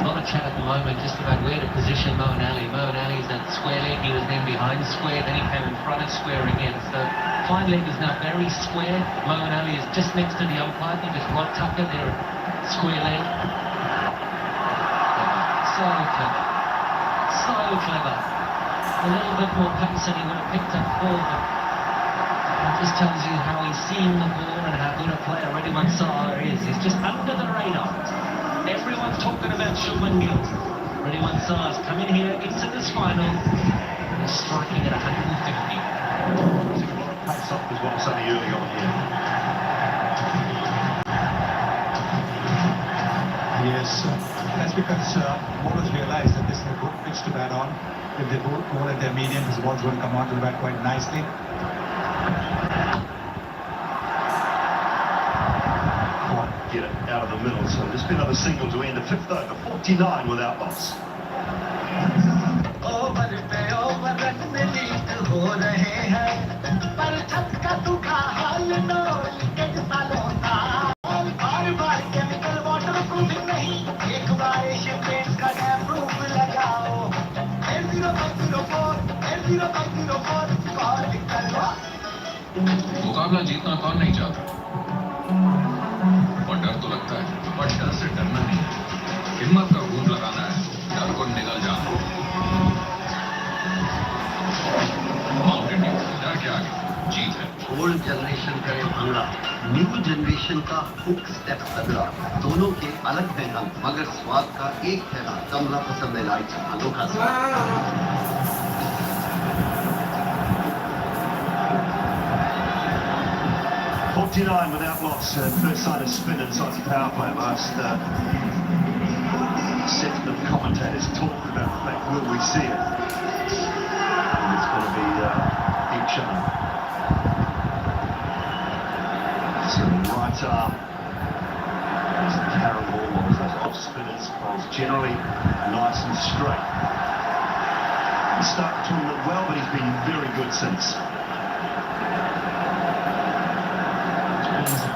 lot of chat at the moment just about where to position Moeen Ali. Moeen Ali's at square leg, he was then behind square, then he came in front of square again. So fine leg is now very square. Moeen Ali is just next to the umpire. I think it's Rod Tucker there, square leg. So clever. So clever. A little bit more pace and he would have picked up four. It just tells you how he's seen the ball and how good a player Wriddhiman Saha is. He's just under the radar. Everyone's talking about Shubman Gill. Wriddhiman Saha's coming here into this final and he's striking at 150. Took a lot of pace up as well, Sonny, early on here. Yes, that's because bowlers realise that this is a good pitch to bat on. If they bowl at their medium, his balls will come out to the bat quite nicely. Get it out of the middle, so just been another single to end the fifth over, 49 without loss. मुकाबला जीतना कौन नहीं चाहता, और डर तो लगता है, पर डर से डरना नहीं, हिम्मत का घूम लगाना है, डर को निगल जाना। माउंटेन ड्यू, डर के आगे जीत है। ओल्ड जनरेशन का ये भंगड़ा, न्यू जनरेशन का हुक स्टेप तगड़ा, दोनों के अलग है नाम, मगर स्वाद का एक है ना, कमला पसंद है लाइट अनोखा स्वाद। 49 without loss, first sign of spin inside the power play. Last set of commentators talking about the fact, will we see it? And it's going to be big shot. So right arm, there's the carry ball, those off spinners, bowls generally nice and straight. He started to look well, but he's been very good since.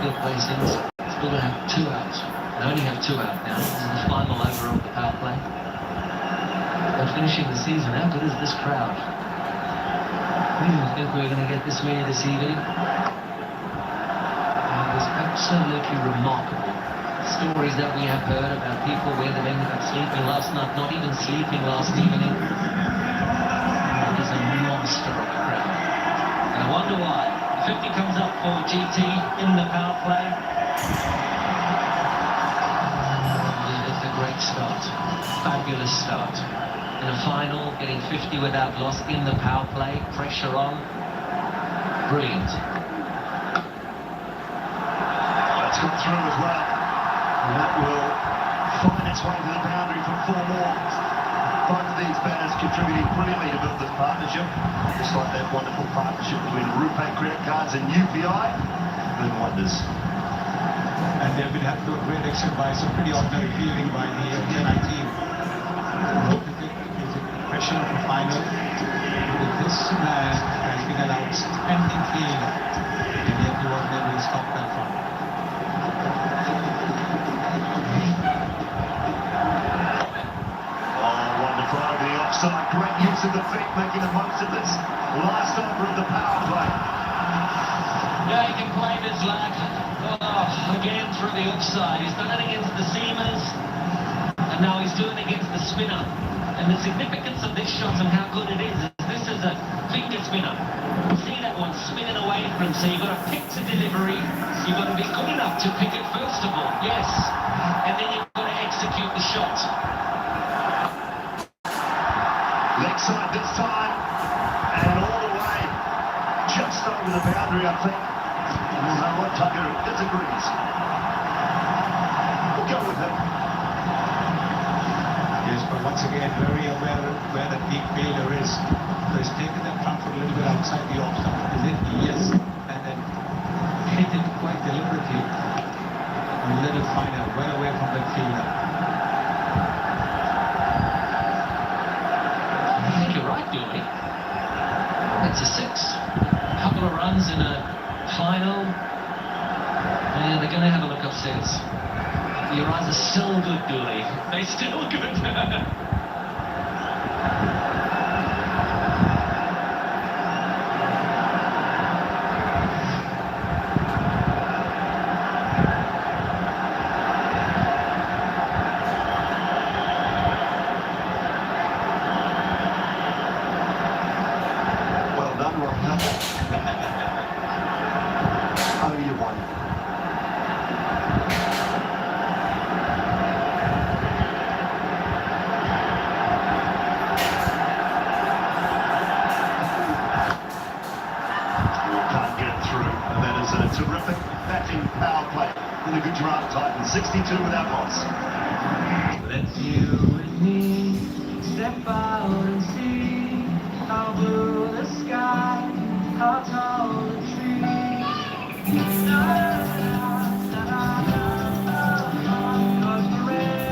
Good place in. Still going to have 2 outs. They only have 2 out now. This is the final over of the power play. But finishing the season, how good is this crowd? We didn't think we were going to get this many this evening. It was absolutely remarkable. Stories that we have heard about people where they ended up sleeping last night, not even sleeping last evening. It is a monster of a crowd. And I wonder why. 50 comes up for GT in the power play. It's a great start. Fabulous start. In a final, getting 50 without loss in the power play. Pressure on. Brilliant. That's got through as well. And that will find its way to the boundary for 4 more. Both of these batters contributing brilliantly to build this partnership, just like that wonderful partnership between Rupe Credit Cards and UPI, doing wonders. And they've been helped to a great extent by some pretty ordinary fielding by the Chennai team. It's a pressure of the final. This man has been an outstanding fielder, and yet he wasn't able to stop that run. Offside, great use of the feet, making the most of this last over of the power play. Yeah, he can play this lad. Oh, again through the offside. He's done it against the seamers, and now he's doing it against the spinner. And the significance of this shot and how good it is this is a finger spinner. See that one spinning away from him, so you've got to pick the delivery. You've got to be good enough to pick it first of all, yes. And then you've got to execute the shot. Leg side this time, and all the way, just over the boundary, I think. And we'll know what Tucker disagrees. We'll go with him. Yes, but once again, very aware of where the deep fielder is. So he's taken that front foot a little bit outside the off stump. Is it? Yes. And then hit it quite deliberately. And let it find out well away from that fielder. It's a 6. A couple of runs in a final. Yeah, they're going to have a look upstairs. Your eyes are still good, dude. believe. They still could. Well done, Roger. Only one. Can't get it through. And that is a terrific batting power play for the Gujarat Titans. 62 without loss. Let's you and me step out and see how blue the sky, how tall the tree.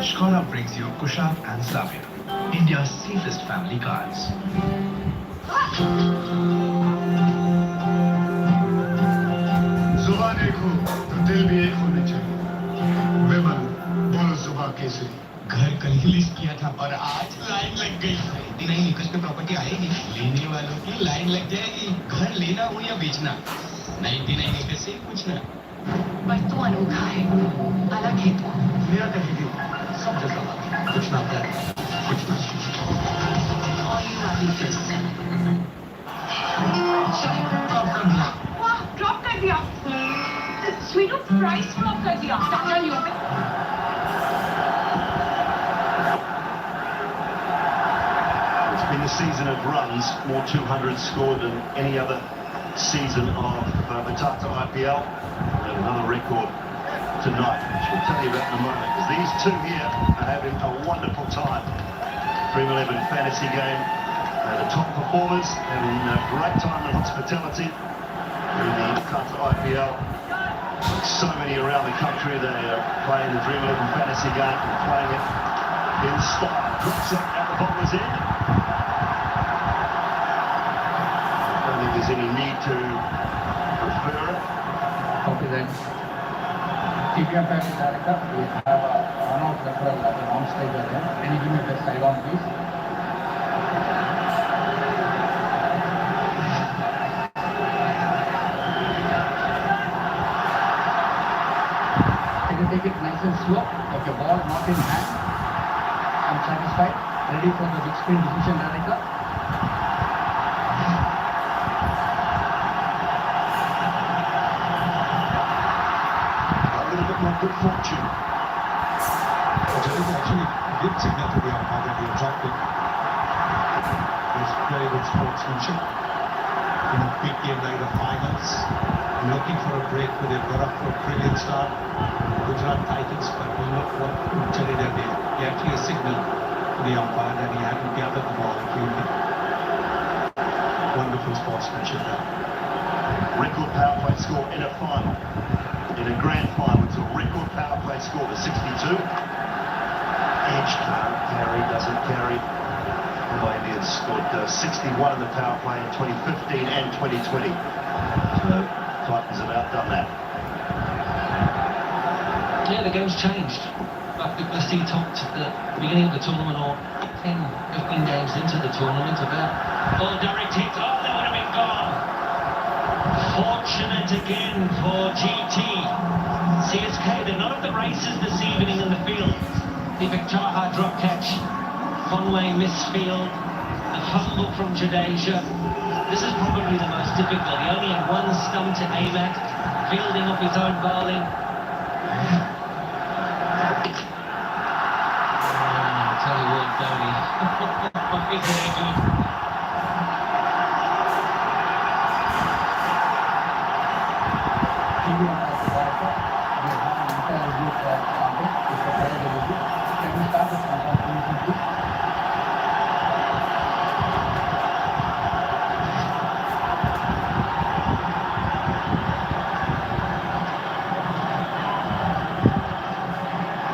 Skoda brings you Kushal and Savia, India's safest family cars. जुबान एक हो तो दिल भी एक होने चाहिए विमल बोलो जुबान कैसे घर कल ही लिस्ट किया था और आज लाइन लग गई। नहीं निकल पे प्रॉपर्टी आएगी, लेने वालों की लाइन लग जाएगी। घर लेना हो या बेचना, 99 एकड़ से पूछना। पर तू अनोखा है, अलग है तू। मेरा कहीं भी सब जैसा बात, कुछ ना प्यार, कुछ ना। और यू आर इंटरेस्टेड। ड्रॉप कर दिया। वाह, ड्रॉप कर दिया। स्वीटू प्राइस ड्रॉप कर दिया। टाटा लियो पे। It's been a season of runs, more 200 scored than any other season of the Tata IPL. And another record tonight, which we'll tell you about in a moment, because these two here are having a wonderful time. Dream 11 fantasy game, the top performers having a great time in hospitality in the Tata IPL. So many around the country, they are playing the Dream 11 fantasy game and playing it in style. Drops it at the bowler's end. I don't think there's any need to refer it. Okay then. TPM Family Director, we have a run-out referral at the non-stage area. Can you give me the side on please? Can you take it nice and slow? Okay, ball not in hand. I'm satisfied. Ready for the big spin decision, Director. Good fortune. It is actually a good signal to the umpire that he dropped it. He's very good sportsmanship. In a big game like the finals, looking for a break where they got up for a brilliant start. Gujarat Titans, but look what Chennai did. He actually a signal to the umpire that he had to gather the ball and field it. Wonderful sportsmanship there. Record power play score in a final. In a grand final, it's a record power play score of 62. Edge can't carry, doesn't carry. The Indians scored 61 in the power play in 2015 and 2020. So Titans have outdone that. Yeah, the game's changed. I think Messi talked at the beginning of the tournament, or 10, 15 games into the tournament, about, oh, direct hit, oh, that would have been gone. Fortunate again for GT. CSK, they're not at the races this evening in the field. Deepak Chahar drop catch. Conway misfield. A fumble from Jadeja. This is probably the most difficult. He only had one stump to aim at. Fielding off his own bowling. I'll tell you what, Dhoni. Isn't it good? TPM Family Director, we have an entire review for Sunday. It's a player review. Can we start the transformation please?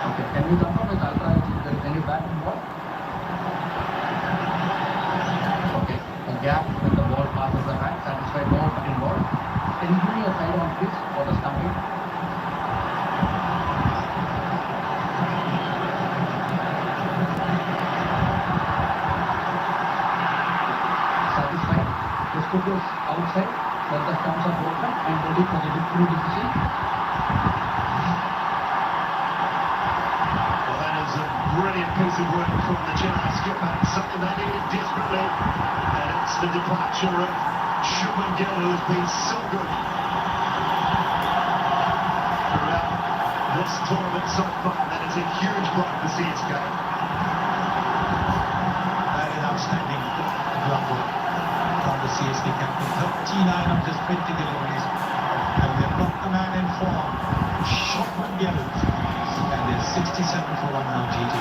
Okay, can you confirm with Ultra if there is any bat involved? Okay, a gap when the ball passes the hand, satisfied, no bat involved. Can you give me a side on please for the stumping? said that the terms are broken and ready for the victory decision. Well, that is a brilliant piece of work from the Chennai skipper, something they needed desperately, and it's the departure of Shubman Gill, who has been so good throughout this tournament so far. That is a huge blow for CSK. That is outstanding glove work from the CSK captain. 39 of just 20 deliveries. And they've got the man in form, Shubman Gill. And they're 67 for 1 now, GT.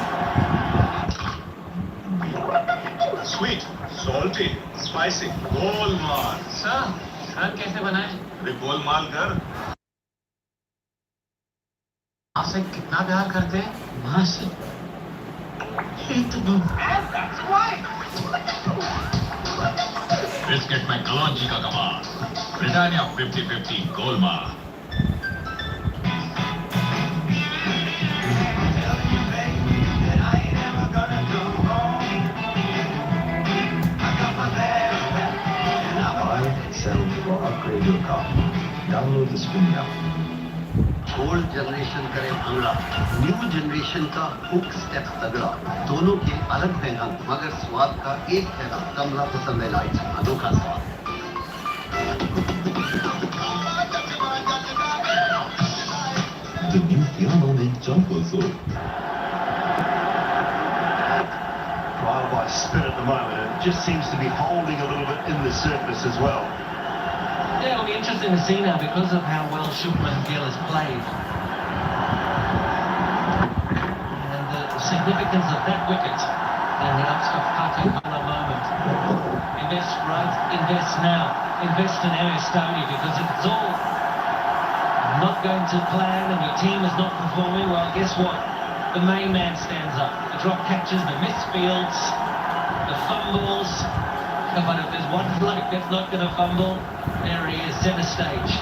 Sweet, salty, spicy, Golmaal. Sir कैसे बनाए? अरे गोलमाल कर। माँ से कितना प्यार करते हैं? माँ से इतना। बिस्किट में कलौंजी का कमाल, Britannia 50-50 Golmaal. Upgrade your car. Download the Spin app. Old generation करे भंगड़ा, न्यू जनरेशन का हुक स्टेप तगड़ा, दोनों के अलग है रंग, मगर स्वाद का एक है रंग। कमला पसंद है लाइट, अनोखा स्वाद। The new Phenomenal Jumbo Zone. Trial by spin at the moment, and it just seems to be holding a little bit in the surface as well. Yeah, it'll be interesting to see now because of how well Shubman Gill has played. And the significance of that wicket and the upstuff cutting at the moment. Invest right, invest now, invest in MS Dhoni, because if it's all not going to plan and your team is not performing, well, guess what? The main man stands up. The drop catches, the missed fields, the fumbles. But if there's one bloke that's not going to fumble, there he is, centre stage.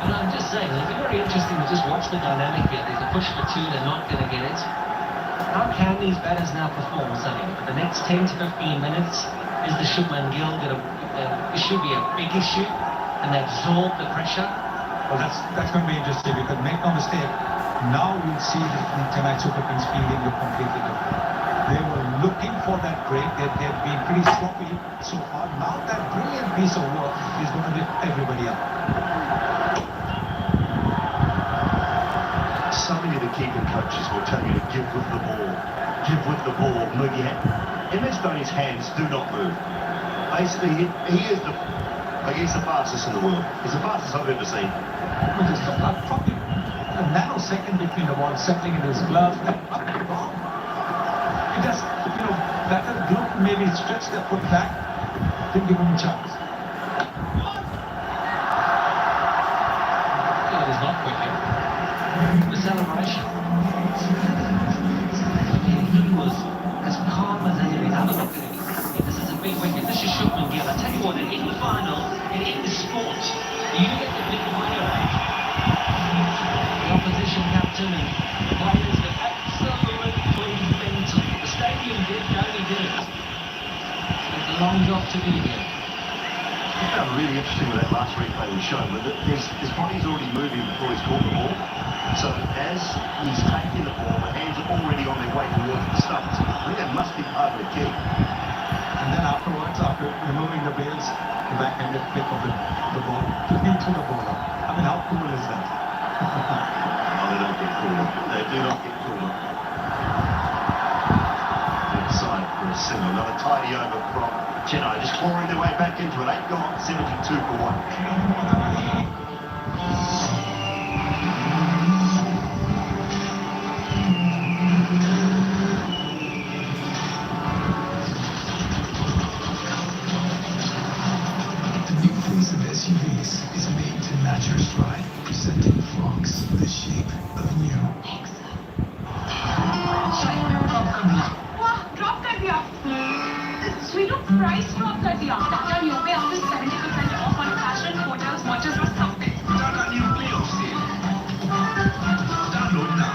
And I'm just saying, it'll be very interesting to just watch the dynamic here. There's a push for two, they're not going to get it. How can these batters now perform, Sonny? For the next 10 to 15 minutes, is the Shubman Gill going to... it should be a big issue, and they absorb the pressure. Well, that's going to be interesting because make no mistake, now we'll see the Chennai Super Kings fielding look completely different. They were looking for that break. They've been pretty sloppy so far. Now that brilliant piece of work is going to lift everybody up. So many of the keeping coaches will tell you to give with the ball. Give with the ball, move your hand. MS Dhoni's hands do not move. Basically, he's the fastest in the world. He's the fastest I've ever seen. Well, just probably a nanosecond between the ball settling in his glove and up the ball. It just, that group maybe stretched their foot back, didn't give him a chance. It is not quick. The celebration. He was as calm as any other wicket. This is a big wicket. This is Shubman Gill. I tell you what, in any final, in any sport, you get the big winner. The opposition captain and the players are absolutely mental. The stadium did, Dhoni did it. It's a long job to be here. I found really interesting with that last replay was shown, but his body's already moving before he's caught the ball. So as he's taking the ball, the hands are already on their way towards the stumps. I think that must be part of the key. And then afterwards, after removing the bails, the backhanded flick of the ball into the bowler. I mean, how cool is that? No, they don't get cooler. They do not get cooler. Good side for a single. Another tidy over from Chennai, just clawing their way back into it. 8 gone, 72 for 1. SUVs is made to match your stride, presenting Fox the shape of new. वाह drop कर दिया Sweetu price drop कर दिया Tata new पे up to 70% off on fashion hotels watches or something Tata New Play-Off Sale. Download now.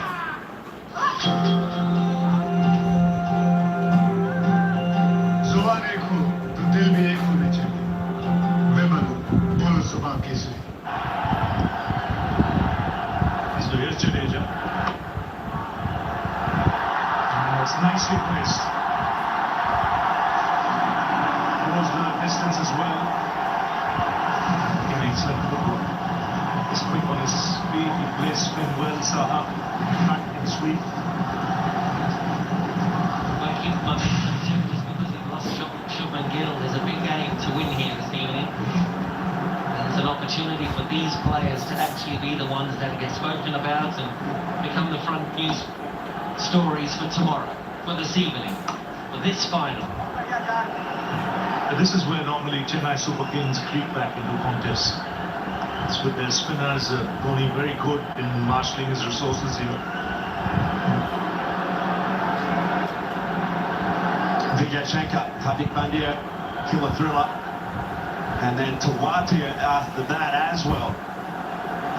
जुबान एक हो तो दिल भी एक होने चाहिए nicely placed. Goes the distance as well. Excellent football. He's quick on his feet. He plays spin well. Saha cut and sweep. Working momentum too, just because he lost Shubman Gill. There's a big game to win here this evening. There's an opportunity for these players to actually be the ones that get spoken about and become the front news stories for tomorrow, for this evening, for this final. This is where normally Chennai Super Kings creep back into contests. It's with their spinners, Dhoni very good in marshalling his resources here. Vidyashankar, Hardik Pandya, killer thriller. And then Tawati after that as well.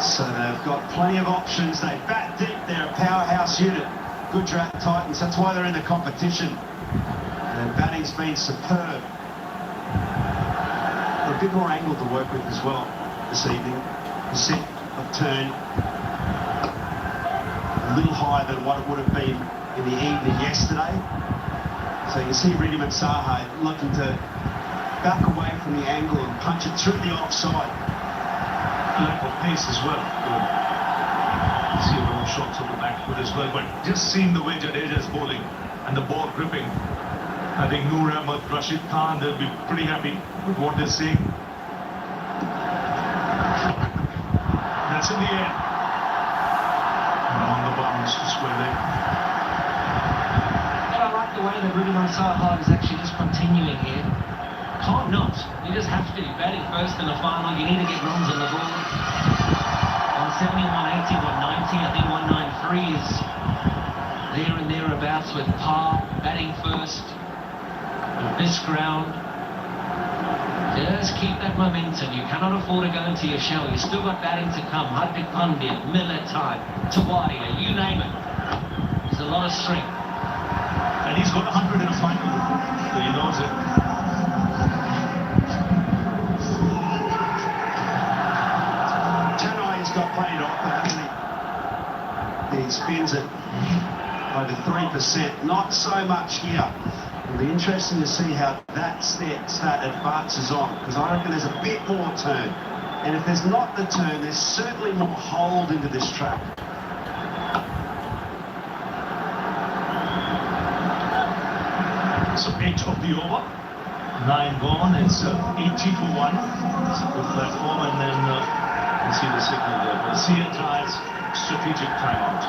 So they've got plenty of options. They bat deep, they're a powerhouse unit. Gujarat Titans, that's why they're in the competition. And batting's been superb. A bit more angle to work with as well this evening. The set of turn a little higher than what it would have been in the evening yesterday. So you can see Riddhiman Saha looking to back away from the angle and punch it through the offside. Lack of pace as well. See a long shots on the back foot as well, but just seeing the way Jadeja is bowling and the ball gripping, I think Noor Ahmed, Rashid Khan, they'll be pretty happy with what they're seeing. That's in the air. And on the bounce to square leg. But I like the way that Riddhiman Saha is actually just continuing here. Can't not. You just have to. Batting first in the final, you need to get runs on the board. 170, 180, 190, I think 193 is there and thereabouts with par. Batting first. This ground, just keep that momentum. You cannot afford to go into your shell. You've still got batting to come. Hardik Pandya, Miller time, Tawadia, you name it. There's a lot of strength. And he's got 100 in a final, so he knows it. Chennai's got plenty to offer, hasn't he? He spins it over 3%. Not so much here. It'll be interesting to see how that stat advances on, because I reckon there's a bit more turn. And if there's not the turn, there's certainly more hold into this track. So 8 of the over, 9 gone, it's 80 for 1. It's a good platform, and then you see the signal there. But see it as strategic timeout.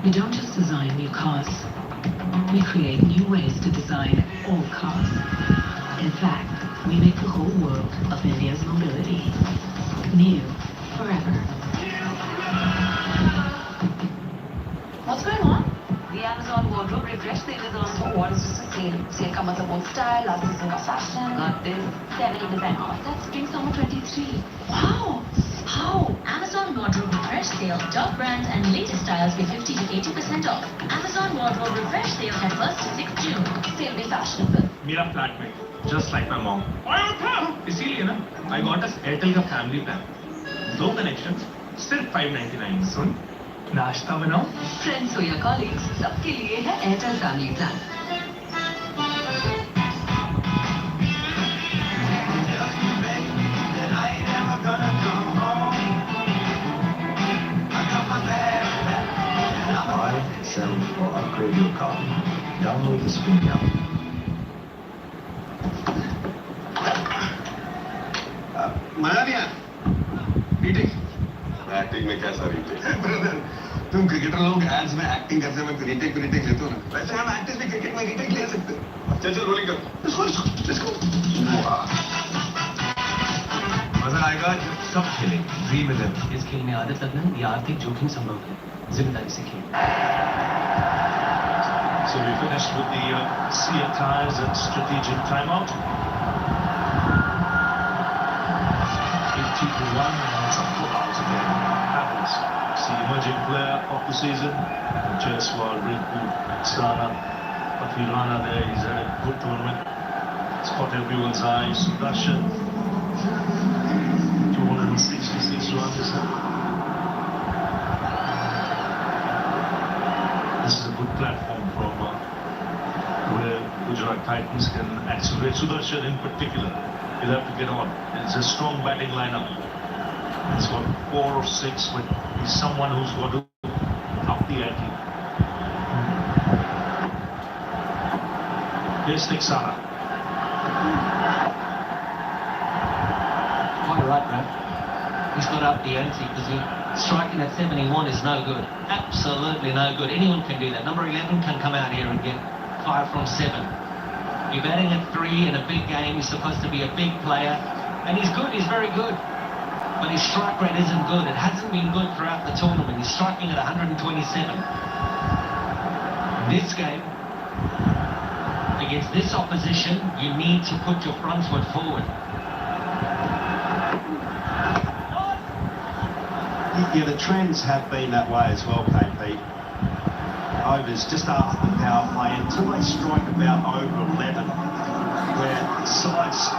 We don't just design new cars. We create new ways to design old cars. In fact, we make the whole world of India's mobility new forever. What's going on? The Amazon wardrobe refresh sale is on. So what is this a sale? Sale ka matlab old style, last season ka fashion. Got this. 70% off. That's spring summer 23. Wow! How? Amazon Wardrobe Refresh Sale. Top brands and latest styles with 50 to 80% off. Amazon Wardrobe Refresh Sale at 1st to 6th June. Sale be fashionable. मेरा flatmate just like my mom इसीलिए ना I got us Airtel का family plan 2 connections सिर्फ 599 सुन नाश्ता बनाओ Friends or your colleagues, सबके लिए है Airtel Family Plan. yourself or upgrade your car. Download the Spin app. मजा नहीं आया रीटेक एक्टिंग में कैसा रीटेक ब्रदर तुम क्रिकेटर लोग एड्स में एक्टिंग करते वक्त रीटेक लेते हो ना वैसे हम एक्टर्स भी क्रिकेट में रीटेक ले सकते हैं चल रोलिंग कर Let's go. मजा आएगा जब सब खेलेंगे ड्रीम 11 इस खेल में आदत लगना या आर्थिक जोखिम संभव है जिम्मेदारी से खेल So we finished with the Sea Tyres and strategic timeout. 80-1, and it's a full hours again. Happens. It's the emerging player of the season. Jaiswal, Rinku, Sana, Afirana there. He's had a good tournament. It's caught everyone's eye. Sudarshan, 266 runs. This is a good platform from where Gujarat Titans can accelerate. Sudarshan in particular, he'll have to get on. It's a strong batting lineup. He's got 4 or 6, but he's someone who's got to up the ante. Here's Niksana. Quite right, Brad. He's got up the ante because striking at 71 is no good. Absolutely no good. Anyone can do that. Number 11 can come out here and get 5 from 7. You're batting at 3 in a big game. He's supposed to be a big player. And he's good. He's very good. But his strike rate isn't good. It hasn't been good throughout the tournament. He's striking at 127. This game, against this opposition, you need to put your front foot forward. Yeah, the trends have been that way as well, KP. Overs just after the power play until they strike about over 11, where sides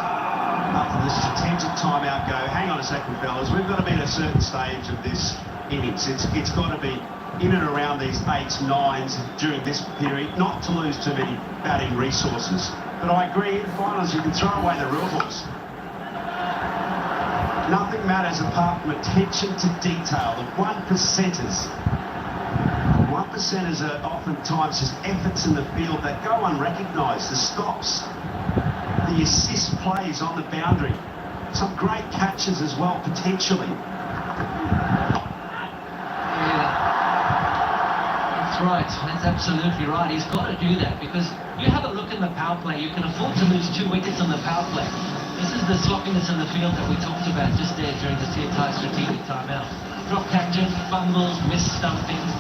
after the strategic timeout go, hang on a second, fellas, we've got to be at a certain stage of this innings. It's got to be in and around these 8s, 9s during this period, not to lose too many batting resources. But I agree, in finals you can throw away the real horse. Nothing matters apart from attention to detail. The 1%ers. 1%ers are oftentimes just efforts in the field that go unrecognised. The stops, the assist plays on the boundary. Some great catches as well, potentially. Yeah. That's right. That's absolutely right. He's got to do that because you have a look in the power play. You can afford to lose 2 wickets on the power play. This is the sloppiness in the field that we talked about just there during the CSK strategic timeout. Drop catches, fumbles, missed stumpings.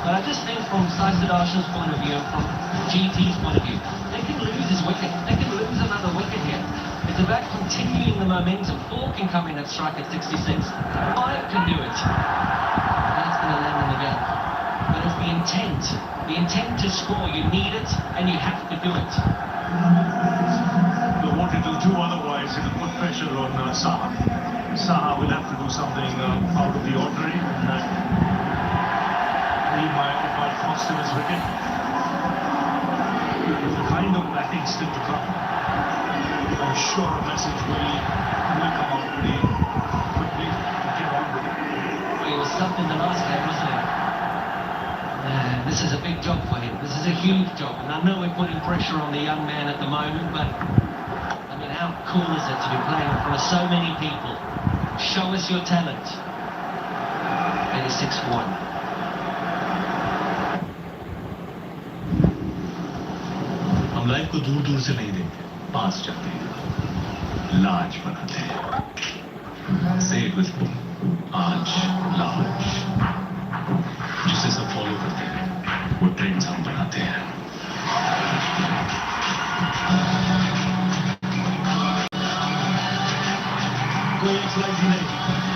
But I just think from Sai Sudarshan's point of view, from GT's point of view, they can lose his wicket. They can lose another wicket here. It's about continuing the momentum. 4 can come in and strike at 66. 5 can do it. That's going to land them again. But it's the intent to score. You need it and you have to do it. But what it will do otherwise, it will put pressure on Saha. Saha will have to do something out of the ordinary. And he might cost him his wicket. The kind of batting still to come. I'm sure a message will come out pretty quickly to get on with it. Well, he was stuck in the last game, wasn't he? This is a big job for him. This is a huge job. And I know we're putting pressure on the young man at the moment, but I mean, how cool is it to be playing in front of so many people? Show us your talent. 86-1. हम life को दूर दूर से नहीं देखते, पास जाते हैं, लाज बनाते हैं। Say it with me. आज लाज, जिसे सब फॉलो करते हैं, वो ट्रेंड्स हम बनाते हैं। कोई XYZ नहीं,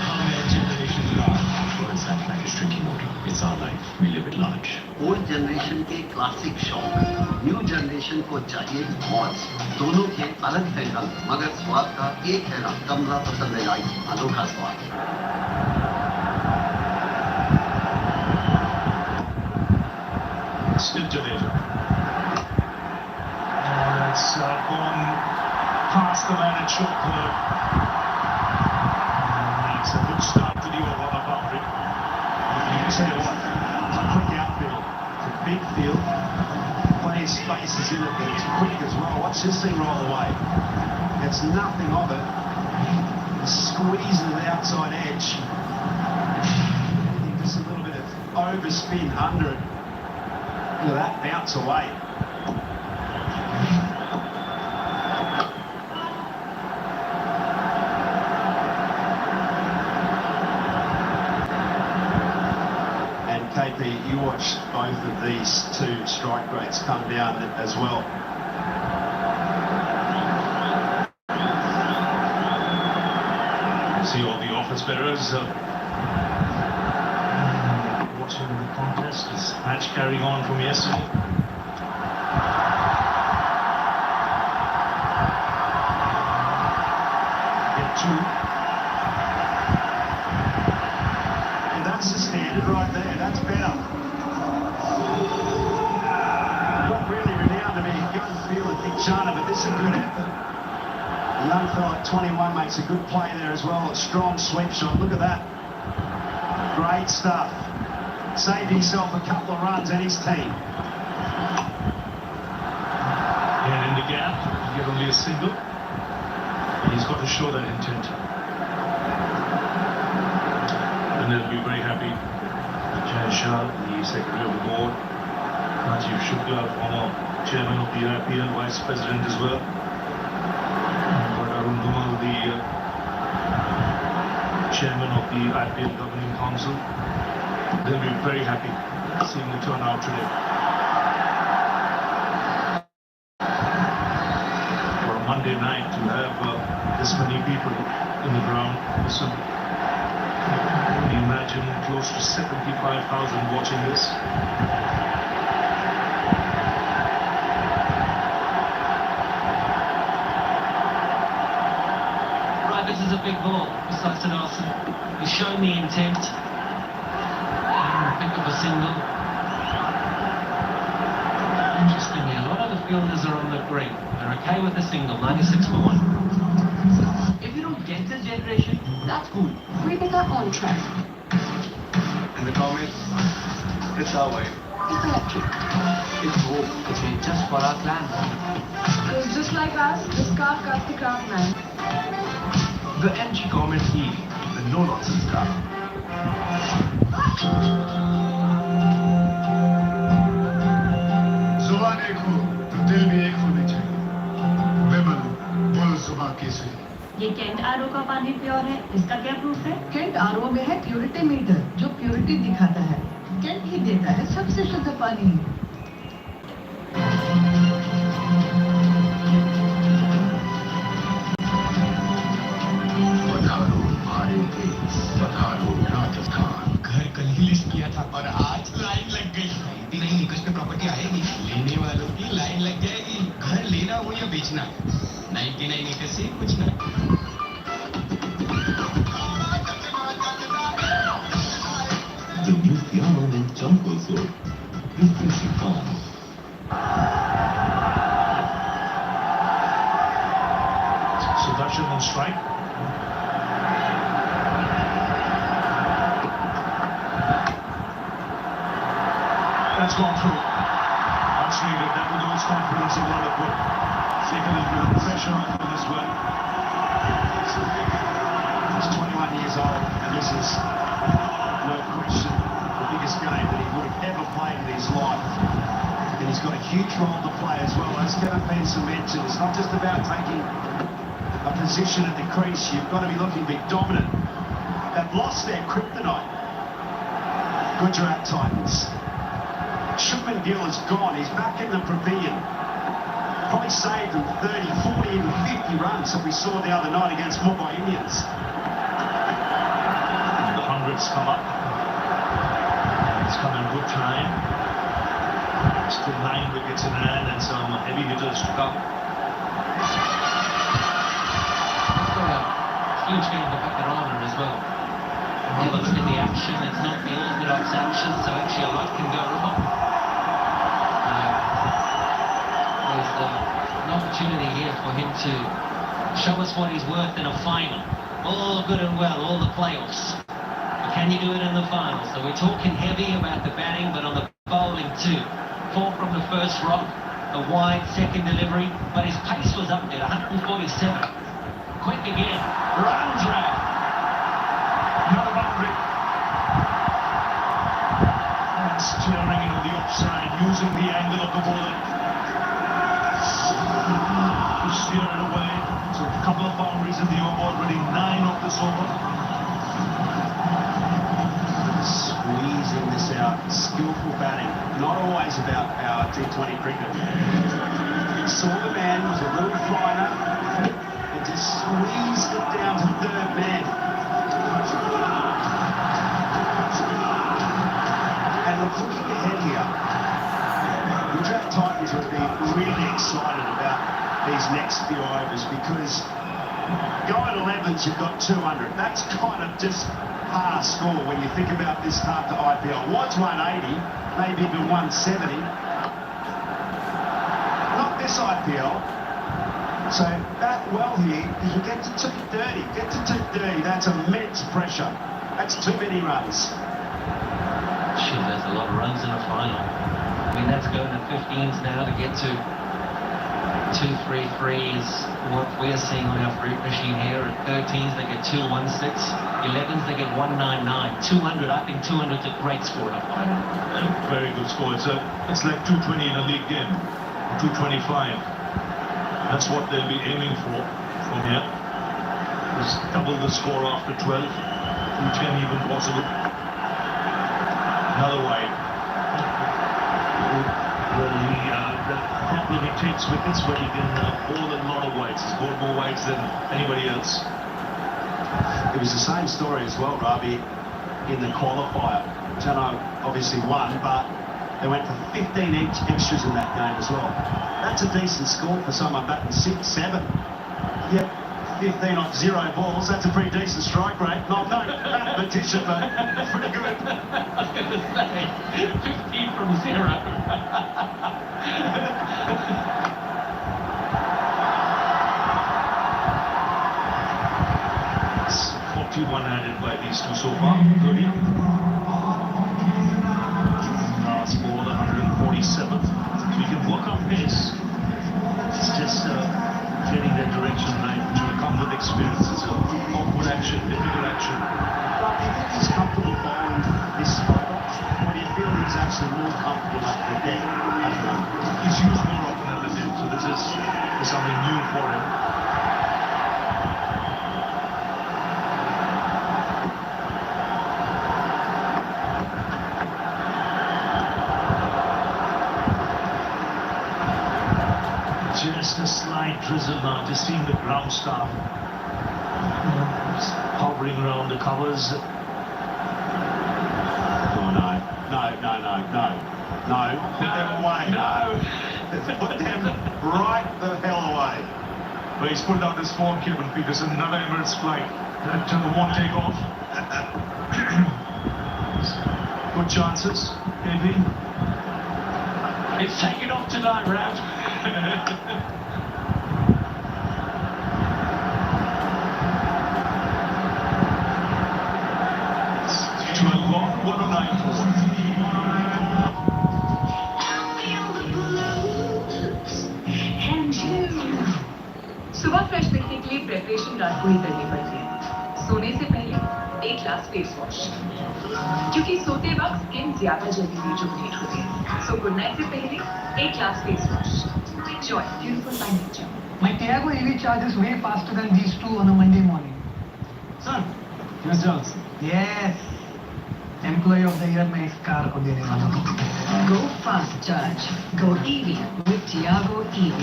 हम हैं generation large. What is that like? It's drinking water. It's our life. We live it large. Old generation के क्लासिक शौक, न्यू जनरेशन को चाहिए मौज। दोनों के अलग है रंग, मगर स्वाद का एक है रंग। कमला पसंद है लाई, अनोखा स्वाद। Still Jadeja. It's gone past the man at short curve. It's a good start to the over on the boundary. You tell you what, it's a quick outfield. It's a big field. Plenty of spaces in it, but it's quick as well. Watch this thing roll away. It's nothing of it. It squeezes the outside edge. Just a little bit of overspin under it. Look at that bounce away. KP, you watch both of these two strike rates come down as well. You see all the office bearers watching the contest, this match carrying on from yesterday. Get two. That's the standard right there. That's better. Not really renowned to be a gun field Big China, but this is a good effort. The young fella at 21 makes a good play there as well. A strong sweep shot. Look at that. Great stuff. Saved himself a couple of runs and his team. And in the gap, you get only a single. He's got to show that intent. And they'll be very happy. Jay Shah, the Secretary of the Board, Rajiv Shukla, former Chairman of the IPL, Vice President as well, Arun Dumal, the Chairman of the IPL Governing Council. They'll be very happy seeing the turnout today. For a Monday night to have this many people in the ground, listen. Imagine close to 75,000 watching this. Right, this is a big ball for Sassanarson. He's shown the intent. Pick up a single. Interestingly, a lot of the fielders are on the green. They're okay with the single, 96 for 1. If you don't get this generation, that's cool. We pick up on track. In the comments, it's our way. Electric. It's hope. It's made just for our clan. It's just like us, the scarf cuts the craft man. The NG comment E, the no-nonsense guy. जुबान एक हो तो दिल भी एक होने चाहिए। विमल बोल जुबान केसरी। ये कैंट आरओ का पानी प्योर है, इसका क्या प्रूफ है? कैंट आरओ में है प्योरिटी मीटर जो प्योरिटी दिखाता है। कैंट ही देता है सबसे शुद्ध पानी। पधारो हमारे देश, पधारो राजस्थान। घर कल ही लिस्ट किया था और आज लाइन लग गई। नहीं निकट में प्रॉपर्टी आएगी, लेने वालों की लाइन लग जाएगी। घर लेना हो या बेचना, 99 एकड़ से कुछ ना। The new piano and jungle zone, refreshing calm. Sudarshan on strike. That's gone through. Much needed. That will lose confidence a lot of good. Take a little bit of pressure off him as well. He's 21 years old, and this is no question the biggest game that he would have ever played in his life. And he's got a huge role to play as well. As Kevin Benson mentioned, it's not just about taking a position at the crease. You've got to be looking to be dominant. They've lost their kryptonite. Gujarat Titans. Shubman Gill is gone. He's back in the pavilion. Probably saved them 30, 40, even 50 runs that we saw the other night against Mumbai Indians. And the hundreds come up. It's come in good time. Still 9 wickets in hand and some heavy hitters to come. Huge game for Pakarana as well. Have a look at the action. It's not the orthodox action, so actually a lot can go wrong. There's an opportunity here for him to show us what he's worth in a final. All good and well, all the playoffs. But can you do it in the final? So we're talking heavy about the batting, but on the bowling too. first rock, a wide second delivery, but his pace was up there, 147. Quick again, run drag. Another boundary. And steering into the offside, using the angle of the ball to steer it away. So a couple of boundaries in the over, already 9 of this over. Squeezing this out, skillful batting, not always about our T20 cricket. Saw the man, was a little flyer, and just squeezed it down to third man. And looking ahead here, the Gujarat Titans would be really excited about these next few overs because going 11s, you've got 200. That's kind of just par score when you think about this part to IPL. Was 180, maybe even 170. Not this IPL. So bat well here, if you get to 230, that's immense pressure. That's too many runs. Shit, that's a lot of runs in a final. I mean, that's going to 15s now to get to 233 is what we're seeing on our fruit machine here. At 13s, they get 216. 11s, they get 199. 200, I think 200's a great score in a final. Very good score. It's like 220 in a league game. 225. That's what they'll be aiming for from here. Just double the score after 12. 210 even possible. Another wide. Well, the problem he takes wickets, but he can bowl a lot of wides. He's bowled more wides than anybody else. It was the same story as well, Ravi, in the qualifier. Jano obviously won, but they went for 15 extras in that game as well. That's a decent score for someone batting 6, 7. Yep, 15 off 0 balls. That's a pretty decent strike rate. Not no mathematician, but pretty good. I was going to say, 15 from 0. 41 added by these two so far. 30. Last ball, 147th. We can work on pace. It's just getting that direction right, which will come with experience. It's a awkward action, difficult action. But do you think he's comfortable bowling this spot? Or do you feel he's actually more comfortable up the deck? He's used more often at the deck, so this is something new for him. Just a slight drizzle now, just seeing the ground staff hovering around the covers. Oh, no. Put them away. No. Put them right the hell away. Well, he's put down his form, Kevin Peterson, another Emirates flight. That won't take off. Good chances, maybe. It's taken off tonight, Rav. 109. सुबह fresh दिखने के लिए preparation रात को ही करनी पड़ती है। सोने से पहले एक ग्लास फेस वॉश, क्योंकि सोते वक्त स्किन ज्यादा जल्दी रिजुविनेट होती है। सो गुड नाइट से पहले एक glass face wash. Enjoy beautiful by nature. My Tiago EV charges way faster than these two on a Monday morning. Sir, results. Yes. Employee of the year मैं इस car को देने वाला हूँ। Go fast, Judge. Go EV with Tiago EV.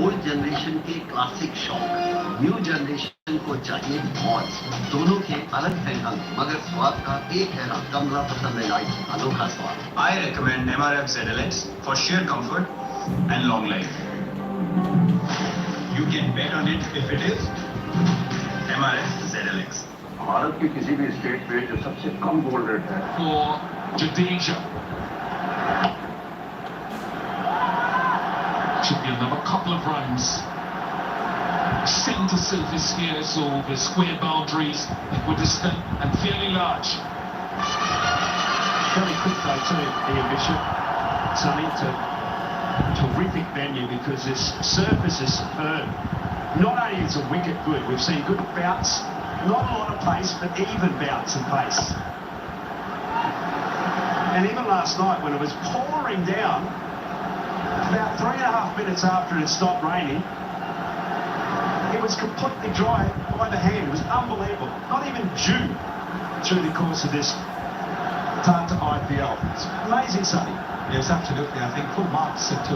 Old generation के classic शौक, new generation को चाहिए मौज। दोनों के अलग है ढंग, मगर स्वाद का एक है रंग। कमला पसंद है लाइट, अनोखा स्वाद। I recommend MRF ZLX for sheer comfort and long life. You can bet on it if it is MRF ZLX. Bharat के किसी भी स्टेट पे जो सबसे कम गोल्ड रेट है For Jadeja. Should be another couple of runs. Centre surface here, so the square boundaries, equidistant and fairly large. Very quick though too, Ian Bishop. Sonny, to terrific venue because this surface is superb. Not only is the wicket good, we've seen good bouts, not a lot of pace, but even bouts and pace. And even last night when it was pouring down, about 3.5 minutes after it stopped raining, it was completely dry by the hand. It was unbelievable. Not even dew through the course of this Tata IPL. It's amazing, Sonny. Yes, absolutely. I think full marks to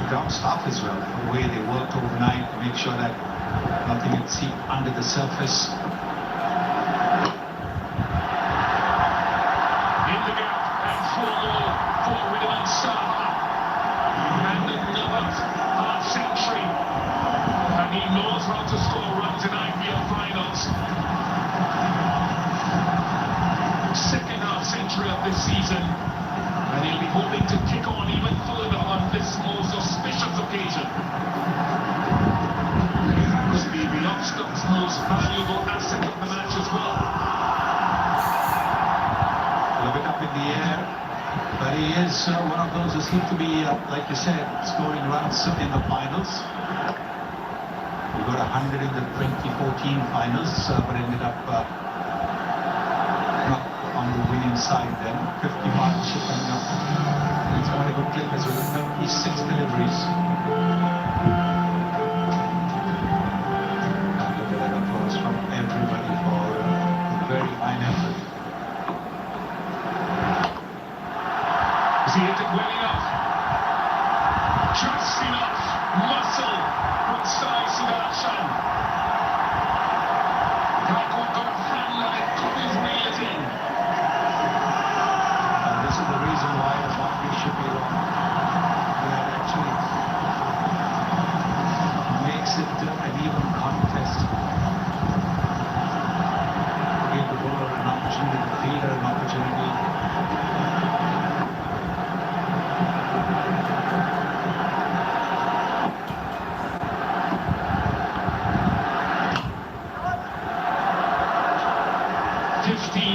ground staff as well for the way they worked overnight to make sure that nothing had seeped under the surface. In the gap and full goal for Ridwan Saha. And another half century. And he knows how to score runs in IPL finals. Second half century of this season. And he'll be hoping to kick on even further on this most auspicious occasion. This will be the upstart's most valuable asset of the match as well. A bit up in the air, but he is one of those who seem to be, like you said, scoring runs in the finals. He got 100 in the 2014 finals, but ended up not on the winning side then. 50 partnership and it's quite a good clip as well. 36 deliveries. And look at that applause from everybody for a very fine effort. He hit it well enough. Just enough muscle from Sai Sudarshan. Gaikwad got a hand on it, couldn't reel it in. And this is the reason why the boundary should be wrong. That actually makes it an even contest. Give the bowler an opportunity, the fielder an opportunity.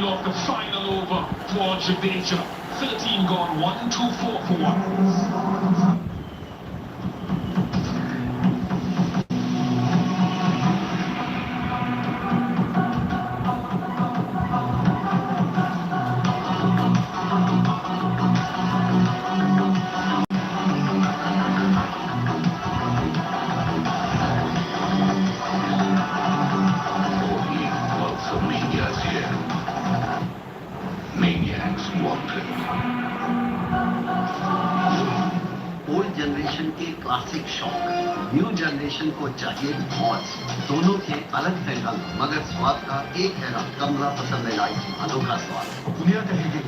Of the final over for Jadeja. 13 gone, 1-2-4 for 1. Old generation के classic शौक, new generation को चाहिए मौज। दोनों के अलग है रंग, मगर स्वाद का एक है रंग। कमला पसंद है लाइट, अनोखा स्वाद। दुनिया कहेगी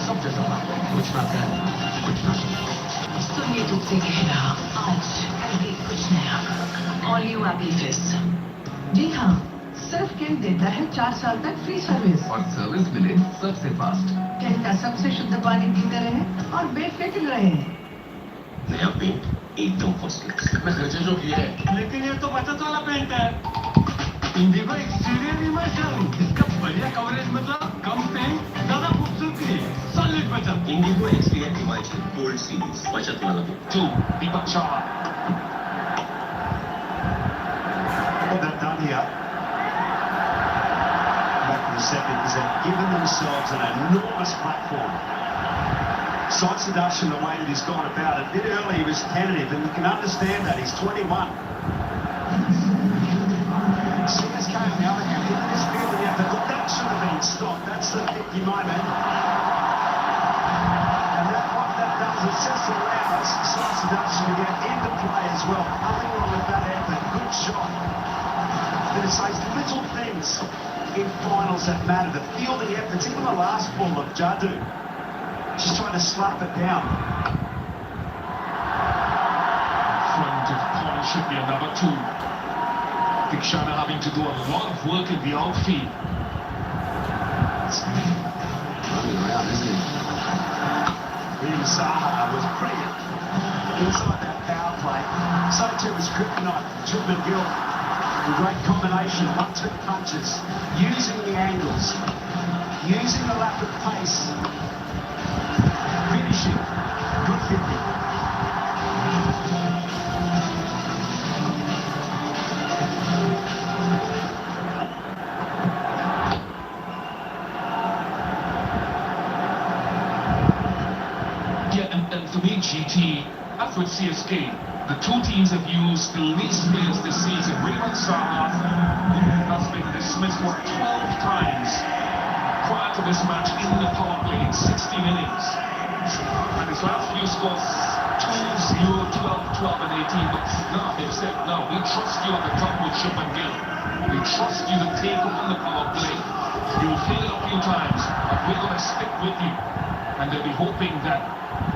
सब जैसा कुछ ना कहे, कुछ ना सुनिए तुझसे कहना, आज करेंगे कुछ नया। All you happy fish. जी हाँ, सिर्फ केन देता है 4 साल तक फ्री सर्विस और सर्विस मिले सबसे फास्ट। केन का सबसे शुद्ध पानी पीते रहे और बेफिक्र रहे। नया पेंट एकदम फर्स्ट क्लास। मैं खर्चे जो किया है, लेकिन ये तो बचत वाला पेंट है। इंडिगो एक्सटीरियर इमर्शन, इसका बढ़िया कवरेज मतलब कम पेंट, ज्यादा खूबसूरती, सॉलिड बचत। Indigo exterior immersion gold series, बचत वाला paint. 2, Deepak Chahar. What they've done here, back to the second, is they've given themselves an enormous platform. Sai Sudarshan, the way that he's gone about it, a bit early he was tentative, and you can understand that, he's 21. CSK on the other hand, in this field, you have to look, that should have been stopped, that's the 50 moment. And what that does is just allows Sai Sudarshan to get into play as well. Nothing wrong with that effort, good shot. But it's those little things in finals that matter, the fielding efforts, even the last ball of Jaddu. Just trying to slap it down. Front of Corner should be another 2. Dikshana having to do a lot of work in the outfield. Running around, isn't he? Ridwan Saha was brilliant inside that power play. So too was Kryptonite, Chipman Gill. A great combination, 1-2 punches, using the angles, using the lack of pace, finishing. Good to me, GT, as with CSK, the two teams have used the least players this season. William Saha has been dismissed for 12 times prior to this match in the power play in 16 innings. And his last few scores 2-0, 12, 12 and 18. But now they've said, no, we trust you at the top with Ship and Gill. We trust you to take on the power play. You'll fail it a few times, but we're going to stick with you. And they'll be hoping that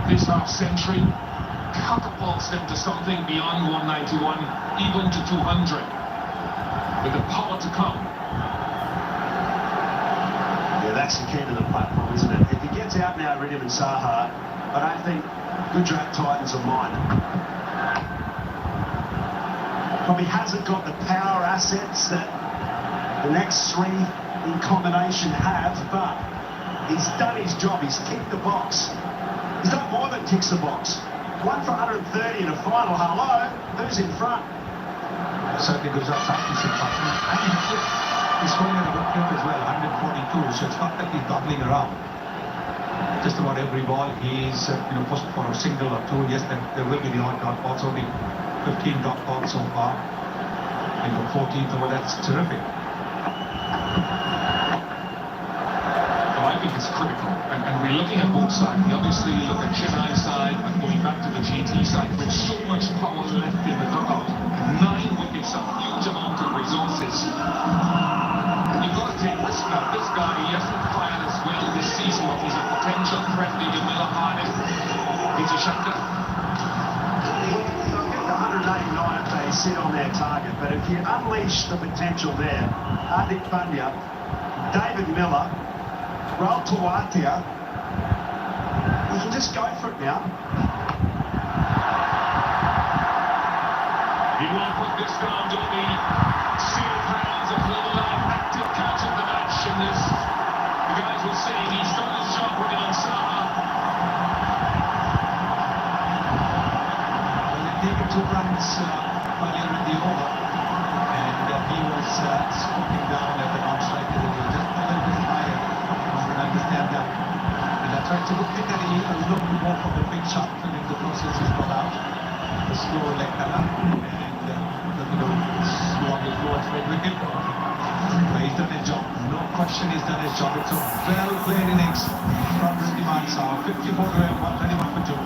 this half century catapults them to something beyond 191, even to 200, with the power to come. Yeah, that's the key to the platform, isn't it? If he gets out now, Iridium and Saha, I don't think Gujarat Titans are mine. Probably hasn't got the power assets that the next three in combination have, but he's done his job. He's ticked the box. He's done more than ticks the box. 1 for 130 in a final. Hello, who's in front? Certainly Gujarat Titans in front. And he's scoring at a good clip as well, 142. So it's not that he's doubling around. Just about every ball he's pushed for a single or two. Yes, there will be the odd dot balls. Only 15 dot balls so far. In the 14th over, that's terrific. I think it's critical, and we're looking at both sides. We obviously look at Chennai's side and going back to the GT side with so much power left in the dugout. 9 wickets, a huge amount of resources. You've got to take risk now. This guy, he hasn't fired as well this season, but he's a potential threat. David Miller hard it. He's a shankar. They'll get the 189 if they sit on their target, but if you unleash the potential there, Hardik Pandya, David Miller, Rahul Tewatia, you can just go for it now. He won't put this down to the sealed hands of Liverpool. Active catch of the match in this. The guys were saying he's done his job running on Saha. Well, they taken 2 runs earlier in the over, and he was scooping down at the non-strike. He was just a little bit higher. Understand that. And I tried to look at he looked more for the big shot, and in the process he's got out the slow leg cutter and slow on the floor straight with him. But he's done his job. No question he's done his job. It's a well-played innings from Ridhiman Saha. 54 to 131 for Joe.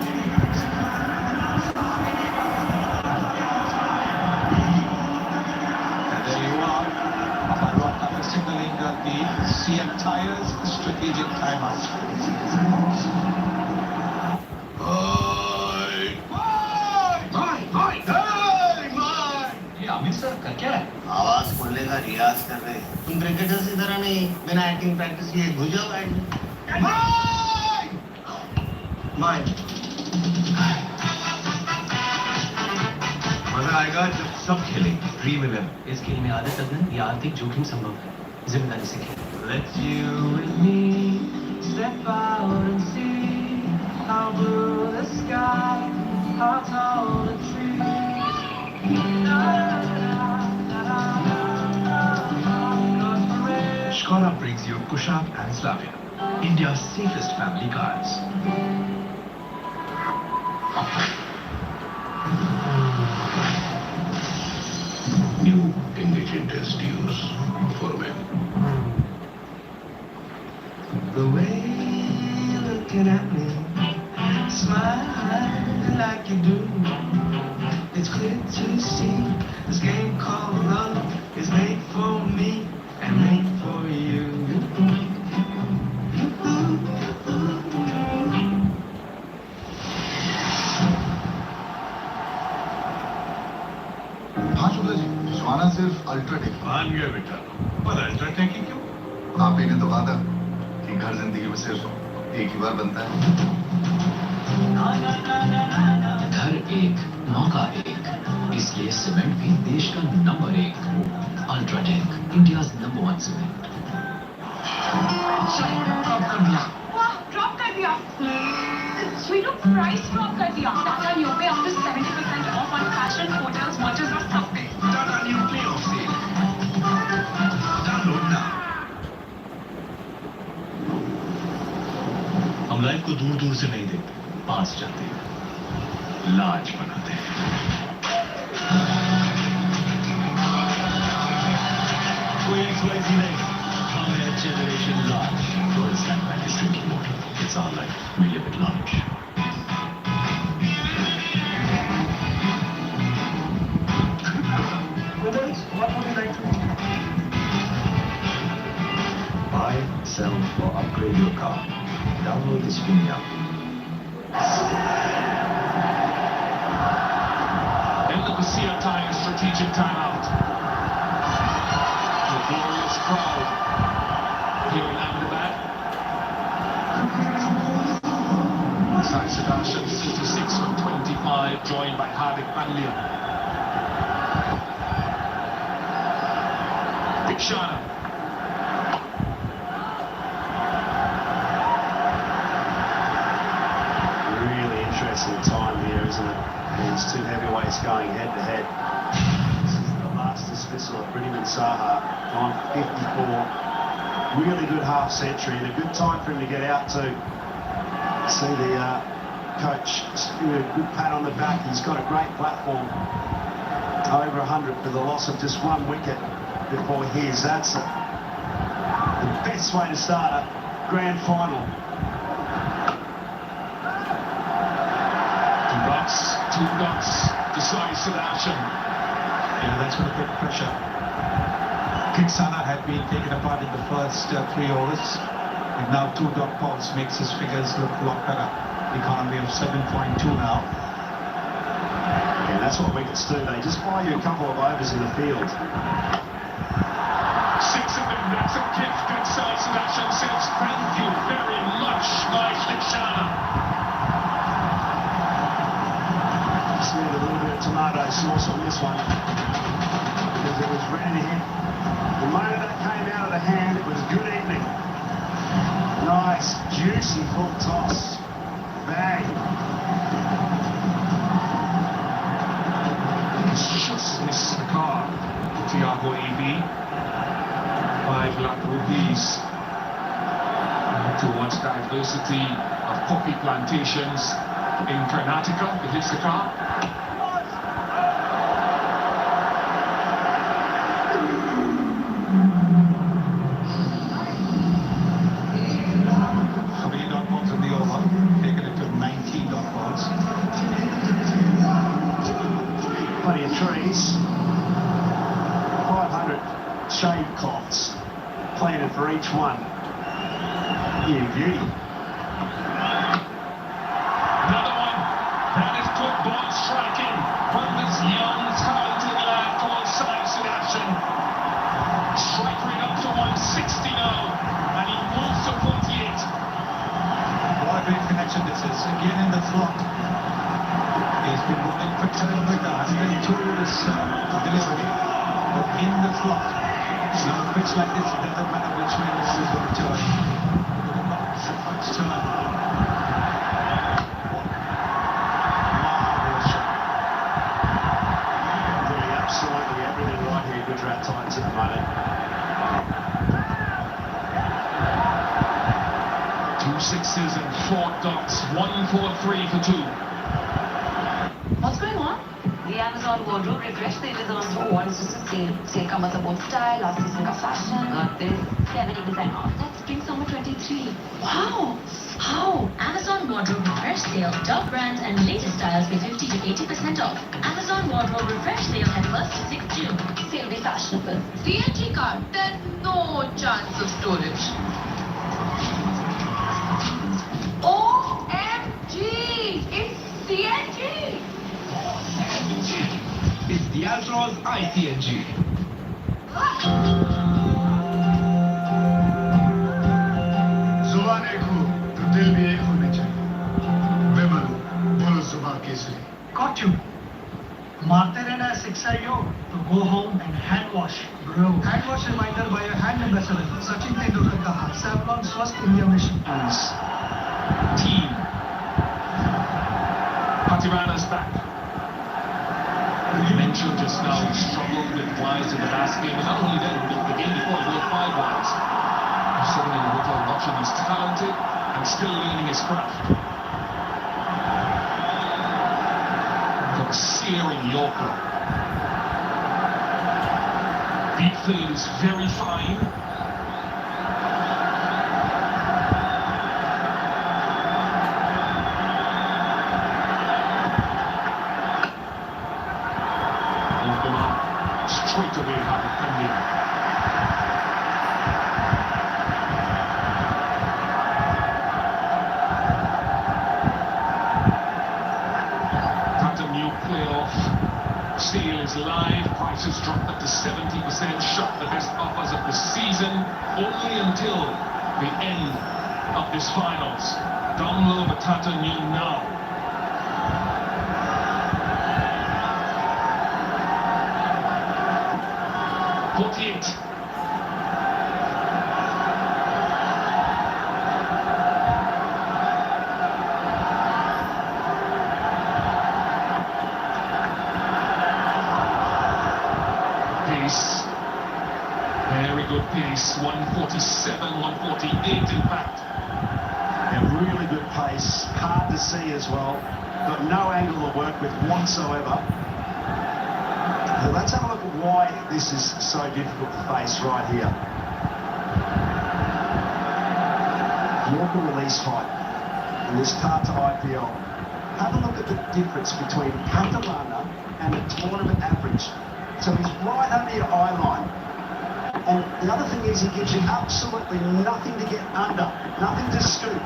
And there you are. After signaling the CM Tires strategic timeout. ये Amit sir का क्या है? आवाज खोलने का रियाज कर रहे हैं। तुम क्रिकेटर्स की तरह नहीं, बिना एक्टिंग प्रैक्टिस किए घुस जाओ बैठ में। मजा आएगा जब सब खेलेंगे। ड्रीम 11। इस खेल में आदत लगना या आर्थिक जोखिम संभव है। जिम्मेदारी से खेल। Let's you and me step out and see how blue the sky, how tall the trees. Skoda brings you Kushaq and Slavia, India's safest family cars. New indigenous dues for men. The way you're looking at me, smiling like you do. It's clear to see this game called love is made for me and made for you. हाँ शुक्ला जी, सुहाना सिर्फ UltraTech मान गया बेटा, पर UltraTech ही क्यों? आप ही ने तो कहा था कि घर जिंदगी में सिर्फ एक ही बार बनता है। घर एक, मौका एक, इसलिए सीमेंट भी देश का number 1। UltraTech, India's number 1 cement. Drop कर दिया। स्वीटू प्राइस ड्रॉप कर दिया। टाटा न्यू पे up to 70% off on fashion, hotels, watches और सब पे। Tata Neu play off sale. Download now. हम लाइफ को दूर दूर से नहीं देखते, पास जाते हैं। लाज बनाते हैं। कोई XYZ नहीं, हम हैं generation large. Words like that is drinking water. It's our life. We live it large. What would you like to eat? Buy, sell, or upgrade your car. Download this free app. End of the Sia time strategic timeout. The glorious crowd here in Ahmedabad. Sai Sebastian, 56 from 25, joined by Hardik Pandya. Dikshana. Really interesting time here, isn't it? These two heavyweights going head to head. This is the last dismissal of Pradman Saha, time 54. Really good half century and a good time for him to get out to see the coach give a good pat on the back. He's got a great platform. Over 100 for the loss of just one wicket before his. That's the best way to start a grand final. Two dots, decisive action. Yeah, that's going to put pressure. Kingsana had been taken apart in the first 3 overs. And now 2 dot balls makes his figures look a lot better. Economy of 7.2 now. Yeah, that's what wickets do. They just buy you a couple of overs in the field. 6 of them, that's a gift. Decisive action says thank you very much, guys. Dikshana. Need a little bit of tomato sauce on this one because it was ready to hit. The moment that came out of the hand, it was good evening. Nice, juicy full toss. Bang. Just missed the car. Tiago AB. 5 lakh rupees towards diversity of poppy plantations in Karnataka. It hits the car. Plenty of trees. 500 shade cloths planted for each one. You beauty. Another one. That is good ball striking from this young, talented lad called Sai Sebastian. Strike rate up to 160 now, and he moves to 48. What a great connection this is. Again in the slot. He's been running for 10 with us. Then to his delivery. But in the slot. Now a pitch like this, it doesn't matter which way the ball is going to turn. Not so much turn. Marvelous shot. Doing absolutely everything right here, Gujarat Titans at the moment. 2 sixes and 4 dots. 1 4 3 for 2. What's going on? The Amazon wardrobe refresh sale is on through. What is this a sale? Sale ka matlab both style, last season ka fashion. Got this 70% off. That's spring summer 23. Wow! How? Amazon wardrobe refresh sale. Top brands and latest styles with 50 to 80% off. Amazon wardrobe refresh sale at 1st to 6th June. Sale be fashionable. CNG card, then no chance of storage. OMG! It's CNG! It's the Altroz ICNG. जुबान एक हो तो दिल भी एक होने चाहिए। विमल, बोलो जुबान केसरी। Got you. मारते रहना है सिक्सर यो, तो go home and hand wash, bro. Hand wash reminder by your hand ambassador, Sachin Tendulkar का हाथ, Savlon Swasth India Mission. Team. Patirana's back. You mentioned just now he struggled with wides in the last game, and not only that, the game before he went 5 wides. He's sitting in the hotel watching. He's talented and still learning his craft. here in Yorker. Deep field is very fine. Straight away have it pending. Got a new playoff. Sale is live. Prices dropped up to 70%. Shot the best offers of the season only until the end of this finals. Download the Tata New now. Pace, very good pace, 147, 148 in fact. A really good pace, hard to see as well, got no angle to work with whatsoever. Well, let's have a look at why this is so difficult to face right here. Yorker release height in this Tata IPL. Have a look at the difference between Catalana and the tournament average. So he's right under your eye line. And the other thing is he gives you absolutely nothing to get under, nothing to scoop,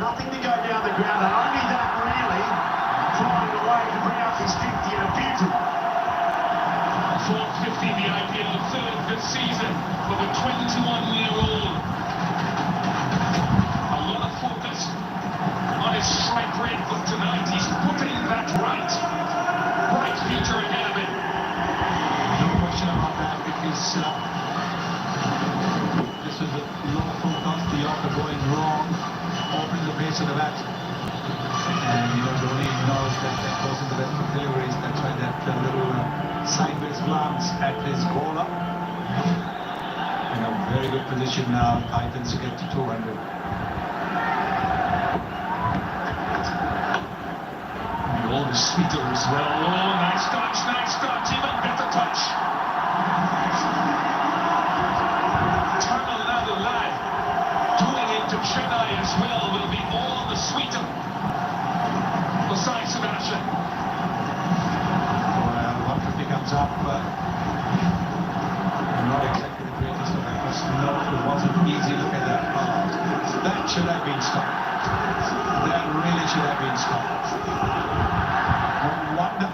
nothing to go down the ground, and only that really flying away to bring up his 50 in a beauty. 450 the IPL third this season for the 21-year-old. A lot of focus on his strike rate, but tonight he's putting that right. Bright future ahead of him. No question about that, because this was a lot of focus. The Yorker going wrong, opening the base of the bat. And Dhoni knows that that wasn't the best of deliveries. That's why that little sideways glance at his bowler. In a very good position now, Titans to get to 200. All the sweeter as well. Oh, nice touch, even better touch. Tunnel another lad. Doing it to Chennai as well will be all the sweeter. Besides Sebastian. Well, 150 comes up, but not exactly the greatest of efforts. No, it wasn't easy. Look at that. That should have been stopped. That really should have been stopped. No wonder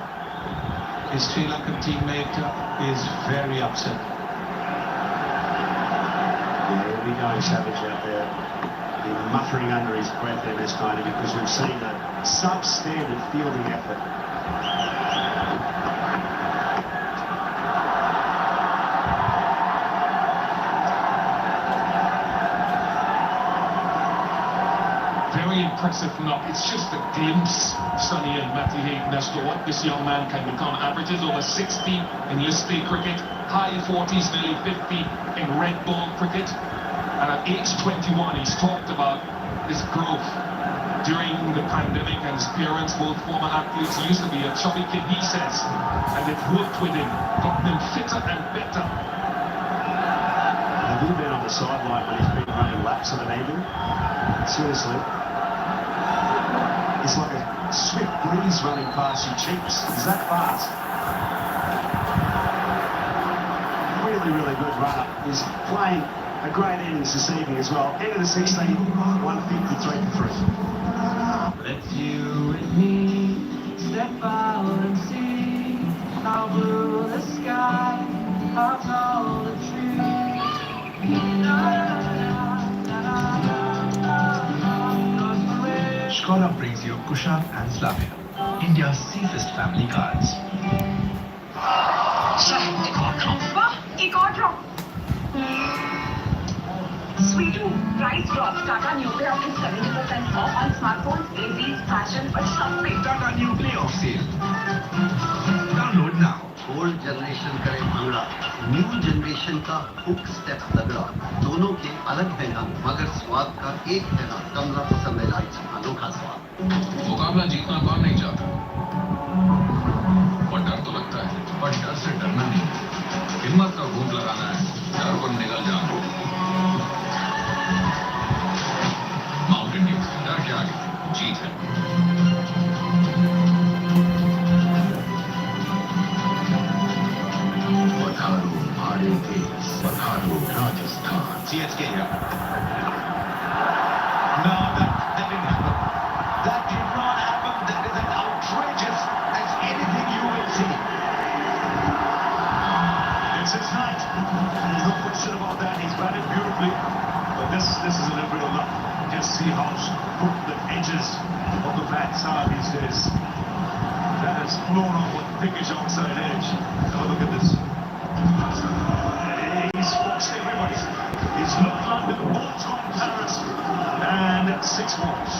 his Sri Lankan teammate is very upset. There we go, Savage out there. Muttering under his breath there, this time, because we've seen a substandard fielding effort. Very impressive knock. It's just a glimpse, Sonny and Matty Hayden, as to what this young man can become. Averages over 60 in list A cricket, high 40s, nearly 50 in red ball cricket. And at age 21, he's talked about his growth during the pandemic, and his parents, both former athletes, used to be a chubby kid, he says, and they've worked with him, gotten him fitter and better. Have you been on the sideline when he's been running laps of an evening? Seriously. It's like a swift breeze running past your cheeks. Is that fast? Really, really good runner. He's playing a great innings this evening as well. End of the 16, 153 for 3. Let's you and me step out and see how blue the sky, how tall the trees. Skoda brings you Kushan and Slavia, India's safest family cars. Sweetu, price drops. Tata New Playoff is 70% off on smartphones, ACs, fashion, but something. Tata New Playoff sale. Download now. Old generation करे bhangra, new generation का hook step तगड़ा, दोनों के अलग है रंग, मगर स्वाद का एक है ना, कमला पसंद है, अनोखा स्वाद। मुकाबला जीतना कौन नहीं चाहता, से डरना नहीं, हिम्मत का घूंट लगाना है, डर को निकल जाना। माउंटेन ड्यू, डर के आगे जीत है। पधारो हमारे देश, पधारो Rajasthan. CSK here. No, that didn't happen. That did not happen. That is as outrageous as anything you will see. It's his night. There's no question about that. He's batted beautifully. But this is a little bit of luck. Just see how crooked the edges of the bats are these days. That has flown off a thickish outside edge. Have a look at this. He's boxed everybody. He's looked London, ball's gone Paris, and 6 balls.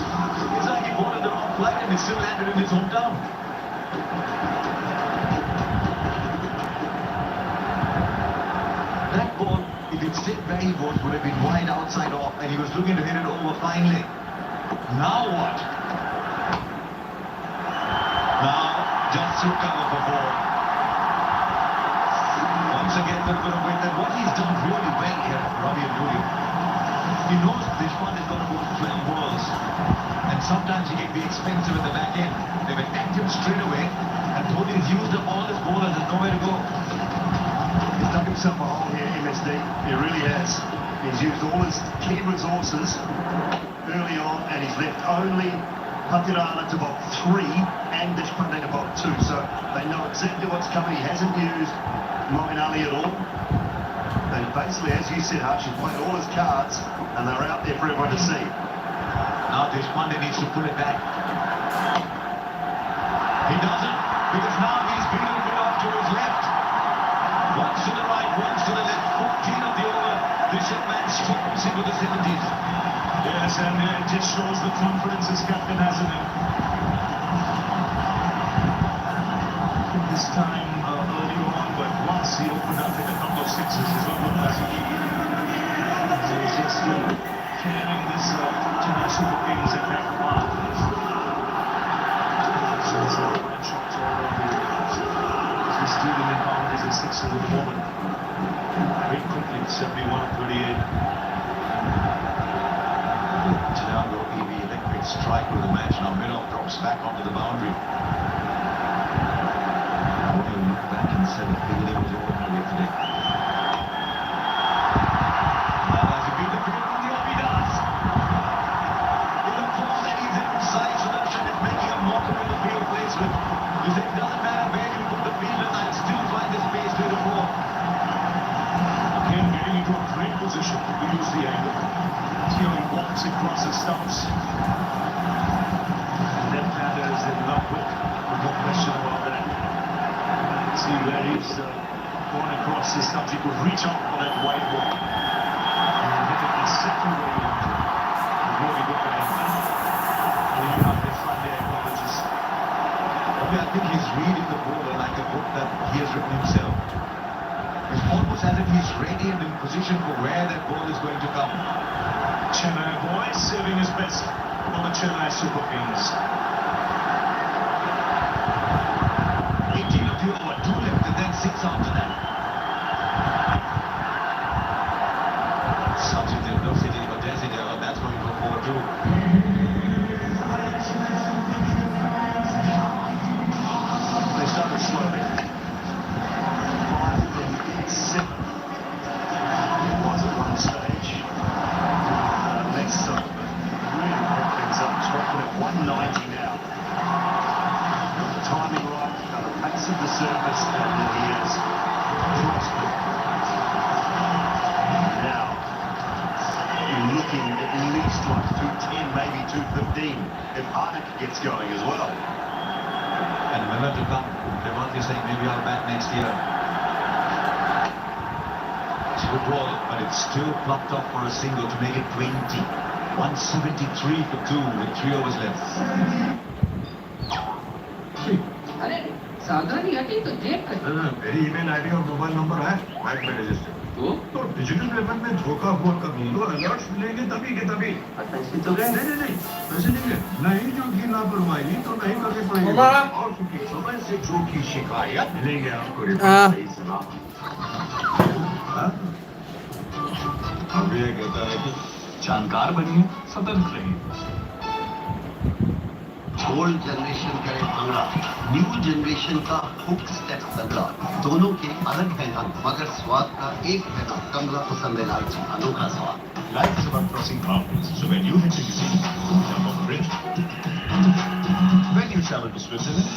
It's like he bowled in the wrong flight and he still landed in his hometown. That ball, if it stayed where he was, would have been wide outside off, and he was looking to hit it over finely. Now what? Now, just to cover for ball. Once again, they're going to wait. And what he's done really well here, Ravi and Julio, he knows Deshpande is going to go to 12 balls. And sometimes he can be expensive at the back end. They've attacked him straight away, and Dhoni's used up all his bowlers. There's nowhere to go. He's dug himself a hole here, MSD. He really has. He's used all his key resources early on, and he's left only Patirana to bowl 3 and Deshpande to bowl 2. So they know exactly what's coming. He hasn't used Moeen Ali at all. And basically, as you said, Archie played all his cards, and they're out there for everyone to see. Now Deshpande needs to pull it back. He doesn't, because now he's beaten a bit off to his left. Once to the right, once to the left. 14 of the over. This young man storms into the 70s. Yes, and it just shows the confidence his captain has in him. This time early on, but once he opened up with a couple of sixes, he's not looked like he's just carrying this Chennai Super Kings attack far. So it's a right shot already. He's stealing in boundaries and sixes at the moment. Very quickly, 71-38. Chennai EV electric strike with the match. Now mid-off drops back onto the boundary. When you look back and said the fielding was ordinary today. Now as he beat the field with the off, he does. With a ball that he's inside, Sudarshan is making a mockery of the field placement. You say it doesn't matter where you put the fielder, I'll still find the space to the ball. Again, getting into a great position to use the angle. Stealing balls across the stumps. Left-hander is in love with, no question about that. See where he's going across the stumps. He could reach out for that wide ball. And hit it exactly where he wanted. Really good for him. And you have this Sunday acknowledges. I think he's reading the bowler like a book that he has written himself. It's almost as if he's ready and in position for where that ball is going to come. Chennai boy saving his best for the Chennai Super Kings. 18 of the over, 2 left and then 6 after that. Sachin Tendulkar sitting for Desi Dewa, that's going to go forward too. They started slowly. 5 from 7. It was at one stage. Next up, really picked things up. Striking at 190 now. Got the timing right, got the pace of the surface, and he is prospered. Now, you're looking at least like 210, maybe 215 if Hardik gets going as well. And remember to come, Devant is saying maybe I'll bat next year. It's a good ball, but it's still plucked off for a single to make it 20. 173 for 2 with 3 overs left. अरे सावधानी हटी तो देख कर मेरी email ID और mobile number है, bank में रजिस्टर तो डिजिटल पेमेंट में धोखा हुआ कभी तो अलर्ट्स मिलेंगे तभी के तभी। पैसे तो गए। नहीं पैसे नहीं गए। नहीं जो की लापरवाही तो नहीं करनी पड़ेगी और क्योंकि समय से जो की शिकायत मिलेंगे आपको सही सलाह। अब ये कहता है कि जानकार बनिए सतर्क रहिए। ओल्ड जनरेशन का एक पंगड़ा, न्यू जनरेशन का हुक स्टेप तगड़ा, दोनों के अलग है रंग मगर स्वाद का एक है ना। कमला पसंद है इलायची, अनोखा स्वाद। Life is about crossing boundaries. So when you hit the city, don't jump off a bridge. When you travel to Switzerland,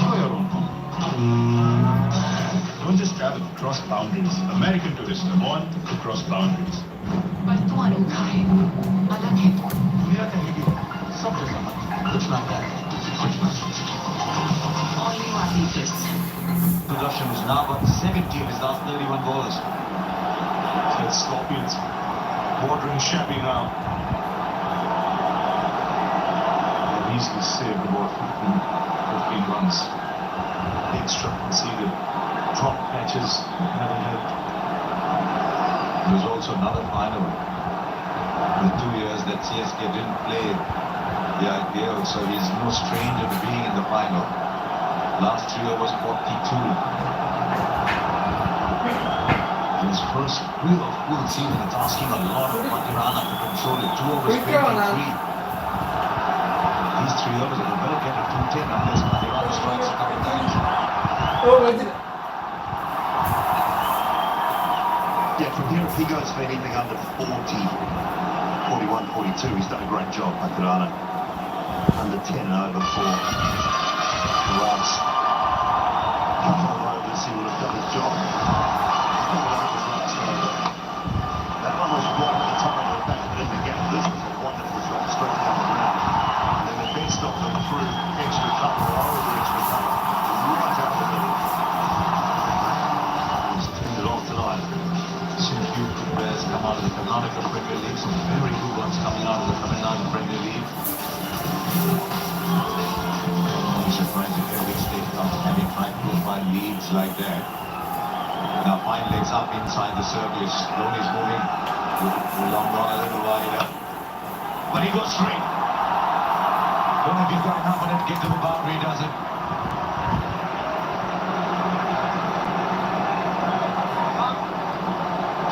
throw your own home. Don't just travel, cross boundaries. American tourists are born to cross boundaries. पर तू अनोखा है, अलग है। दुनिया कहेगी सब जगह कुछ ना है, कुछ ना। Only one leaders. Production is now about the second team his last 31 balls. The Scorpions bordering shabby now. They've easily saved about 15 runs. The extra conceded, drop catches never helped. There was also another final. The 2 years that CSK didn't play the IPL, so he's no stranger to being in the final. Last year was 42. His first real full season, it's asking a lot of Matirana to control it. 2 overs, 23. These 3 overs are well get to 210 unless Matirana strikes a couple times. Yeah, from here, if he goes for anything under 40, 41, 42, he's done a great job, Matirana. Under 10 over 4 runs. Couple of overs, he would have done his job. That one was right at the top of the back in the gap. This was a wonderful shot straight down the ground. And then the best of them through extra cover, over extra cover, right out the middle. He's turned it off tonight. Some few good players come out of the Karnataka Premier League, some very good ones coming out of the Tamil Nadu Premier League. I'm surprised if every state comes having high-profile leads like that. Now fine legs up inside the circle. Dhoni's moving. Long run a little wider. But he goes straight. Don't know if he's got enough on it to get to the boundary, does it?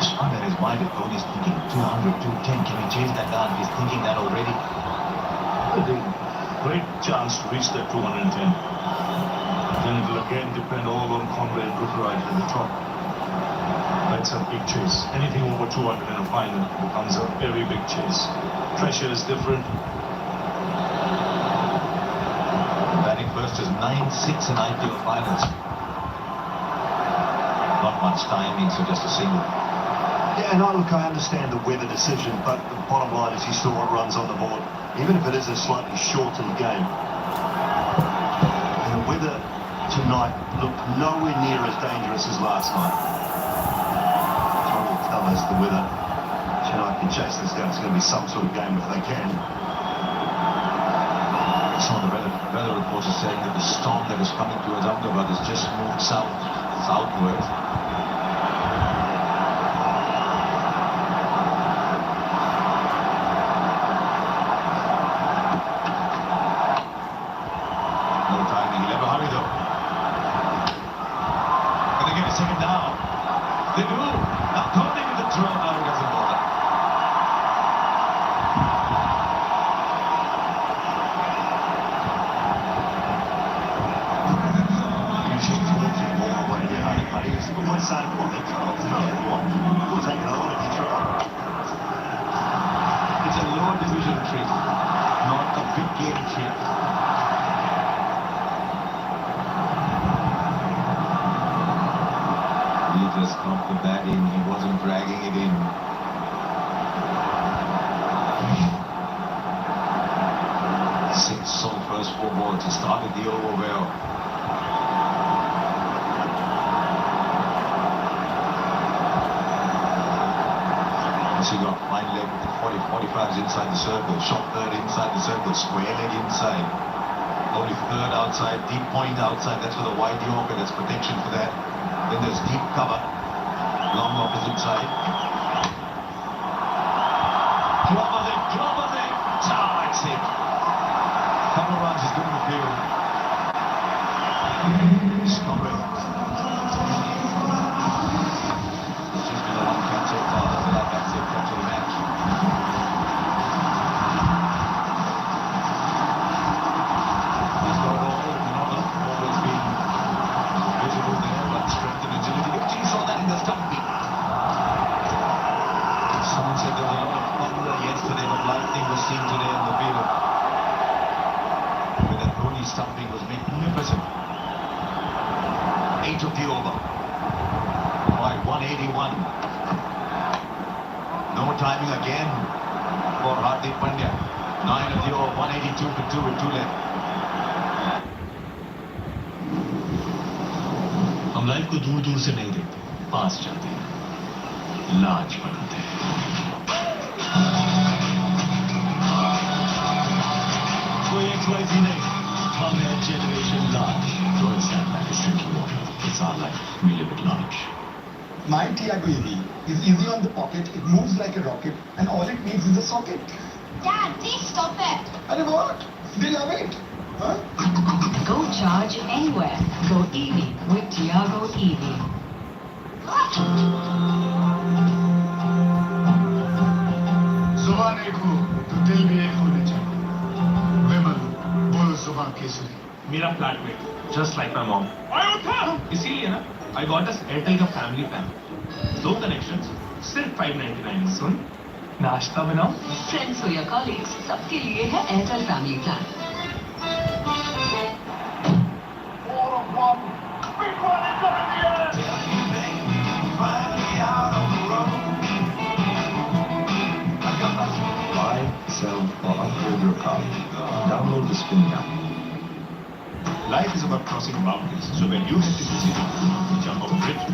Just wonder his mind if Dhoni's thinking 200, 210. Can he chase that down? He's thinking that already. Great chance to reach that 210. Then it will again depend all on Conway and Ruferite at the top. That's a big chase. Anything over 200 in a final becomes a very big chase. Pressure is different. Batting first is 9-6 in IPL finals. Not much timing, so just a single. Yeah, no, look, I understand the weather decision, but the bottom line is he still got runs on the board, even if it is a slightly shortened game. And the weather tonight looked nowhere near as dangerous as last night. Time will tell us the weather tonight can chase this down. It's going to be some sort of game if they can. Some of the weather reports are saying that the storm that is coming towards Ahmedabad has just moved southwards. No timing, he'll have a hurry though. Can they get a second down? They do. Now Dhoni with the throw, now he doesn't bother. It's a lower division trick, not a big game trick. He just caught the bat in, he wasn't dragging it in. Six on first 4 balls, he started the over well. He got fine leg with 45s inside the circle, shot third inside the circle, square leg inside. Only third outside, deep point outside, that's for the wide Yorker, that's protection for that. Then there's deep cover. Long opposite side. Clobbers it. That's it. Couple of runs is good in the field. Stop it. Just been a one catch so far. I feel like that's it. Catch of the match. He's got it all. Always been visible there, but strength and agility. You saw that in the stumping. Someone said there was a lot of thunder yesterday, but lightning was seen today on the field. But that Dhoni stumping was magnificent. 8 of the over. By 181. No timing again for Hardik Pandya. 9 of the over, 182 for 2 with 2 left. हम life को दूर दूर से नहीं देखते, पास जाते हैं, लाज बनाते हैं। कोई XYZ नहीं, हम हैं generation large. Don't stand like a drinking water. It's our life. We live it large. My Tiago EV is easy on the pocket, it moves like a rocket, and all it needs is a socket. Dad, please stop it. And what? They love it. Huh? Go charge anywhere. Go EV with Tiago EV. जुबान एक हो तो दिल भी एक होने चाहिए। विमल, बोलो जुबान केसरी। मेरा flatmate, just like my mom. इसीलिए ना, I got us Airtel का family plan. 2 connections, सिर्फ 599. सुन, नाश्ता बनाओ. Friends or your colleagues, सबके लिए है Airtel Family Plan. Buy, sell, or upgrade your car. Download the Spin app. Life is about crossing boundaries, so when you hit the decision, jump off a bridge.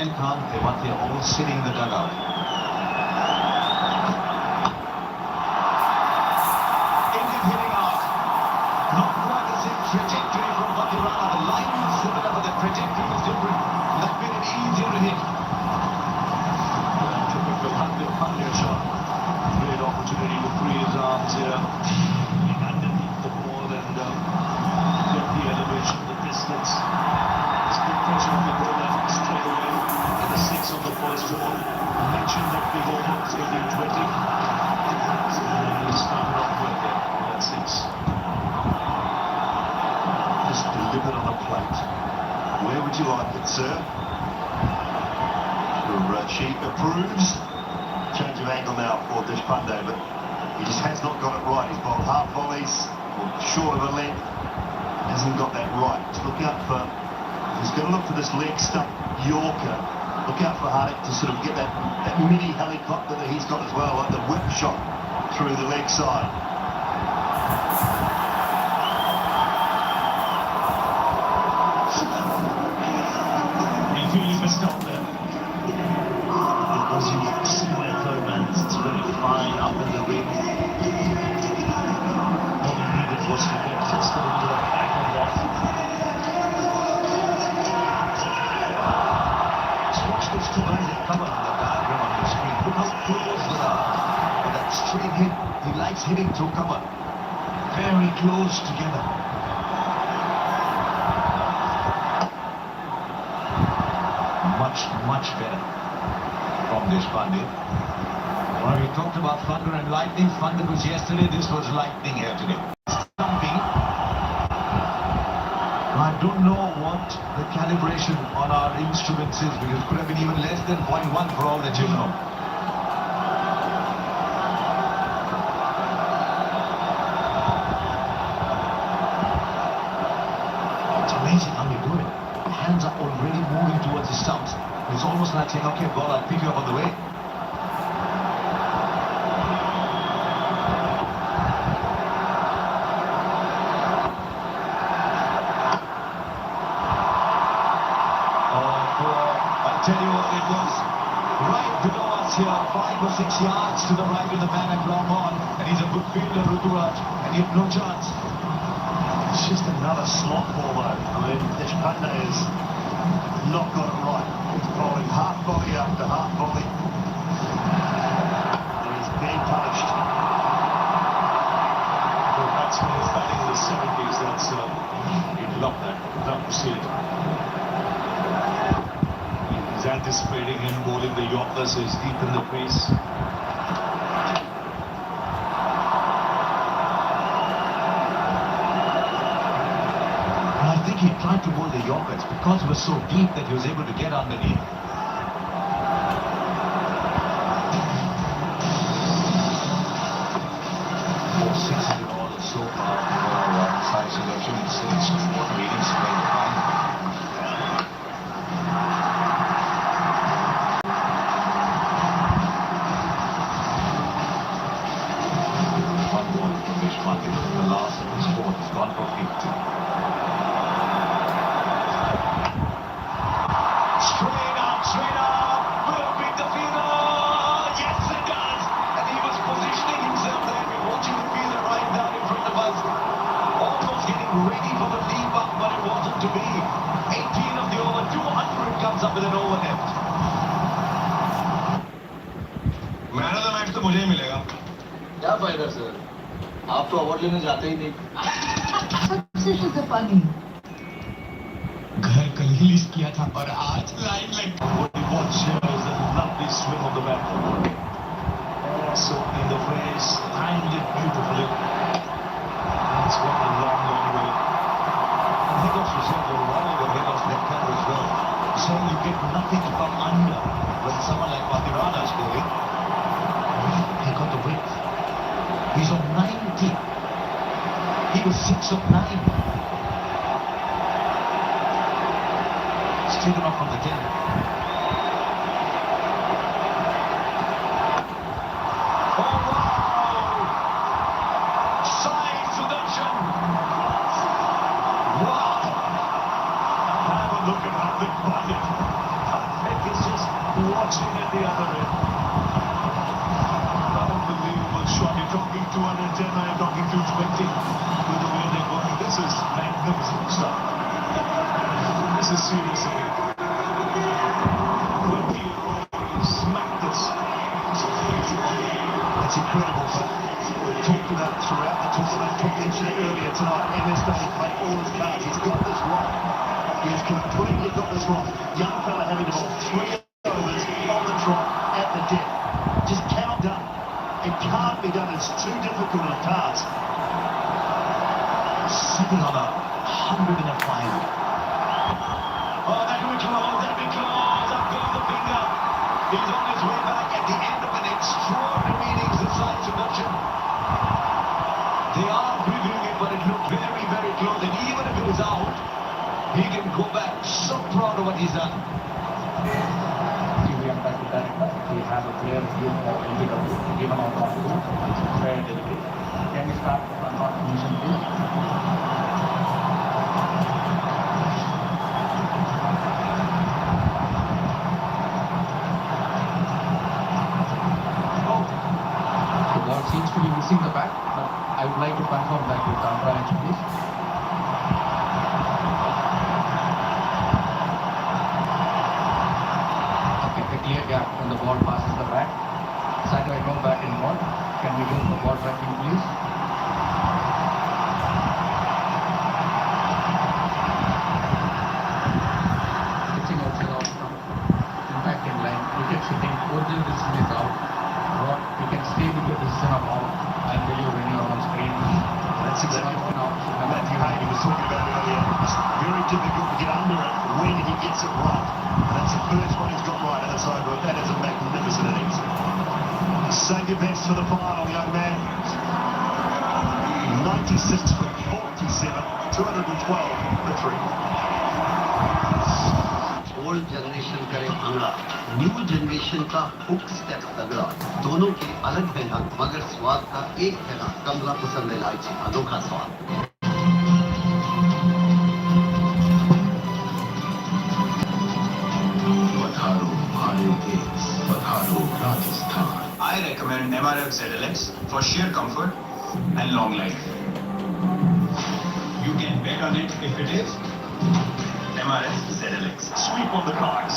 And Khan, they want they're all sitting in the dugout. Indian hitting arc. Not quite the same trajectory from Batirana. The line is similar, but the trajectory is different. That made it easier to hit. Typical Hardik Pandya shot. Great opportunity to free his arms here. Underneath the ball and get the elevation, the distance. It's good pressure on the bowler straight away. And the 6 on the first ball. I mentioned that big over, 18-20. So he started off with that 6. Just delivered on the plate. Where would you like it, sir? She approves. Change of angle now for Deshpande, but he just has not got it right. He's bowled half volleys, or short of a length. Hasn't got that right. Just look out for, he's going to look for this leg stump Yorker. Look out for Hardik to sort of get that mini helicopter that he's got as well, like the whip shot through the leg side. You feel you missed out there. Because you see where third man is, it's very fine up in the ring. All he needed was to get just a little bit of back on that. Just watch those two guys that cover on the diagram on the screen. Look how close they are. With that straight hit, he likes hitting through cover. Very close together. Much better from Deshpande. Well, we talked about thunder and lightning. Thunder was yesterday, this was lightning here today. Stumping. I don't know what the calibration on our instruments is, because it could have been even less than 0.1 for all that you know. It's amazing how they do it. The hands are already moving towards the stumps. It's almost like saying, okay, ball, I'll pick you up on the way. I tell you what, it was right below us here, 5 or 6 yards to the right of the man at long on, and he's a good fielder, Ruturaj, and he had no chance. It's just another slot bowler. I mean, Deshpande is not got it right. It's bowling half volley after half volley. And he's being punished. Well, batsman is batting in the 70s. That's you'd love that. Love to see it. He's anticipating him bowling the Yorker, so he's deep in the crease. I think he tried to bowl the Yorker. It's because it was so deep that he was able to get underneath. Four sixes in all so far for side selection. It's what readings playing fine. One ball from Vishwanath. The last of his fourth has gone for 50. Straight up, will it beat the fielder? Yes, it does. And he was positioning himself there. We're watching the fielder right down in front of us. Almost getting ready for the leap up, but it wasn't to be. 18 of the over, 200 comes up with an overhead. Man of the match तो मुझे ही मिलेगा। क्या फायदा sir, आप तो award लेने जाते ही नहीं। Such is the funny. घर कल ही लिस्ट किया था और आज लाइन लग what we watch here is a lovely swing of the bat. So in the face, timed it beautifully. It's gone a long way. And he got yourself a running and he got left hand as well. So you get nothing from under when someone like Matirana is bowling. He got the width. He's on 90. He was 6 of 9. Taken off from the 10. Oh wow! Sai Sudarshan! Wow! Have a look at how they bought it. Heck is just watching at the other end. Unbelievable shot. You're talking 210, now you're talking 220. With the way they're going, this is magnificent stuff. This is serious again. It's incredible, but we've talked about it throughout the tournament. Mentioned it earlier tonight. MS Dhoni played all his cards. He's got this wrong. He's completely got this wrong. Young fella having to bowl 3 overs on the trot at the death. Just cannot done. It can't be done. It's too difficult a task. Sitting on 105. Oh, that will be close, that will be close. Up goes the finger. He's on his way back at the end of an extraordinary innings this side Sudarshan. They are reviewing it, but it looked very, very close. And even if it is out, he can go back. So proud of what he's done. TV umpire director, we have a clear view of LBW given out on two. Fair delivery. Can we start on confirmation, please? Seems to be missing the bat, but I would like to confirm that with the umpire, please. Okay, a clear gap when the ball passes the bat. Saturday, no bat involved. Can we go for ball tracking, please? Pitching outside off from impact in line. Wicket sitting, original decision is out. You can stay with your decision of all. I'll tell you when you are on screen. That's exactly what Matthew Hayden was talking about earlier. It's very difficult to get under it when he gets it right. And that's the first one he's got right at the side. That is a magnificent innings. Save your best for the final, young man. 96 for 47, 212 for 3. Old generation करे bhangra, new generation का hook step तगड़ा, दोनों के अलग है ढंग, मगर स्वाद का एक है ना, कमला पसंद इलायची, अनोखा स्वाद। पधारो भाई देश, पधारो Rajasthan. I recommend MRF ZLX for sheer comfort and long life. You can bet on it if it is MRS ZLX. Sweep on the cards.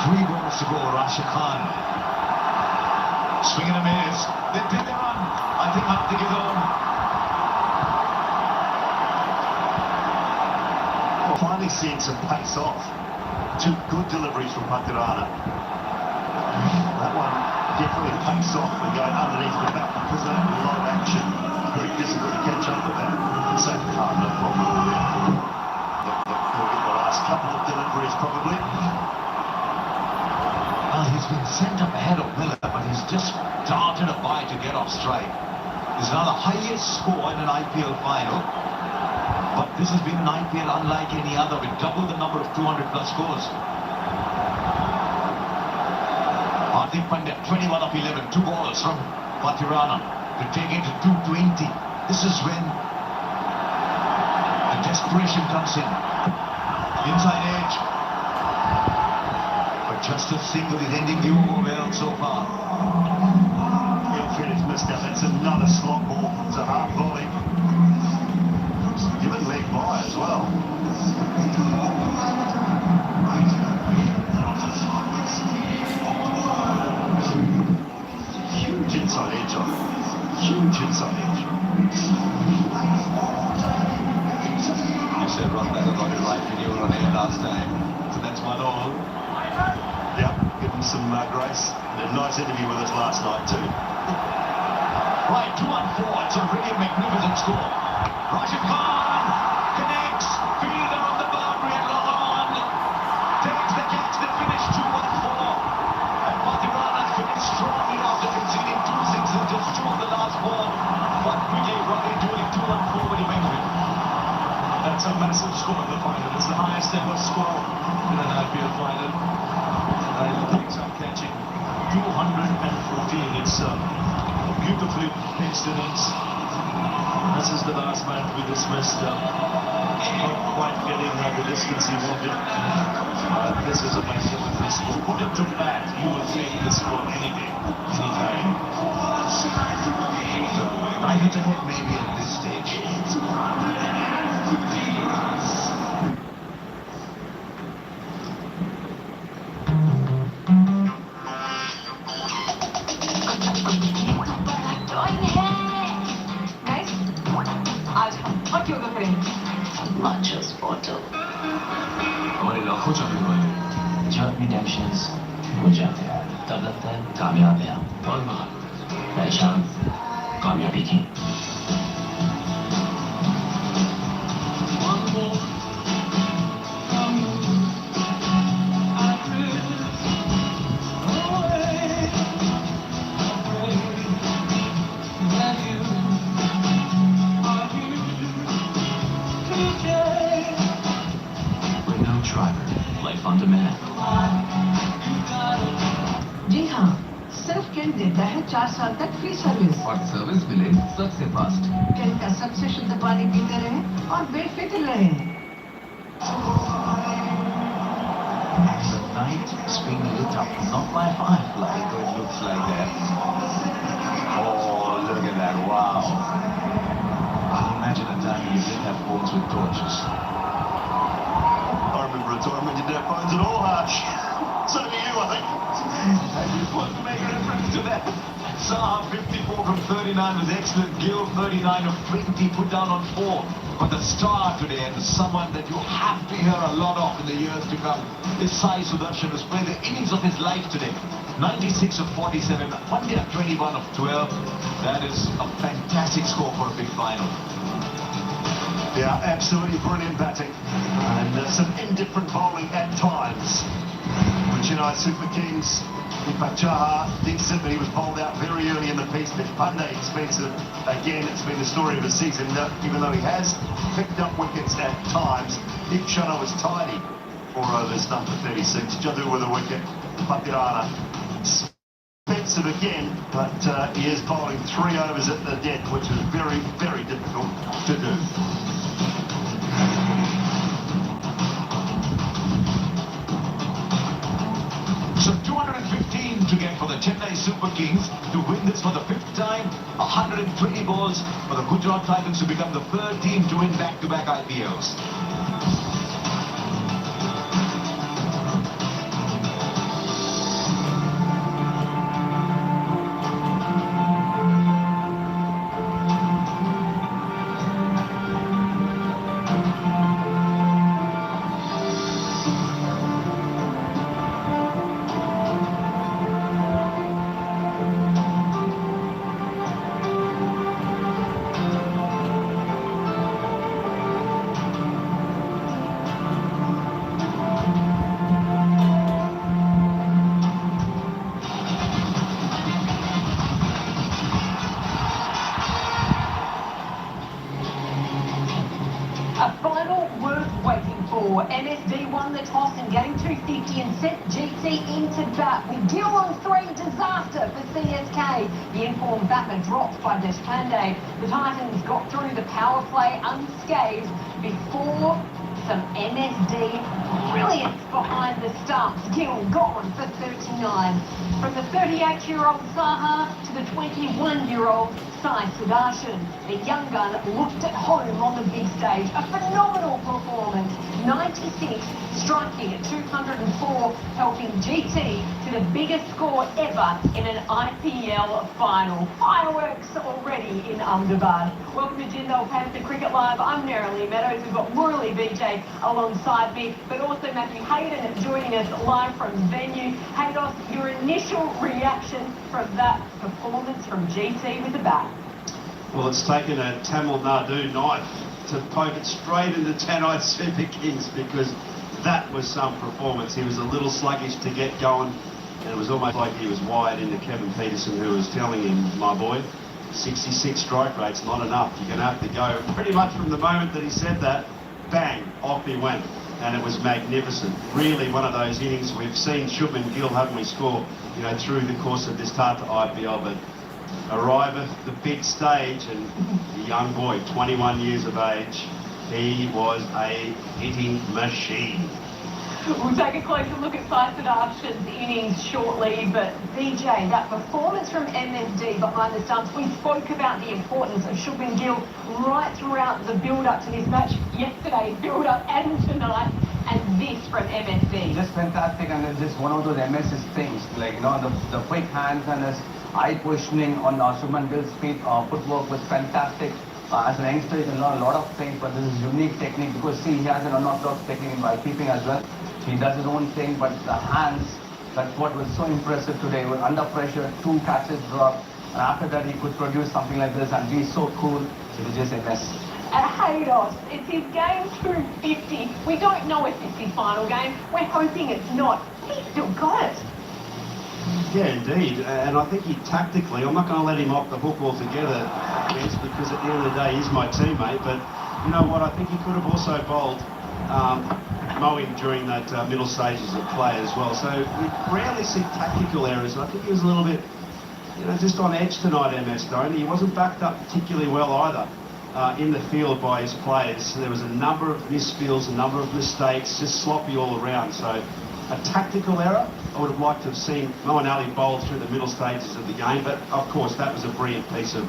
3 balls to go, Rashid Khan. Swing and a miss. They pick a run. I think Hardik is on. Well, finally seeing some pace off. 2 good deliveries from Patirana. That one definitely pace off and going underneath the bat because of that low action. Very difficult to catch up with that. So Khan, no problem there. He'll get the last couple of deliveries probably. Well, he's been sent up ahead of Miller, but he's just darted a by to get off strike. He's now the highest score in an IPL final. But this has been an IPL unlike any other, with double the number of 200-plus scores. Hardik Pandya, 21 of 11, 2 balls from Patirana to take it to 220. This is when the desperation comes in. Inside edge. But just a single is ending the over well so far. Ilfred is missed out. That's another slot ball. It's a hard volley. Given leg by as well. Huge inside edge on it. Huge inside edge. You said Ron Better got it right when you were on air last time. So that's 1 all. Yep, give him some grace. A nice interview with us last night too. Right, 2-1-4. It's a really magnificent score. Rashid Khan connects. Fielder on the boundary and Rahman takes the catch. They finish 2-1-4. And Patirana finished strongly after conceding 2 sixes, just 2 of the last 4. But quickly, what they do in 2-1-4 when you make it. That's a massive score in the final. It's the highest ever score in an IPL final. Things are catching 214. It's a beautifully pitched innings. This is the last man to be dismissed. Not quite getting the distance he wanted. This is a magnificent score. Put it to bat, you will take this score any day, anytime. I hit ahead maybe at this stage. Nachos bottle. हमारे लाखों चाहने वाले जब भी tensions हो जाते हैं तब लगता है कामयाब है और पहचान कामयाबी की जी हाँ, सिर्फ कैंट देता है 4 साल तक फ्री सर्विस और सर्विस मिले सबसे फास्ट। कैंट का सबसे शुद्ध पानी पीते रहें और बेफिक्र रहें। The night is being lit up, not by firefly, though it looks like that. Oh, look at that, wow. Imagine a time when you didn't have phones with torches. I remember a time when you didn't have phones at all, Arch. So do you, I think. I just want to make a reference to that. Saha 54 from 39 was excellent. Gill 39 of 20 put down on 4. But the star today, and someone that you have to hear a lot of in the years to come, is Sai Sudarshan, who's played the innings of his life today. 96 of 47, Pandya 21 of 12. That is a fantastic score for a big final. Yeah, absolutely brilliant batting. And some indifferent bowling at times. But you know, Super Kings, Chaha, decent, but he was bowled out very early in the piece. But Pandya expensive. Again, it's been the story of the season. Even though he has picked up wickets at times, Ikshana was tidy. 4 overs, number 36. Jadu with a wicket. Patirana expensive again, but he is bowling 3 overs at the death, which is very, very difficult to do. So 215 to get for the Chennai Super Kings to win this for the 5th time. 120 balls for the Gujarat Titans to become the 3rd team to win back-to-back IPLs. score. MSD won the toss in game 250 and sent GT into bat with Gill on 3. Disaster for CSK. The informed batter dropped by Deshpande. The Titans got through the power play unscathed before some MSD brilliance behind the stumps. Gill gone for 39. From the 38-year-old Saha to the 21-year-old Sai Sudarshan. The young gun looked at home on the big stage. A phenomenal performance. 96, striking at 204, helping GT to the biggest score ever in an IPL final. Fireworks already in Ahmedabad. Welcome to Jindal Panther Cricket Live. I'm Nerily Meadows. We've got Murali BJ alongside me, but also Matthew Hayden joining us live from venue. Haydos, your initial reaction from that performance from GT with the bat? Well, it's taken a Tamil Nadu knife to poke it straight into Chennai Super Kings, because that was some performance. He was a little sluggish to get going, and it was almost like he was wired into Kevin Peterson, who was telling him, my boy, 66 strike rate's not enough. You're going to have to go. Pretty much from the moment that he said that, bang, off he went. And it was magnificent. Really one of those innings we've seen Shubman Gill, haven't we, score, through the course of this start to IPL, but arrive at the big stage, and the young boy, 21 years of age, he was a hitting machine. We'll take a closer look at Sai Sudarshan's innings shortly, but BJ, that performance from MSD behind the stumps, we spoke about the importance of Shubman Gill right throughout the build-up to this match, yesterday, build-up and tonight, and this from MSD. Just fantastic, and it's just one of those MS's things, like, the quick hands and his eye positioning on Shubman Gill's feet, footwork was fantastic. As an youngster, you can learn a lot of things, but this is unique technique, because see, he has an unorthodox technique in by keeping as well. He does his own thing, but the hands, that's what was so impressive today. Under pressure, 2 catches dropped, and after that he could produce something like this and be so cool. It was just a mess. Haydos, it's his game 250. We don't know if it's his final game. We're hoping it's not. He's still got it. Yeah, indeed, and I think he tactically, I'm not going to let him off the hook altogether, Vince, because at the end of the day he's my teammate, but you know what, I think he could have also bowled mowing during that middle stages of play as well. So we rarely see tactical errors, and I think he was a little bit, just on edge tonight, MS Dhoni. He wasn't backed up particularly well either in the field by his players. There was a number of misfields, a number of mistakes, just sloppy all around. So a tactical error, I would have liked to have seen Moeen Ali bowl through the middle stages of the game, but of course that was a brilliant piece of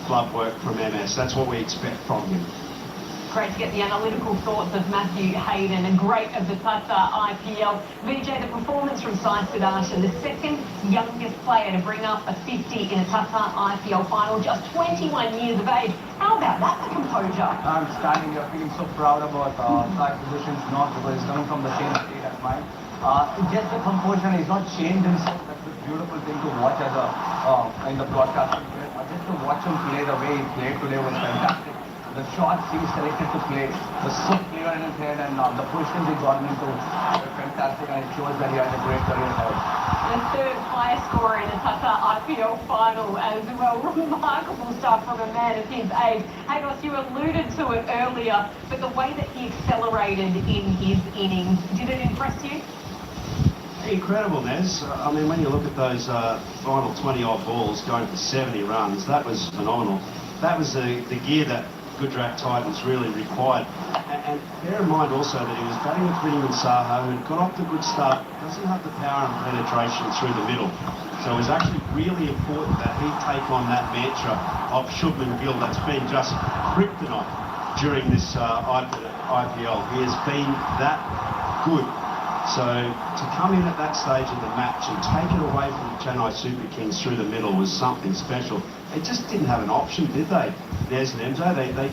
glove work from MS. That's what we expect from him. Great to get the analytical thoughts of Matthew Hayden, and great of the Tata IPL. VJ, the performance from Sai Sudarshan, the second youngest player to bring up a 50 in a Tata IPL final, just 21 years of age. How about that for composure? I'm standing here feeling so proud about Sai's positions, not because he's coming from the same state as mine. Just the composure, he's not changed himself. That's a beautiful thing to watch as in the broadcasting. Just to watch him play the way he played today was fantastic. The shots he selected to play was so clear in his head, and the positions he got into were fantastic, and it shows that he has a great career ahead. The third highest scorer in a Tata IPL final as well. Remarkable stuff from a man of his age. Haydos, you alluded to it earlier, but the way that he accelerated in his innings, did it impress you? Incredible, Nez. I mean, when you look at those final 20-odd balls going for 70 runs, that was phenomenal. That was the gear that Gujarat Titans really required. And bear in mind also that he was batting with William Saha, who got off to a good start, doesn't have the power and penetration through the middle. So it was actually really important that he take on that mantra of Shubman Gill that's been just kryptonite during this IPL. He has been that good. So to come in at that stage of the match and take it away from the Chennai Super Kings through the middle was something special. They just didn't have an option, did they? There's an MJ. They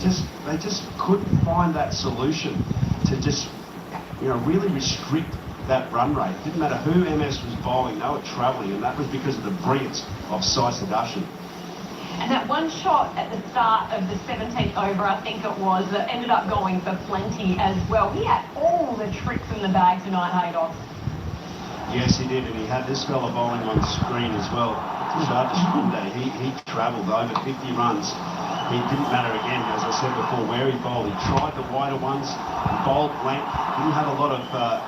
just couldn't find that solution to just really restrict that run rate. It didn't matter who MS was bowling, they were travelling, and that was because of the brilliance of Sai Sudarshan. And that one shot at the start of the 17th over, I think it was, that ended up going for plenty as well. He had all the tricks in the bag tonight, Haydos. Yes, he did, and he had this fella bowling on screen as well. He travelled over 50 runs it didn't matter again, as I said before, where he bowled. He tried the wider ones, he bowled blank, didn't have a lot of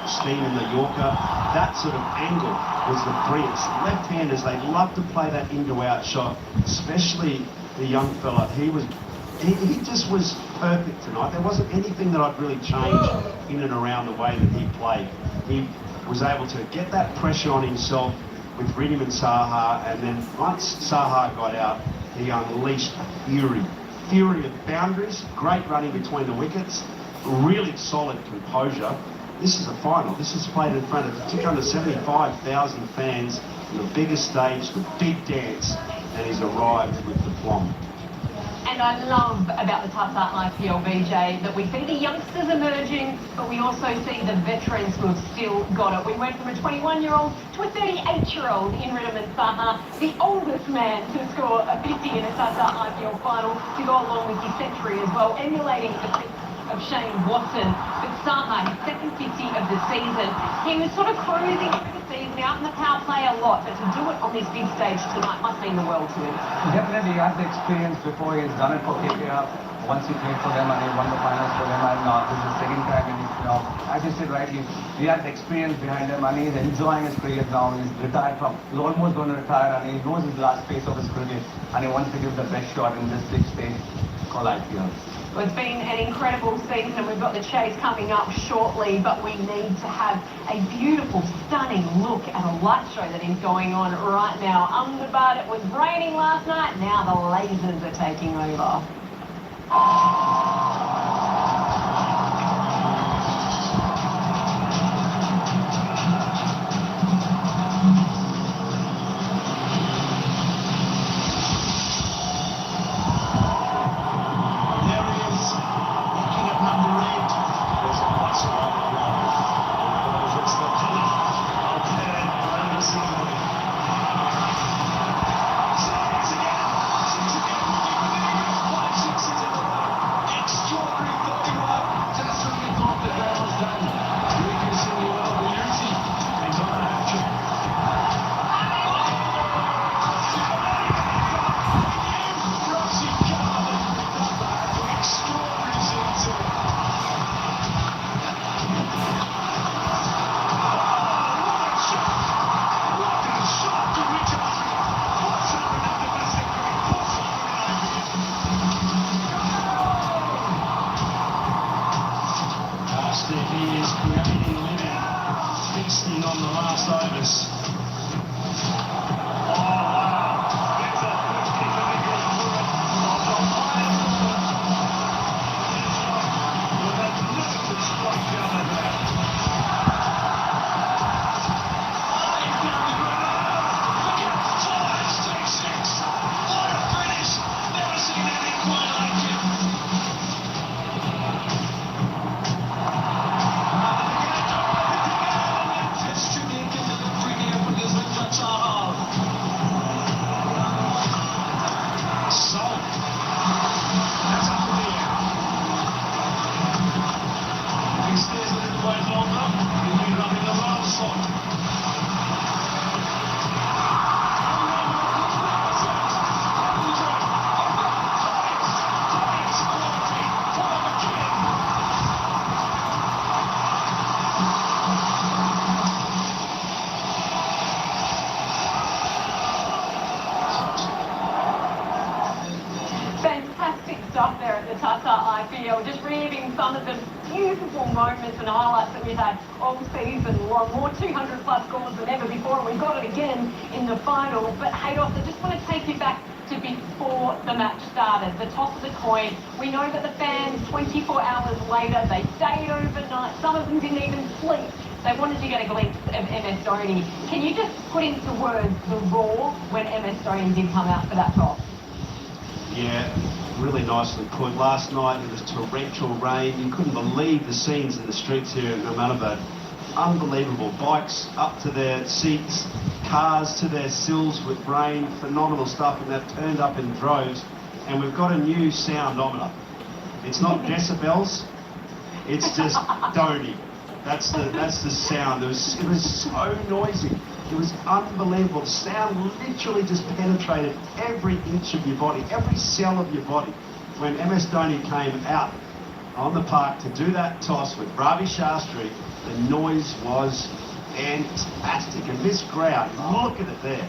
steam in the Yorker. That sort of angle was the brilliance. Left-handers, they love to play that in-to-out shot, especially the young fella. He just was perfect tonight. There wasn't anything that I'd really changed in and around the way that he played. He was able to get that pressure on himself with Ridim and Saha, and then once Saha got out, he unleashed fury of boundaries, great running between the wickets, really solid composure. This is a final. This is played in front of 275,000 fans on the biggest stage, the big dance, and he's arrived with the plum. And I love about the Tata IPL, BJ, that we see the youngsters emerging, but we also see the veterans who have still got it. We went from a 21-year-old to a 38-year-old in Ridim and Saha, the oldest man to score a 50 in a Tata IPL final, to go along with his century as well, emulating the feat of Shane Watson. But Saha, his second 50 of the season, he was sort of cruising through the season, out in the power play a lot, but to do it on this big stage tonight must mean the world to him. Definitely, he had the experience before. He's done it for KKR. Once he played for them and he won the finals for them, and this is the second time. And as you said rightly, he has experience behind him, and he's enjoying his cricket now. He's retired from, he's almost going to retire, and he knows his last phase of his cricket, and he wants to give the best shot in this big stage called IPL. Well, it's been an incredible season, and we've got the chase coming up shortly, but we need to have a beautiful, stunning look at a light show that is going on right now. Ahmedabad, it was raining last night, now the lasers are taking over. He is creating living, feasting on the last overs. Oh, wow. Gets that first kick of the good through it. With a magnificent strike down the back. He's down the ground. Look at it. Flies, takes six. What a finish. Never seen anything quite like it. Stuff there at the Tata IPL, just reliving some of the beautiful moments and highlights that we've had all season long. More 200 plus scores than ever before, and we got it again in the final. But Haydos, I just want to take you back to before the match started, the toss of the coin. We know that the fans, 24 hours later, they stayed overnight. Some of them didn't even sleep. They wanted to get a glimpse of MS Dhoni. Can you just put into words the roar when MS Dhoni did come out for that toss? Yeah, really nicely put. Last night it was torrential rain. You couldn't believe the scenes in the streets here in Ahmedabad. Unbelievable. Bikes up to their seats, cars to their sills with rain. Phenomenal stuff, and they've turned up in droves. And we've got a new soundometer. It's not decibels, it's just Dhoni. That's the sound. It was so noisy. It was unbelievable. The sound literally just penetrated every inch of your body, every cell of your body. When MS Dhoni came out on the park to do that toss with Ravi Shastri, the noise was fantastic. And this crowd, look at it there.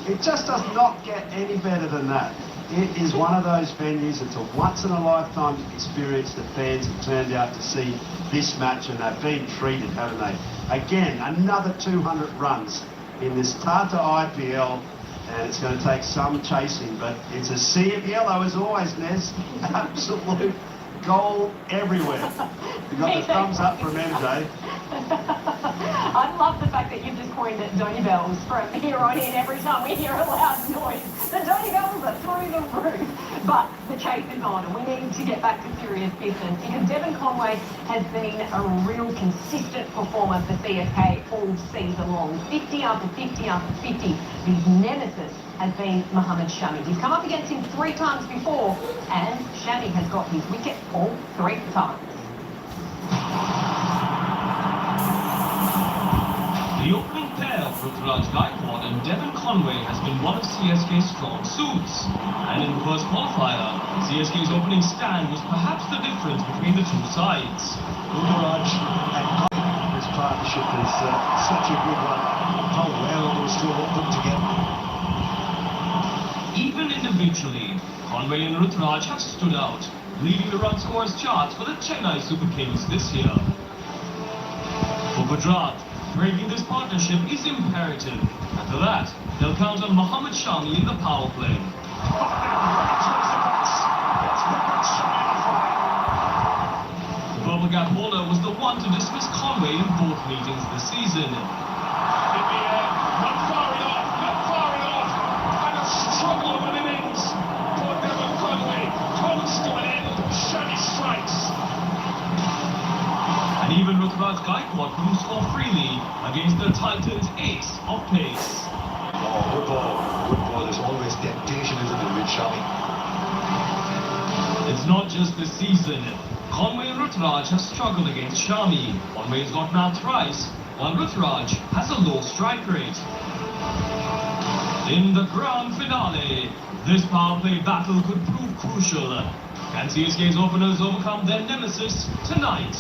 It just does not get any better than that. It is one of those venues, it's a once-in-a-lifetime experience that fans have turned out to see this match, and they've been treated, haven't they? Again, another 200 runs in this Tata IPL, and it's going to take some chasing, but it's a sea of yellow as always, Nez. Absolute gold everywhere. You got the thumbs up from MJ. I love the fact that you've just coined it Dhoni bells from here on in. Every time we hear a loud noise, the Dhoni bells are through the roof. But the chase is on, and we need to get back to serious business because Devon Conway has been a real consistent performer for CSK all season long. 50 after 50 after 50. His nemesis has been Mohammad Shami. He's come up against him 3 times before, and Shami has got his wicket all 3 times. The opening pair of Ruturaj Gaikwad and Devon Conway has been one of CSK's strong suits. And in the first qualifier, CSK's opening stand was perhaps the difference between the two sides. Ruturaj and Conway, this partnership is such a good one. How well it was still all put together. Even individually, Conway and Ruturaj have stood out, leading the run scorers charts for the Chennai Super Kings this year. For Gujarat, breaking this partnership is imperative. After that, they'll count on Mohammad Shami in the power play. The purple gap bowler was the one to dismiss Conway in both meetings this season. In the air, not far enough, and a struggle of an innings. Poor Devon Conway comes to an end. Shami strikes. And even Ruturaj Gaikwad couldn't score freely against the Titans' ace of pace. Oh, good ball. There's always temptation, isn't it, with Shami? It's not just this season. Conway and Ruturaj have struggled against Shami. Conway's gotten out thrice, while Ruturaj has a low strike rate. In the grand finale, this power play battle could prove crucial. Can CSK's openers overcome their nemesis tonight?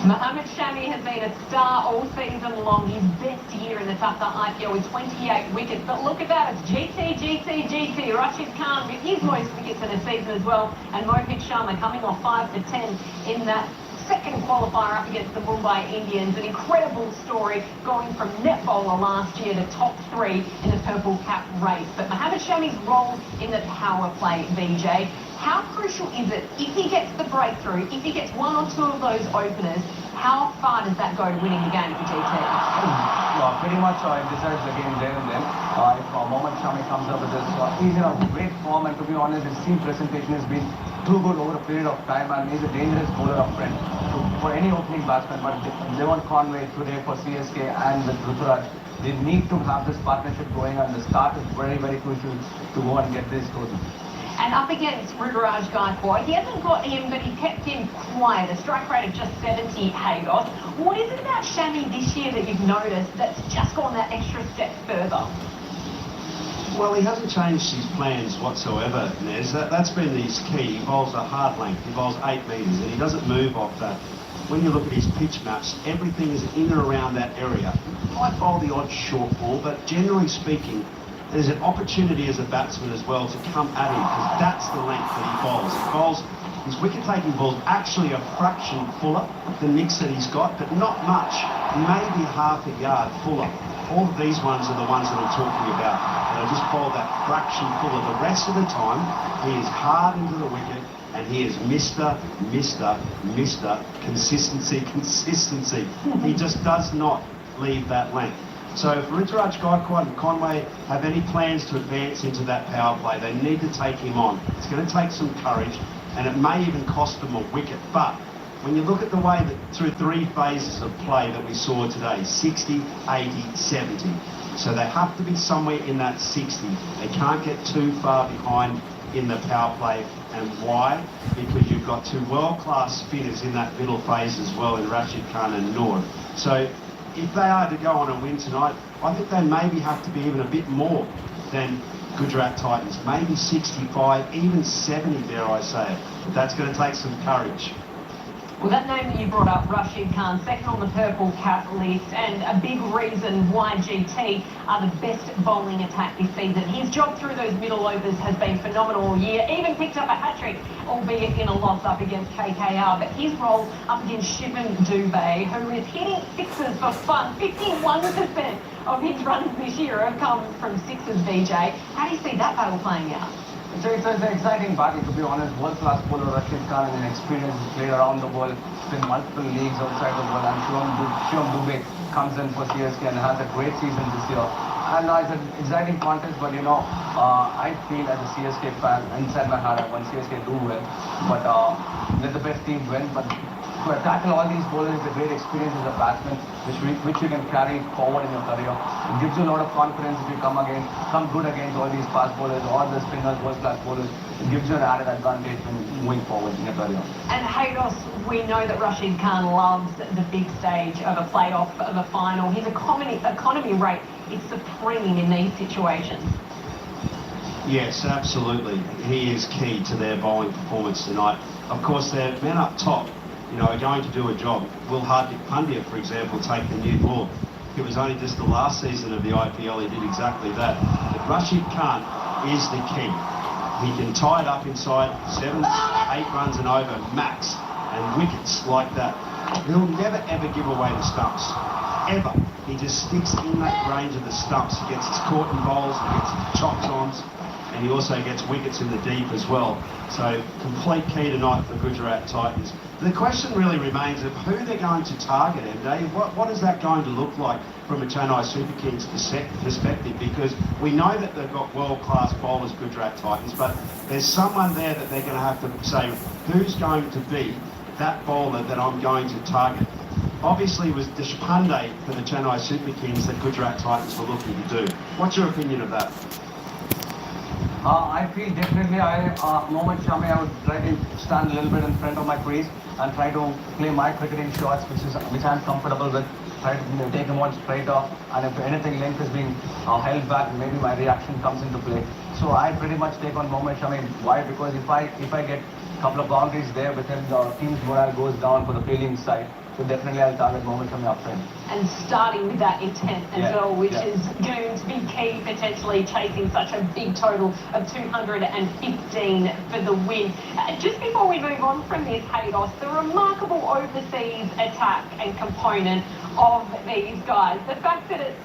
Mohammad Shami has been a star all season long. His best year in the Tata IPL with 28 wickets. But look at that, it's GT. Rashid Khan with his most wickets in a season as well. And Mohit Sharma coming off 5 for 10 in that second qualifier up against the Mumbai Indians. An incredible story going from net bowler last year to top 3 in the purple cap race. But Mohammad Shami's role in the power play, VJ, how crucial is it if he gets the breakthrough, if he gets 1 or 2 of those openers, how far does that go to winning the game for GT? Pretty much it decides the game there and then. If Mohammad Shami comes up with this, he's in a great form, and to be honest, his team presentation has been too good over a period of time, and he's a dangerous bowler of friend for any opening batsman. But Devon Conway today for CSK and with Ruturaj, they need to have this partnership going, and the start is very, very crucial to go and get this total. And up against Ruturaj Gaikwad, he hasn't got him, but he kept him quiet. A strike rate of just 70, Haydos. What is it about Shami this year that you've noticed that's just gone that extra step further? Well, he hasn't changed his plans whatsoever, Nez. That's been his key. He bowls a hard length, he bowls 8 metres, and he doesn't move off that. When you look at his pitch maps, everything is in and around that area. He might bowl the odd short ball, but generally speaking, there's an opportunity as a batsman as well to come at him, because that's the length that he bowls. He bowls, his wicket-taking ball's actually a fraction fuller than Nick's that he's got, but not much, maybe half a yard fuller. All of these ones are the ones that I'm talking about. And I just bowl that fraction fuller. The rest of the time, he is hard into the wicket, and he is Mr. Consistency. He just does not leave that length. So if Ruturaj Gaikwad and Conway have any plans to advance into that power play, they need to take him on. It's going to take some courage, and it may even cost them a wicket. But when you look at the way that through 3 phases of play that we saw today, 60, 80, 70. So they have to be somewhere in that 60. They can't get too far behind in the power play And why? Because you've got two world-class spinners in that middle phase as well in Rashid Khan and Noor. So if they are to go on a win tonight, I think they maybe have to be even a bit more than Gujarat Titans. Maybe 65, even 70, dare I say it. But that's going to take some courage. Well, that name that you brought up, Rashid Khan, second on the purple cap list, and a big reason why GT are the best bowling attack this season. His job through those middle overs has been phenomenal all year, even picked up a hat-trick, albeit in a loss up against KKR. But his role up against Shivam Dubey, who is hitting sixes for fun, 51% of his runs this year have come from sixes, VJ. How do you see that battle playing out? It's an exciting battle, to be honest. World-class bowler Rashid Khan is an experienced player around the world, been multiple leagues outside the world, and Shivam Dubey comes in for CSK and has a great season this year. And it's an exciting contest, but I feel as a CSK fan, inside my heart, I want CSK to do well, but let the best team win. But to tackle all these bowlers is a great experience as a batsman, which you can carry forward in your career. It gives you a lot of confidence if you come good against all these fast bowlers, all the spinners, world-class bowlers. It gives you an added advantage when moving forward in your career. And Haydos, we know that Rashid Khan loves the big stage of a playoff, of a final. His economy rate is supreme in these situations. Yes, absolutely. He is key to their bowling performance tonight. Of course, their men up top, are going to do a job. Will Hardik Pandya, for example, take the new ball. It was only just the last season of the IPL he did exactly that. But Rashid Khan is the key. He can tie it up inside 7, 8 runs and over max, and wickets like that. He'll never ever give away the stumps. Ever. He just sticks in that range of the stumps. He gets his caught and bowls, he gets his chops-ons, and he also gets wickets in the deep as well. So complete key tonight for Gujarat Titans. The question really remains of who they're going to target, MD. What is that going to look like from a Chennai Super Kings perspective? Because we know that they've got world-class bowlers, Gujarat Titans, but there's someone there that they're going to have to say, who's going to be that bowler that I'm going to target? Obviously, it was Deshpande for the Chennai Super Kings that Gujarat Titans were looking to do. What's your opinion of that? I feel definitely Mohammad Shami, I would try to stand a little bit in front of my crease and try to play my cricketing shots, which I'm comfortable with. Try to take them on straight off, and if anything length is being held back, maybe my reaction comes into play. So I pretty much take on Mohammad Shami. Why? Because if I get a couple of boundaries there within the team's morale goes down for the fielding side. So definitely I'll target Mohammad Shami upside. And starting with that intent as well, which is going to be key, potentially chasing such a big total of 215 for the win. Just before we move on from this, Haydos, the remarkable overseas attack and component of these guys, the fact that it's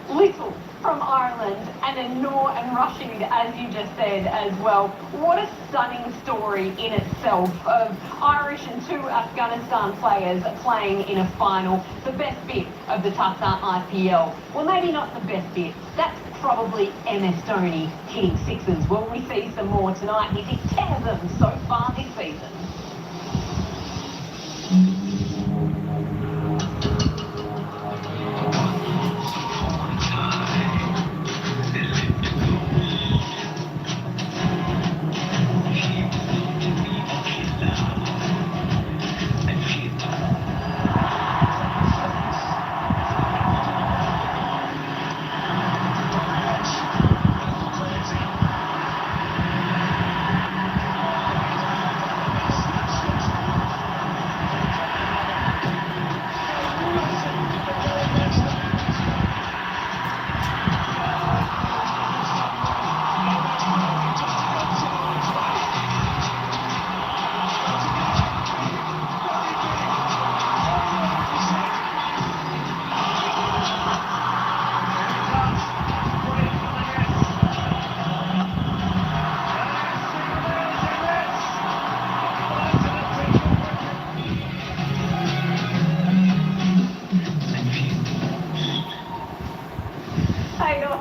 Little from Ireland and then Noor and Rashid, as you just said as well. What a stunning story in itself of Irish and 2 Afghanistan players playing in a final. The best bit of the Tata IPL. Well, maybe not the best bit. That's probably MS Dhoni hitting sixes. Will we see some more tonight? He's hit 10 of them so far this season.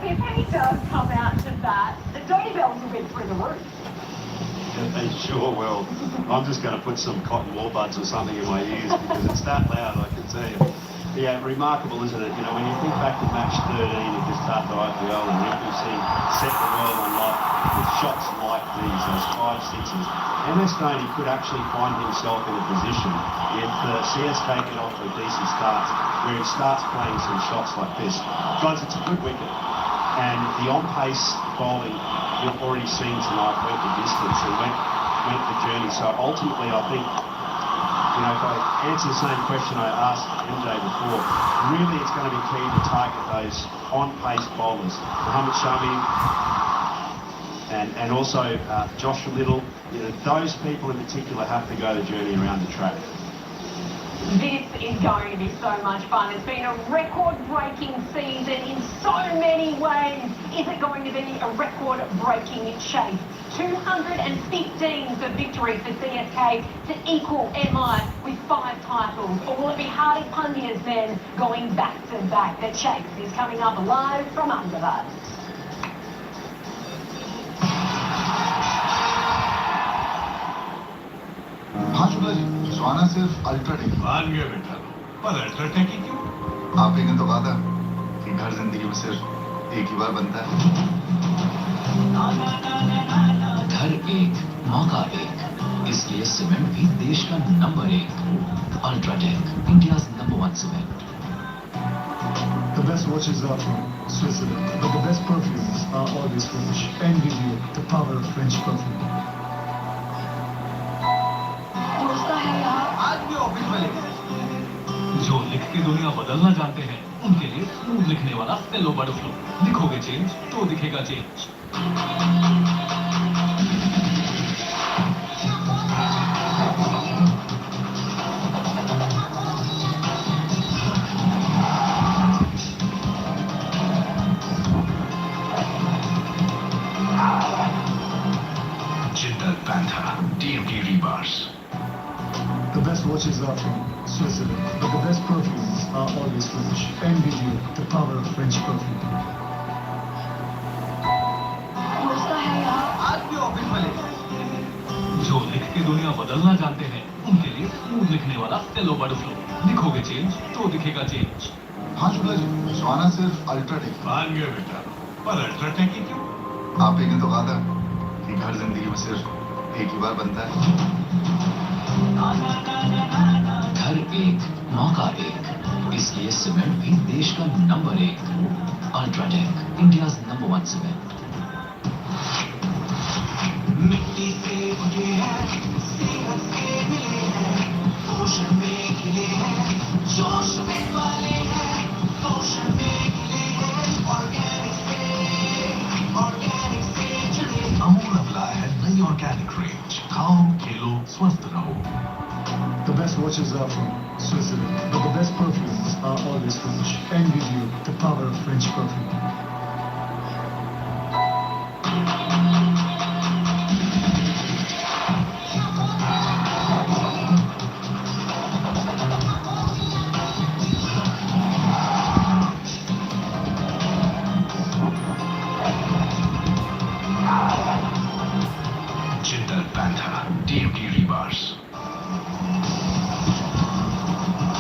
If he does come out to bat, the Dhoni bells will be through the roof. Yeah, they sure will. I'm just going to put some cotton wool buds or something in my ears because it's that loud, I can tell you. Yeah, remarkable, isn't it? You know, when you think back to match 13 at the start of the IPL, and Rinky set the world on lock with shots like these, those 5-6s. MS Dhoni could actually find himself in a position if CSK get off to a decent start, where he starts playing some shots like this. Guys, it's a good wicket, and the on-pace bowling you've already seen tonight went the distance and went the journey. So ultimately, I think, you know, if I answer the same question I asked MJ before, really it's going to be key to target those on-pace bowlers. Mohammad Shami and also Josh Little, you know, those people in particular have to go the journey around the track. This is going to be so much fun. It's been a record-breaking season in so many ways. Is it going to be a record-breaking chase? 215 for victory for CSK to equal MI with 5 titles. Or will it be Hardik Pandya's men going back-to-back? The chase is coming up live from Ahmedabad. हाँ शुक्ला जी, सुहाना सिर्फ UltraTech मान गया बेटा, पर UltraTech ही क्यों? आप ही ने तो कहा था कि घर जिंदगी में सिर्फ एक ही बार बनता है। घर एक, मौका एक, इसलिए सीमेंट भी देश का number 1। UltraTech, India's #1 cement. The best watches are from Switzerland, but the best perfumes are always French and give you the power of French perfume. जो लिख के दुनिया बदलना जानते हैं, उनके लिए स्मूथ लिखने वाला स्टेलो बटरफ्लो। लिखोगे चेंज तो दिखेगा change. Jindal Panther DMT rebars. The best watches are from Switzerland, but the best perfumes are always French and give you the power of French perfume. जो लिख के दुनिया बदलना जानते हैं, उनके लिए स्मूथ लिखने वाला स्टेलो बटरफ्लो। लिखोगे चेंज तो दिखेगा चेंज। हाँ शुक्ला जी, सुहाना सिर्फ अल्ट्राटेक मान गया बेटा, पर अल्ट्राटेक ही क्यों? आप ही ने तो कहा था कि घर जिंदगी में सिर्फ एक ही बार बनता है। घर एक, मौका एक, इसलिए सीमेंट भी देश का नंबर 1। UltraTech, India's #1 cement. मिट्टी से उठे हैं, सेहत से मिले हैं, पोषण में खिले हैं, जोश में वाले हैं, पोषण में खिले हैं, ऑर्गेनिक से जुड़े। अमूल अमला है नई ऑर्गेनिक रेंज। खाओ, खेलो, स्वस्थ रहो। The best watches are from Switzerland, but the best perfumes are always French and give you the power of French perfume. Jindal Panther DMT rebars.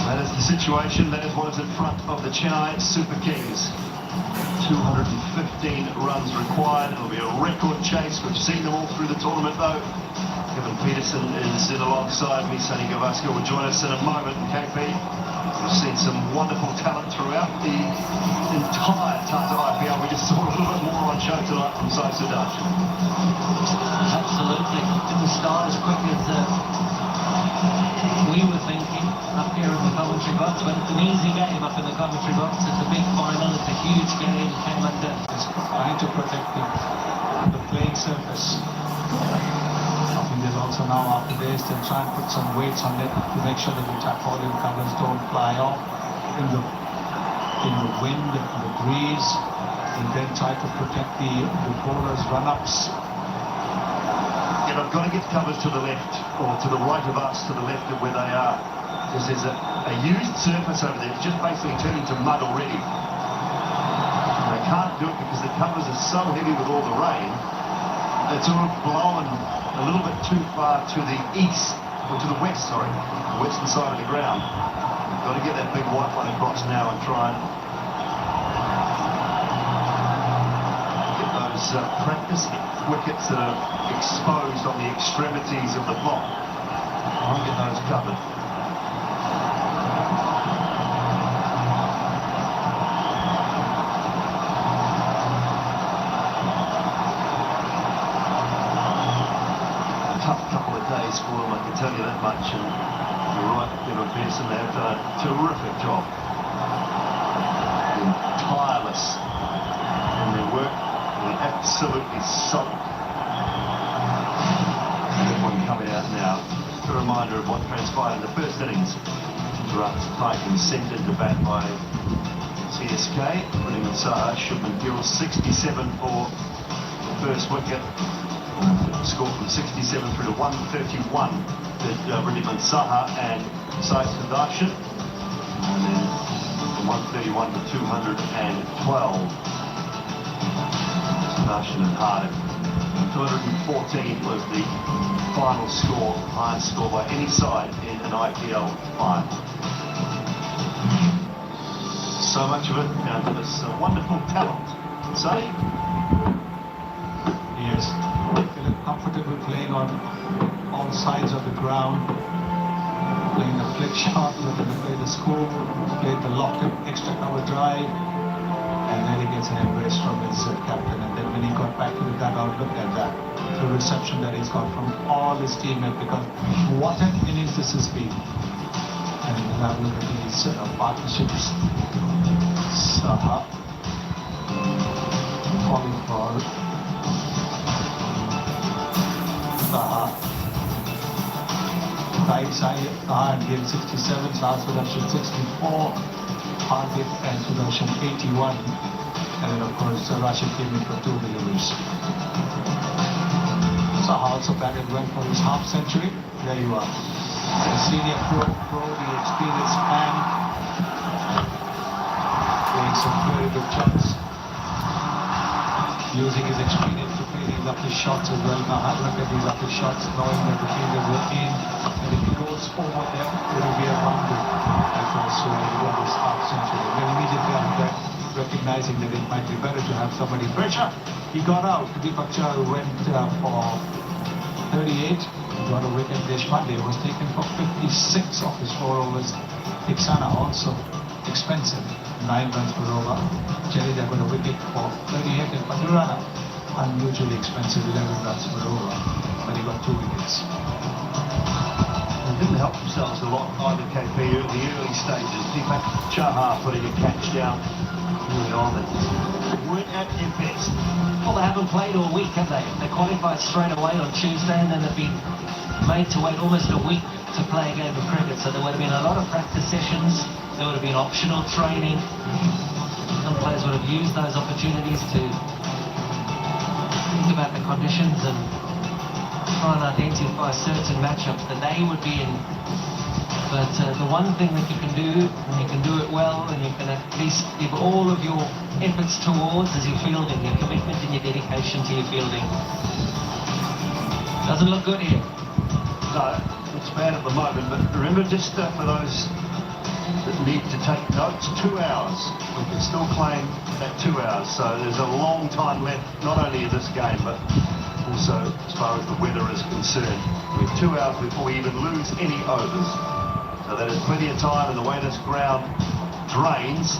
That is the situation. That is what is in front of the Chennai Super Kings. 215 runs required. It'll be a record chase. We've seen them all through the tournament, though. Kevin Peterson is in alongside me. Sonny Gavaskar will join us in a moment. And KP, we've seen some wonderful talent throughout the entire Tata IPL. We just saw a little bit more on show tonight from Sai Sudarshan. Absolutely. Didn't start as quick as we were thinking up here in the commentary box, but it's an easy game up in the commentary box. It's a big final, it's a huge game. Came under. It's trying to protect the playing surface. I think there's also now after this they'll try and put some weights on it to make sure that the tarpaulin covers don't fly off in the wind, in the breeze, and then try to protect the bowlers' run-ups. I've got to get covers to the left, or to the right of us, to the left of where they are. Because there's a used surface over there. It's just basically turning to mud already. And they can't do it because the covers are so heavy with all the rain. It's all blowing a little bit too far to the east, or to the west, sorry, the western side of the ground. Got to get that big white one across now and try and get those practice wickets that are exposed on the extremities of the block. I'll get those covered. Tough couple of days for them, I can tell you that much. And you're right, Pearson, they have done a terrific job. Been tireless in their work. They're absolutely solid. Everyone coming out now. Just a reminder of what transpired in the first innings. Runs taken centred to bat by CSK. Putting in Saha, Shubman Gill 67 for the first wicket. Scored from 67 through to 131 with Riddiman Saha and Sai Sudarshan. And then from 131 to 212. Sudarshan and Harding. 214 was the final score, highest score by any side in an IPL final. So much of it down to this wonderful talent. Say? Yes. Feeling comfortable playing on all sides of the ground. Playing the flick shot, looking to play the scoop, played the lock-up extra cover drive. And then he gets an embrace from his captain. And then when he got back to the dugout, look at that. The reception that he's got from all his teammates, because what an innings this has been. And we'll have a look at these partnerships. Saha calling for Saha. Saha and Gill 67, Saha Sudarshan 64. Hardik and Sudarshan 81, and then of course Rashid came in for 2 deliveries. Saha also batted well for his half century. There you are. The senior pro, the experienced man, playing some very good shots, using his experience to play these upper shots as well. Now look at these upper shots, knowing that the fielders were in, and if he goes over them, it will be a rounded. So he got this half century. Then immediately after that, recognizing that it might be better to have somebody pressure, he got out. Deepak Chahar went for 38, got a wicket. Deshpande was taken for 56 off his 4 overs. Tiksana also expensive, 9 runs per over. Jadeja got a wicket for 38, and Pandurana unusually expensive, 11 runs per over, but he got 2 wickets. Didn't help themselves a lot either, KP, in the early stages. Deepak Chahar putting a catch down early on. They weren't at their best. Well, they haven't played all week, have they? They qualified straight away on Tuesday, and then they've been made to wait almost a week to play a game of cricket. So there would have been a lot of practice sessions. There would have been optional training. Some players would have used those opportunities to think about the conditions and try and identify certain matchups that they would be in. But the one thing that you can do, and you can do it well, and you can at least give all of your efforts towards, is your fielding, your commitment and your dedication to your fielding. Doesn't look good here. No, it's bad at the moment, but remember, just for those that need to take notes, 2 hours. We can still claim that 2 hours, so there's a long time left, not only in this game, but also as far as the weather is concerned. We have 2 hours before we even lose any overs. So that is plenty of time, and the way this ground drains,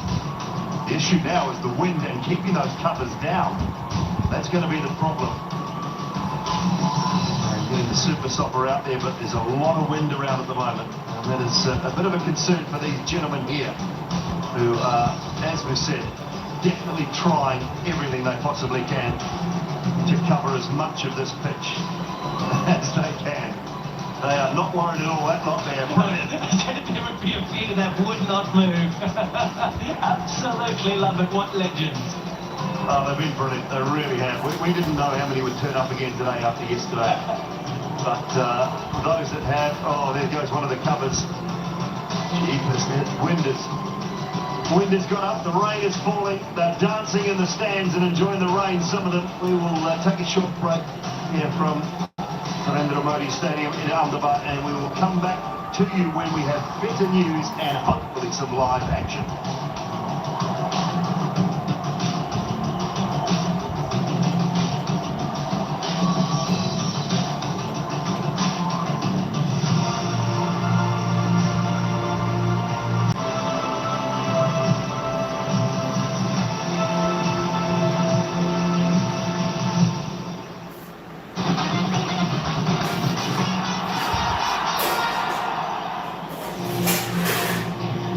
the issue now is the wind and keeping those covers down. That's going to be the problem. And getting the super stopper out there, but there's a lot of wind around at the moment. And that is a bit of a concern for these gentlemen here, who are, as we said, definitely trying everything they possibly can to cover as much of this pitch as they can. They are not worried at all, that lot there. There would be a few that would not move. Absolutely love it, what legends. Oh, they've been brilliant, they really have. We didn't know how many would turn up again today after yesterday. But those that have, oh, there goes one of the covers. Jeepers, wind has got up, the rain is falling, they're dancing in the stands and enjoying the rain, some of them. We will take a short break here from Narendra Modi Stadium in Ahmedabad, and we will come back to you when we have better news and hopefully some live action.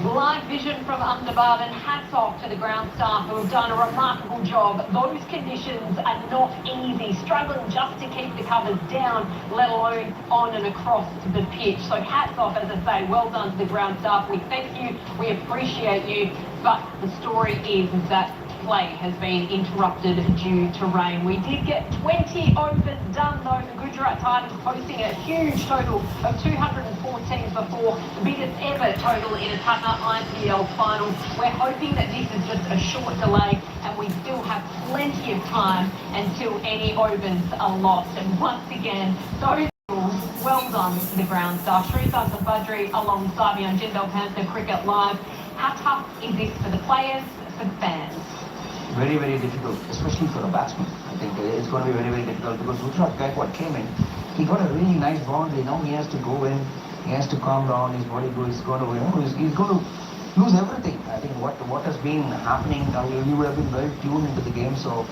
Live vision from Ahmedabad, and hats off to the ground staff who have done a remarkable job. Those conditions are not easy, struggling just to keep the covers down, let alone on and across the pitch. So hats off, as I say, well done to the ground staff. We thank you, we appreciate you, but the story is that play has been interrupted due to rain. We did get 20 overs done though. The Gujarat Titans posting a huge total of 214 before, the biggest ever total in a Tata IPL final. We're hoping that this is just a short delay and we still have plenty of time until any overs are lost. And once again, those well done to the ground staff. Shrithar Badri alongside me on Jindal Panther Cricket Live. How tough is this for the players, for the fans? Very, very difficult, especially for a batsman. I think it's going to be very, very difficult because Gujarat Gaikwad came in, he got a really nice boundary. Now he has to go in, he has to calm down, his body is going to, he's going to lose everything. I think what has been happening, he would have been well tuned into the game. So,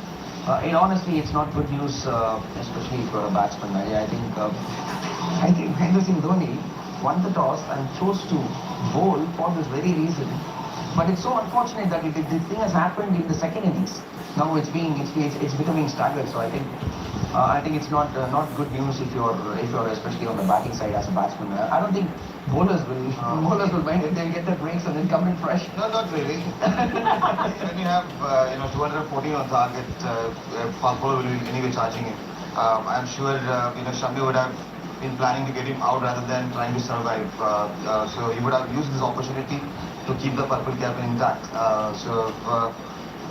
honestly, it's not good news, especially for a batsman. I think Mahendra Singh Dhoni won the toss and chose to bowl for this very reason. But it's so unfortunate that the thing has happened in the second innings. Now it's becoming staggered. So I think it's not good news if you're especially on the batting side as a batsman. I don't think bowlers will mind if they get their breaks and then come in fresh. No, not really. When you have 214 on target, fast bowler will be anyway charging him. I'm sure Shami would have been planning to get him out rather than trying to survive. So he would have used this opportunity to keep the purple cap intact.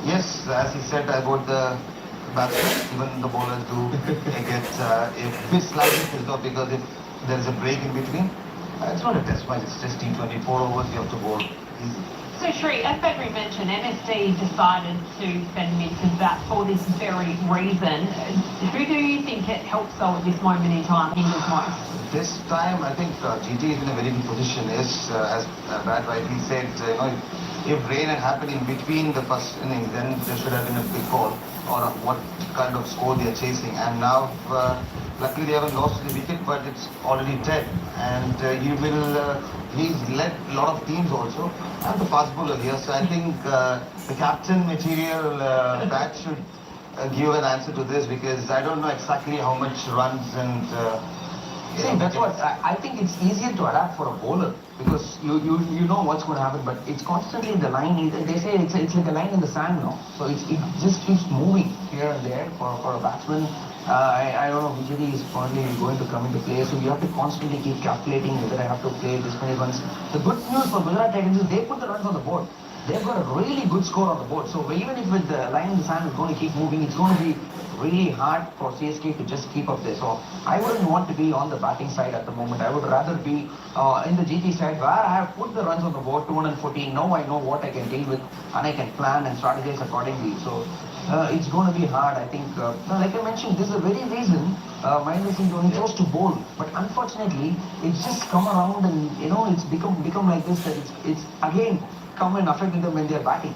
Yes, as he said about the batsmen, even the bowlers do get a bit slightly pissed off because if there is a break in between, it's not a test match, it's just T20, 4 overs you have to bowl easy. So Shri, as Badri mentioned, MSD decided to send him into bat for this very reason. Who do you think it helps though at this moment in time hinders most? This time, I think GT is in a very good position. As Brad rightly said, if rain had happened in between the first innings, then there should have been a big call or what kind of score they are chasing. And now, luckily they haven't lost the wicket, but it's already 10. And he's led a lot of teams also. I'm the fast bowler here, so I think the captain material bat should give an answer to this because I don't know exactly how much runs and. See, that's what I think it's easier to adapt for a bowler because you know what's going to happen, but it's constantly in the line. They say it's like a line in the sand now, so it just keeps moving here and there for a batsman. I don't know which is finally going to come into play, so you have to constantly keep calculating whether I have to play this many runs. The good news for Gujarat Titans is they put the runs on the board. They've got a really good score on the board. So even if with the line in the sand is going to keep moving, it's going to be really hard for CSK to just keep up there. So I wouldn't want to be on the batting side at the moment. I would rather be in the GT side where I have put the runs on the board, 214. Now I know what I can deal with and I can plan and strategize accordingly. So it's going to be hard. I think, like I mentioned, this is the very reason Mahendra Singh Dhoni chose to bowl. But unfortunately, it's just come around and it's become like this that it's again come and affecting them when they're batting.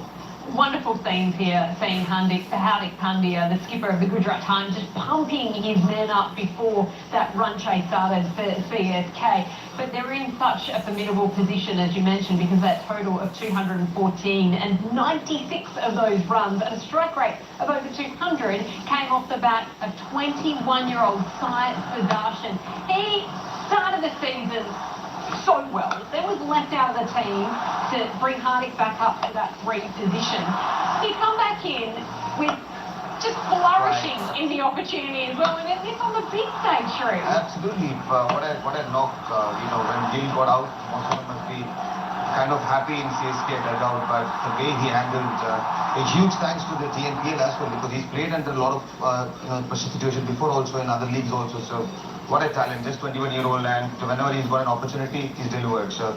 Wonderful scenes here, seeing Hardik Pandya, the skipper of the Gujarat Titans, just pumping his men up before that run chase started for CSK. But they're in such a formidable position, as you mentioned, because that total of 214 and 96 of those runs at a strike rate of over 200 came off the bat of 21-year-old Sai Sudarshan. He started the season so well, then was left out of the team to bring Hardik back up to that 3 position. He's come back in with just flourishing in the opportunity as well, and this on the big stage, Shrew. Absolutely. What a knock, when Gill got out, most of them must be kind of happy in CSK, no doubt, but the way he handled, a huge thanks to the TNPL as well, because he's played under a lot of pressure situation before also in other leagues also. So what a talent, just 21-year-old, and whenever he's got an opportunity, he's delivered. So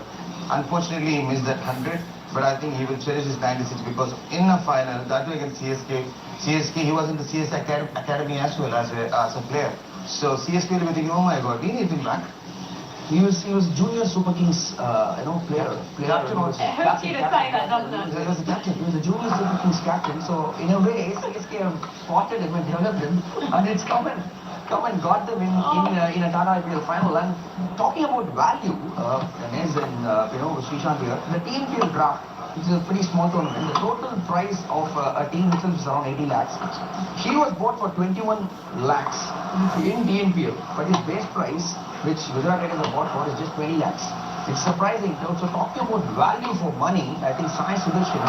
unfortunately, he missed that 100, but I think he will cherish his 96 because in a final, that way against CSK, he was in the CSK academy as well as a player. So CSK will be thinking, oh my God, we need him back. He was junior Super Kings, player. Captain also. It hurts you to say that, doesn't it? He was a captain. He was a junior Super Kings captain. So in a way, CSK have spotted him and developed him, and it's come and got them in a Tata IPL final. And talking about value, Ganesh and Srishant here, the TNPL draft, which is a pretty small tournament, the total price of a team itself is around 80 lakhs. He was bought for 21 lakhs in TNPL, but his base price, which Gujarat Titans have bought for, is just 20 lakhs. It's surprising. So talking about value for money, I think Sai Sudarshan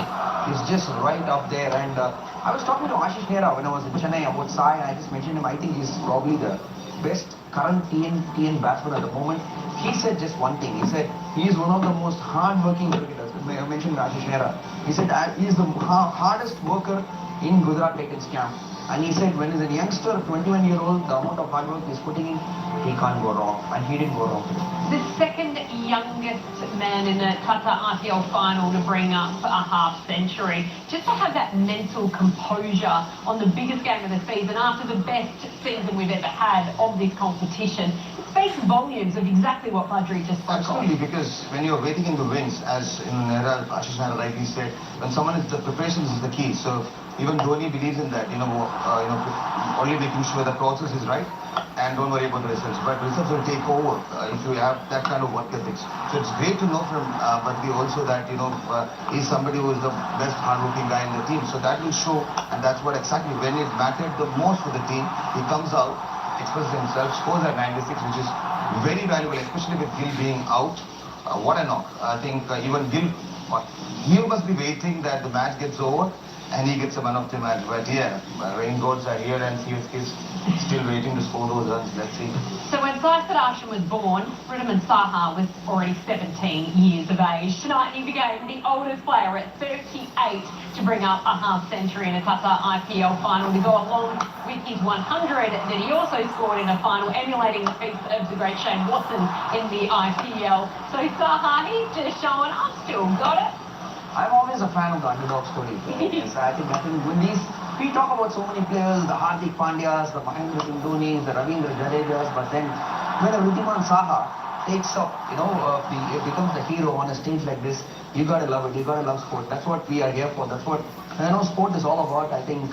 is just right up there. And I was talking to Ashish Nehra when I was in Chennai about Sai, and I just mentioned him. I think he's probably the best current TN batsman at the moment. He said just one thing. He said he is one of the most hard-working cricketers. I mentioned Ashish Nehra. He said he is the hardest worker in Gujarat Titans camp. And he said when he's a youngster, 21-year-old, the amount of hard work he's putting in, he can't go wrong. And he didn't go wrong today. The second youngest man in the Qatar IPL final to bring up a half century. Just to have that mental composure on the biggest game of the season after the best season we've ever had of this competition. It speaks volumes of exactly what Badri just spoke Absolutely, of. because when you're waiting in the wings, as Ashish Nehra rightly said, when someone is, the preparation is the key. So even Dhoni believes in that, only making sure the process is right and don't worry about the results. But results will take over if you have that kind of work ethics. So it's great to know from Badri also that, he's somebody who is the best hardworking guy in the team. So that will show, and that's what exactly when it mattered the most for the team, he comes out, expresses himself, scores at 96, which is very valuable, especially with Gill being out. What a knock. I think even Gill must be waiting that the match gets over and he gets a man of the match. But yeah, rain gods are here and CSK is still waiting to score those runs. Let's see. So when Sai Sudarshan was born, Wriddhiman Saha was already 17 years of age. Tonight he became the oldest player at 38 to bring up a half century in a Qatar IPL final to go along with his 100 that he also scored in a final, emulating the feats of the great Shane Watson in the IPL. So Saha, he's just showing, I've still got it. I'm always a fan of the underdog story. Yes, I think when we talk about so many players, the Hardik Pandyas, the Mahendra Singh Dhonis, the Ravindra Jadejas, but then when a Wriddhiman Saha takes up, becomes the hero on a stage like this, you gotta love it. You gotta love sport. That's what we are here for. That's what sport is all about. I think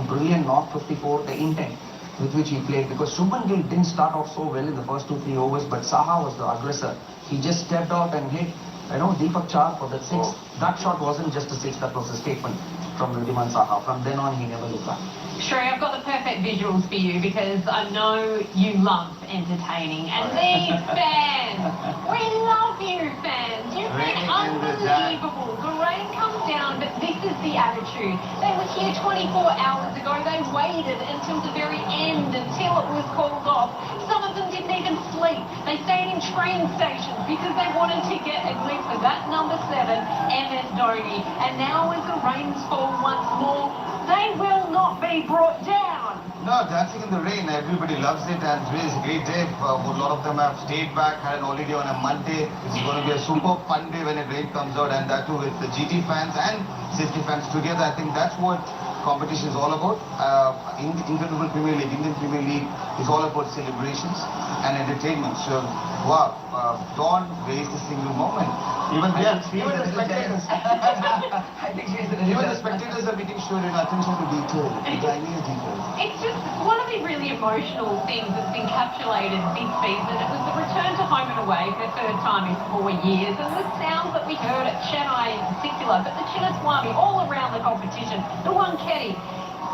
brilliant knock 54, the intent with which he played, because Shubman Gill didn't start off so well in the first 2-3 overs, but Saha was the aggressor. He just stepped out and hit Deepak Char for that six. That shot wasn't just a six, that was a statement from Wriddhiman Saha. From then on, he never looked back. Shrey, I've got the perfect visuals for you because I know you love entertaining. And these fans, we love you fans. You've been unbelievable. The rain comes down, but this is the attitude. They were here 24 hours ago. They waited until the very end, until it was called off. Some of them didn't even sleep. They stayed in train stations because they wanted to get a glimpse of that number 7, MS Dhoni. And now as the rains fall once more, they will not be brought down. No, dancing in the rain, everybody loves it, and today is a great day. A lot of them have stayed back, had an holiday on a Monday. This is going to be a super fun day when the rain comes out, and that too with the GT fans and CSK fans together. I think that's what competition is all about. Incredible Premier League, Indian Premier League is all about celebrations and entertainment. So, wow, don't waste a single moment. Even the spectators. Even the spectators are making sure attention to detail, the tiniest details. It's just one of the really emotional things that's encapsulated this season. It was the return to home and away for the third time in 4 years, and the sounds that we heard at Chennai in particular, but the Chinnaswamy all around the competition, the Wankhedi.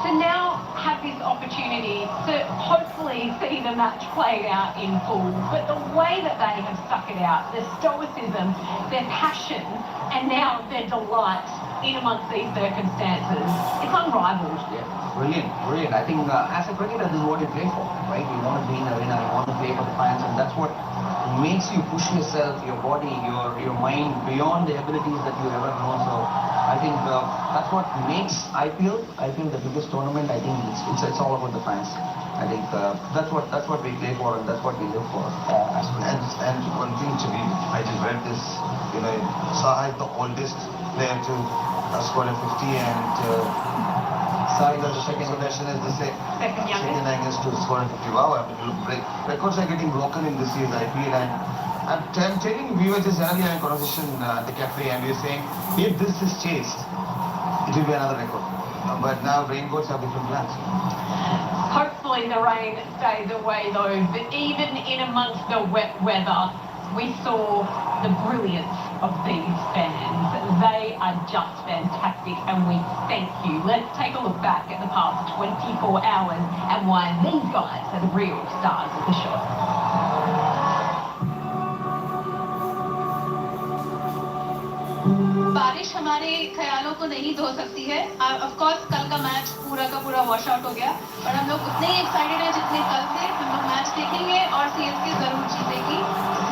To now have this opportunity to hopefully see the match played out in full, but the way that they have stuck it out, their stoicism, their passion, and now their delight in amongst these circumstances. It's unrivaled. Yeah, brilliant. I think as a cricketer, this is what you play for, right? You want to be in the arena, you want to play for the fans, and that's what makes you push yourself, your body, your mind beyond the abilities that you ever know. So I think that's what makes IPL the biggest tournament. I think it's all about the fans. I think that's what we play for, and that's what we live for. And one thing, Chabib, I just read this. Saha is the oldest player to score a 50, and Saha the second Sudarshan is the second youngest to score a 50. Wow, I mean, look, records are getting broken in this year's IPL, and I'm telling viewers just earlier in a conversation at the cafe, and we were saying if this is chased, it will be another record. But now raincoats have different plans. Hopefully the rain stays away though, but even in amongst the wet weather, we saw the brilliance of these fans. They are just fantastic and we thank you. Let's take a look back at the past 24 hours and why these guys are the real stars of the show. बारिश हमारे ख्यालों को नहीं धो सकती है। Of course कल का मैच पूरा का पूरा वॉश आउट हो गया, पर हम लोग उतने ही एक्साइटेड हैं जितने कल थे। हम लोग मैच देखेंगे और सीएसके जरूर जीतेगी।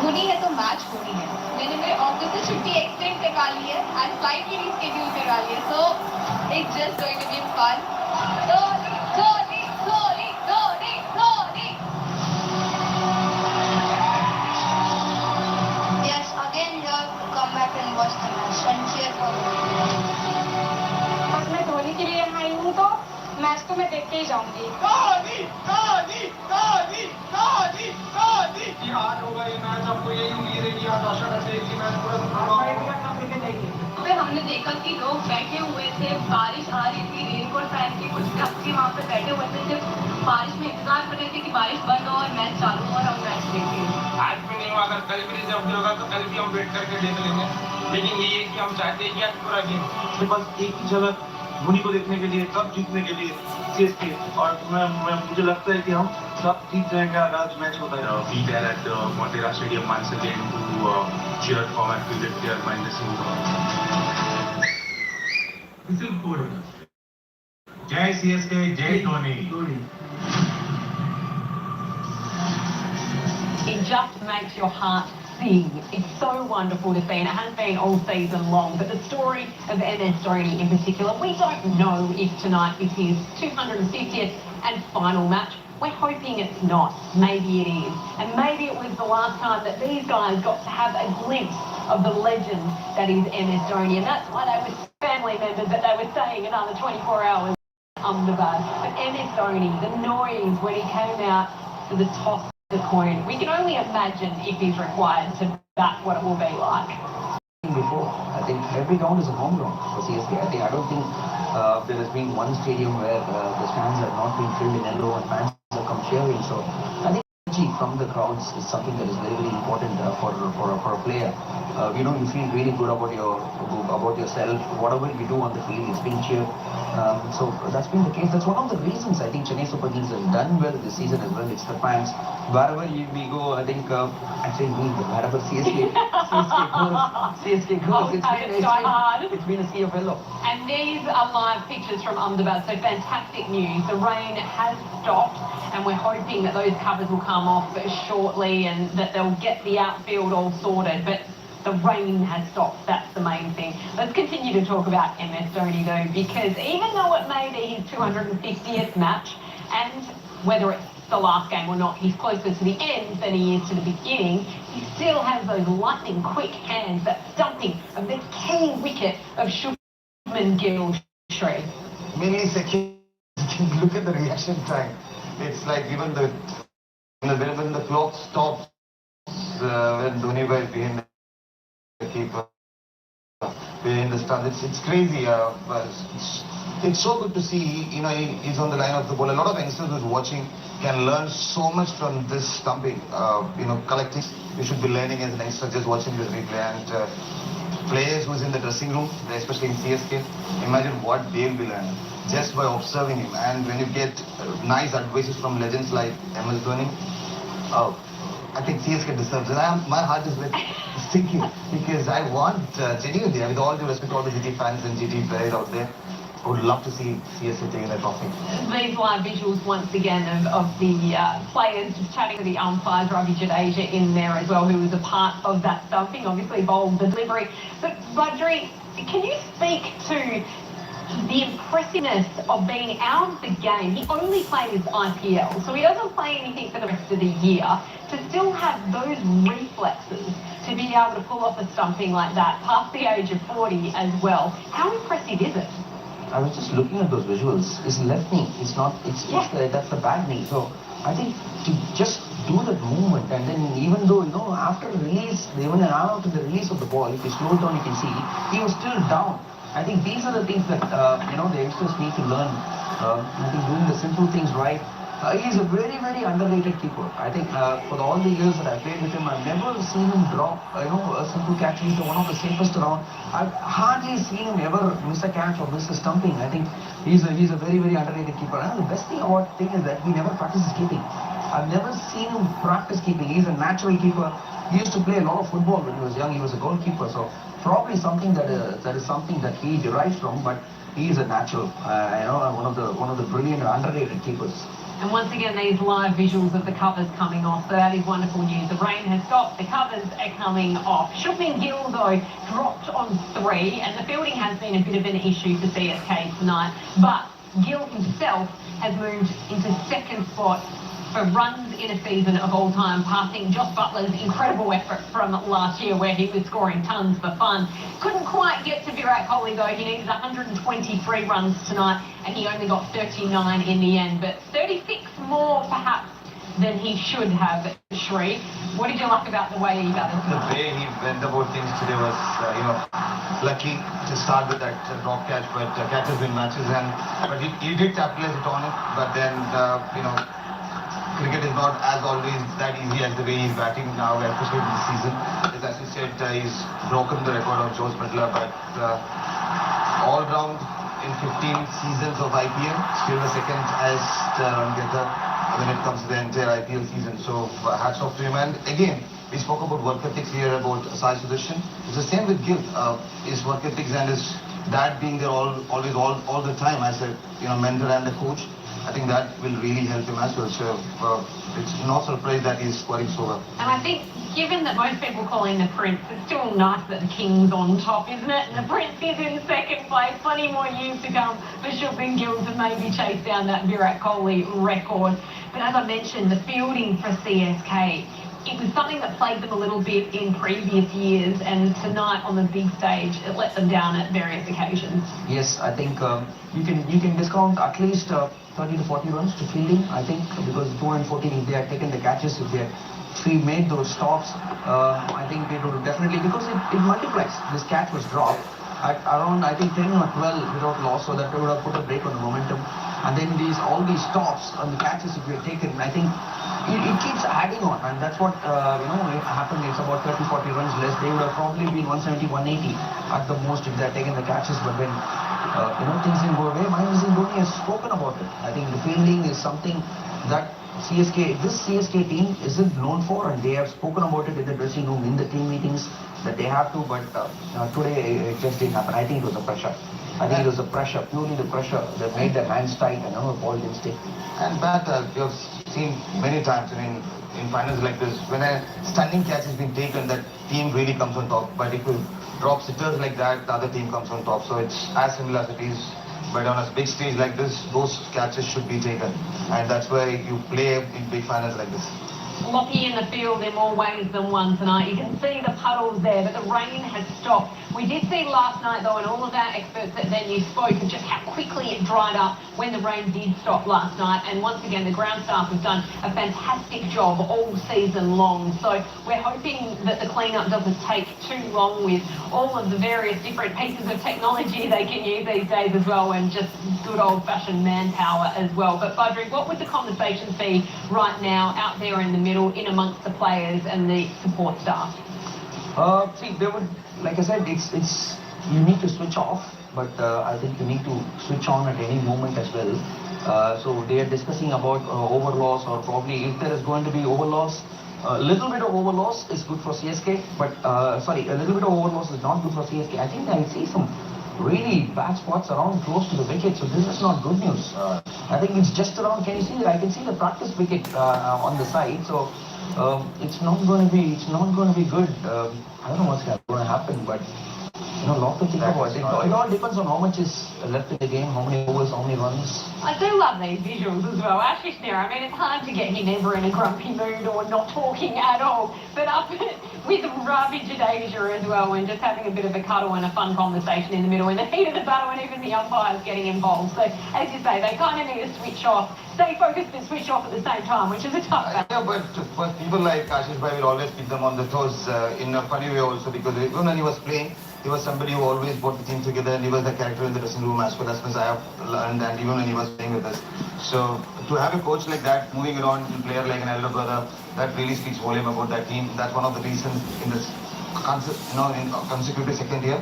होनी है तो मैच होनी है। मैंने ऑफिस से छुट्टी एक्सटेंड करवा ली है, आज फ्लाइट की रीशेड्यूल करवा ली है, so it's just going to be fun. Yes, again here to come back and watch the match and cheer for him. बस मैं धोनी के लिए यहाँ आई हूँ तो मैच तो मैं देख के ही जाऊंगी। हार होगा ये मैच, आपको यही उम्मीद है कि आज आशा करते हैं कि मैच पूरा हमने देखा कि लोग बैठे हुए थे, बारिश आ रही थी, रेनकोट पहन के कुछ व्यक्ति वहाँ पे बैठे हुए थे, सिर्फ बारिश में इंतजार कर रहे थे कि बारिश बंद हो और मैच चालू हो और हम मैच देखें। आज भी नहीं हुआ, अगर कल भी रिजर्व होगा तो कल भी हम वेट करके देख लेंगे, लेकिन ये है कि हम चाहते हैं कि आज पूरा गेम बस एक ही जगह धोनी को देखने के लिए, कब जीतने के लिए सीएसके, और मुझे लगता है कि हम सब जीत जाएंगे आज मैच होता है। Be there at Motera Stadium once again to cheer for my favorite player behind the scenes. This is good. Jai CSK, Jai Dhoni. It just makes your heart sing. It's so wonderful to see, and it has been all season long. But the story of MS Dhoni in particular, we don't know if tonight is his 250th and final match. We're hoping it's not. Maybe it is. And maybe it was the last time that these guys got to have a glimpse of the legend that is MS Dhoni. And that's why they were family members that they were staying another 24 hours Ahmedabad. But MS Dhoni, the noise when he came out to the toss of the coin, we can only imagine if he's required to bat what it will be like. Before, I think every ground is a home ground for CSK. I don't think there has been one stadium where the stands have not been filled in yellow and fans have come cheering. So I think energy from the crowds is something that is very, very important for a player. You feel really good about yourself. Whatever you do on the field is being cheered. So that's been the case. That's one of the reasons I think Chennai Super Kings has done well this season as well. It's the fans. Wherever we go, I think wherever CSK goes, it's been a sea of yellow. And these are live pictures from Ahmedabad, so fantastic news. The rain has stopped, and we're hoping that those covers will come off shortly and that they'll get the outfield all sorted. But the rain has stopped, that's the main thing. Let's continue to talk about MS Dhoni though, because even though it may be his 250th match, and whether it's the last game or not, he's closer to the end than he is to the beginning, he still has those lightning quick hands, that stumping of the key wicket of Shubman Gill. Milliseconds. Look at the reaction time. It's like even when the clock stops, when Dhoni was behind the keeper, behind the stand, it's crazy. It's so good to see. He's on the line of the ball. A lot of youngsters who's watching can learn so much from this stumping. Collecting, you should be learning as an youngster just watching this replay. And players who's in the dressing room, especially in CSK, imagine what they'll be learning just by observing him. And when you get nice advices from legends like MS Dhoni, I think CSK deserves it. My heart is with thinking, because I want, genuinely, with all due respect to all the GT fans and GT players out there, I would love to see CSK taking that trophy. These live visuals once again of the players just chatting to the umpires, Ravi Jadeja in there as well, who was a part of that stumping, obviously bowled the delivery. But Badri, can you speak to the impressiveness of being out of the game? He only plays IPL, so he doesn't play anything for the rest of the year. To still have those reflexes to be able to pull off a stumping like that past the age of 40 as well, how impressive is it? I was just looking at those visuals. It's left knee. It's not. That's the bad knee. So I think to just do that movement, and then even though after the release, even after the release of the ball, if you slow it down, you can see he was still down. I think these are the things that the youngsters need to learn. I think doing the simple things right. He's a very, very underrated keeper. I think for all the years that I played with him, I've never seen him drop, a simple catch. He's one of the safest around. I've hardly seen him ever miss a catch or miss a stumping. I think he's a very, very underrated keeper. And the best thing about the thing is that he never practices keeping. I've never seen him practice keeping. He's a natural keeper. He used to play a lot of football when he was young. He was a goalkeeper. So probably something that is something that he derives from, but he is a natural. One of the brilliant underrated keepers. And once again, these live visuals of the covers coming off, so that is wonderful news. The rain has stopped, the covers are coming off. Shubman Gill, though, dropped on 3, and the fielding has been a bit of an issue for CSK tonight. But Gill himself has moved into second spot for runs in a season of all time, passing Josh Butler's incredible effort from last year where he was scoring tons for fun. Couldn't quite get to Virat Kohli though. He needed 123 runs tonight and he only got 39 in the end, but 36 more perhaps than he should have. Shri, what did you like about the way he battled? The way he went about things today was, lucky to start with that drop catch, but catches win matches, but he did capitalize it on it, but then, cricket is not as always that easy as the way he's batting now, especially this season. As you said, he's broken the record of Joe Butler, but all round in 15 seasons of IPL, still the second highest run getter when it comes to the entire IPL season. So hats off to him. And again, we spoke about work ethics here, about Sai Sudarshan. It's the same with Gill. His work ethics and his dad being there all the time as a mentor and a coach. I think that will really help him as well. So it's no surprise that he's scoring so well. And I think, given that most people call him the Prince, it's still nice that the King's on top, isn't it? And the Prince is in second place. Plenty more years to come for Shubman Gill to maybe chase down that Virat Kohli record. But as I mentioned, the fielding for CSK, it was something that plagued them a little bit in previous years, and tonight on the big stage, it let them down at various occasions. Yes, I think you can discount at least 30 to 40 runs to fielding, I think, because 214, if they had taken the catches, if they had made those stops, I think they would definitely, because it multiplies. This catch was dropped at around, I think, 10 or 12 without loss, so that they would have put a break on the momentum. And then all these stops on the catches if we had taken, I think it keeps adding on, and that's what it happened. It's about 30-40 runs less. They would have probably been 170-180 at the most if they had taken the catches, but then things didn't go away. Mahendra Singh Dhoni has spoken about it. I think the fielding is something that this CSK team isn't known for, and they have spoken about it in the dressing room, in the team meetings, that they have to, but today it just didn't happen. I think it was the pressure. I think it was the pressure, purely the pressure that made their hands tight and the ball didn't stick. And that you've seen many times, in finals like this, when a stunning catch has been taken, that team really comes on top. But if you drop sitters like that, the other team comes on top. So it's as similar as it is. But on a big stage like this, those catches should be taken. And that's why you play in big finals like this. Sloppy in the field in more ways than one tonight. You can see the puddles there, but the rain has stopped. We did see last night, though, and all of our experts at venue spoke of just how quickly it dried up when the rain did stop last night. And once again, the ground staff have done a fantastic job all season long. So we're hoping that the cleanup doesn't take too long with all of the various different pieces of technology they can use these days as well, and just good old-fashioned manpower as well. But Badri, what would the conversations be right now out there in the middle, in amongst the players and the support staff? See, they would, like I said, it's you need to switch off, but I think you need to switch on at any moment as well. So they are discussing about overloss, or probably if there is going to be overloss, A little bit of over loss is good for CSK, but sorry, a little bit of over loss is not good for CSK. I think I see some really bad spots around close to the wicket, so this is not good news. I think it's just around. Can you see that? I can see the practice wicket on the side, so it's not going to be good. I don't know what's going to happen, but lot to think about. It all depends on how much is left in the game, how many overs, how many runs. I do love these visuals as well. Ashish there, I mean, it's hard to get him ever in a grumpy mood or not talking at all. But up with Ravi Jadeja as well, and just having a bit of a cuddle and a fun conversation in the middle, in the heat of the battle, and even the umpires getting involved. So, as you say, they kind of need to switch off, stay focused and switch off at the same time, which is a tough battle. Yeah, but people like Ashish Bhai will always keep them on the toes in a funny way also, because even when he was playing, he was somebody who always brought the team together, and he was the character in the dressing room as well as I have learned, and even when he was playing with us. So to have a coach like that moving around, a player like an elder brother, that really speaks volume about that team. That's one of the reasons in this in consecutive second year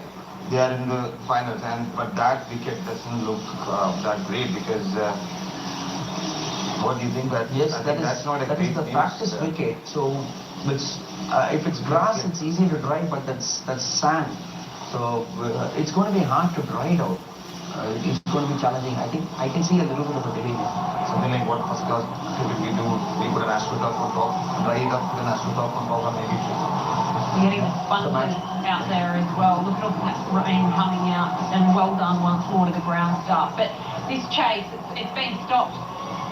they are in the finals. But that wicket doesn't look that great, because what do you think? That's not a great the practice wicket. So if it's grass, it's easy to dry, but that's sand. So it's going to be hard to dry it out. It's going to be challenging. I think I can see a little bit of a delay there. Something like what first class cricket we do, we put an AstroTurf on top, dry it up with an AstroTurf on top, and maybe We're getting the sponges out there as well. Look at all that rain coming out, and well done once more to the ground staff. But this chase, it's been stopped.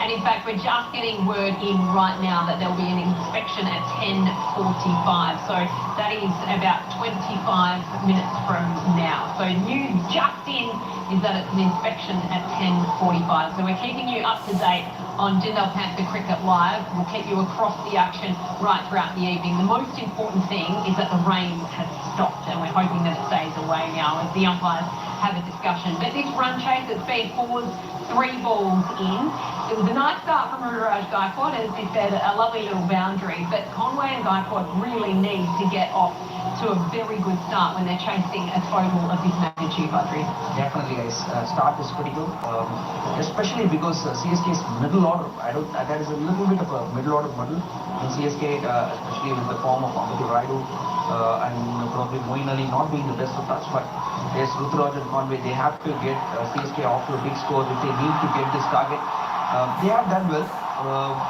And in fact, we're just getting word in right now that there'll be an inspection at 10:45. So that is about 25 minutes from now. So news just in is that it's an inspection at 10:45. So we're keeping you up to date on Jindal Panther Cricket Live. We'll keep you across the action right throughout the evening. The most important thing is that the rain has stopped, and we're hoping that it stays away now as the umpires have a discussion. But this run chase, it's been paused 3 balls in. It was a nice start from Ruturaj Gaikwad, as he said, a lovely little boundary. But Conway and Gaikwad really need to get off to a very good start when they're chasing a total of this magnitude, Badri. Definitely, guys. Start is pretty good, especially because CSK's middle order. That is a little bit of a middle order muddle in CSK, especially with the form of Amadu Raidu and probably Moeen Ali not being the best of touch. But yes, Ruturaj and Conway, they have to get CSK off to a big score if they need to get this target. They have done well.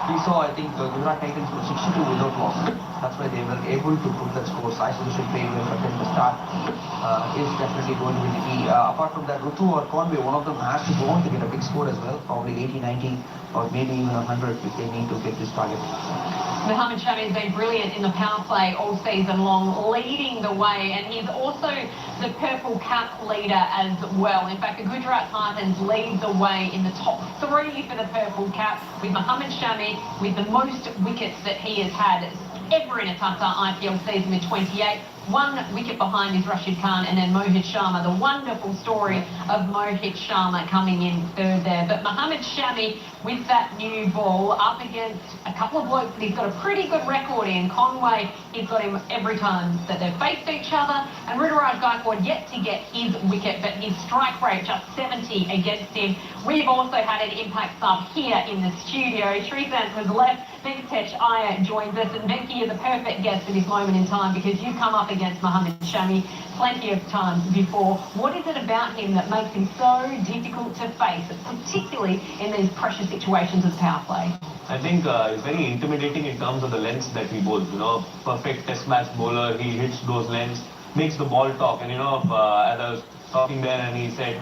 We saw, I think, Gujarat Titans were 62 without loss. That's why they were able to put that score. Sai Solution played well, but then the start is definitely going to be the key. Apart from that, Rutu or Conway, one of them has to go on to get a big score as well. Probably 80, 90, or maybe even 100 if they need to get this target. Mohammad Shami has been brilliant in the power play all season long, leading the way, and he's also the purple cap leader as well. In fact, the Gujarat Titans lead the way in the top 3 for the purple cap, with Mohammad Shami with the most wickets that he has had ever in a Tata IPL season with 28. 1 wicket behind is Rashid Khan, and then Mohit Sharma. The wonderful story of Mohit Sharma coming in 3rd there. But Mohammad Shami with that new ball up against a couple of blokes that he's got a pretty good record in. Conway, he's got him every time that they've faced each other, and Ruturaj Gaikwad yet to get his wicket, but his strike rate just 70 against him. We've also had an impact sub here in the studio. Shrikant has left. Venkatesh Iyer joins us, and Venki, you're the perfect guest for this moment in time because you've come up against Mohammad Shami plenty of times before. What is it about him that makes him so difficult to face, particularly in these pressure situations of power play? I think it's very intimidating in terms of the lengths that he bowls. Perfect test match bowler. He hits those lengths, makes the ball talk. And as I was talking there, and he said,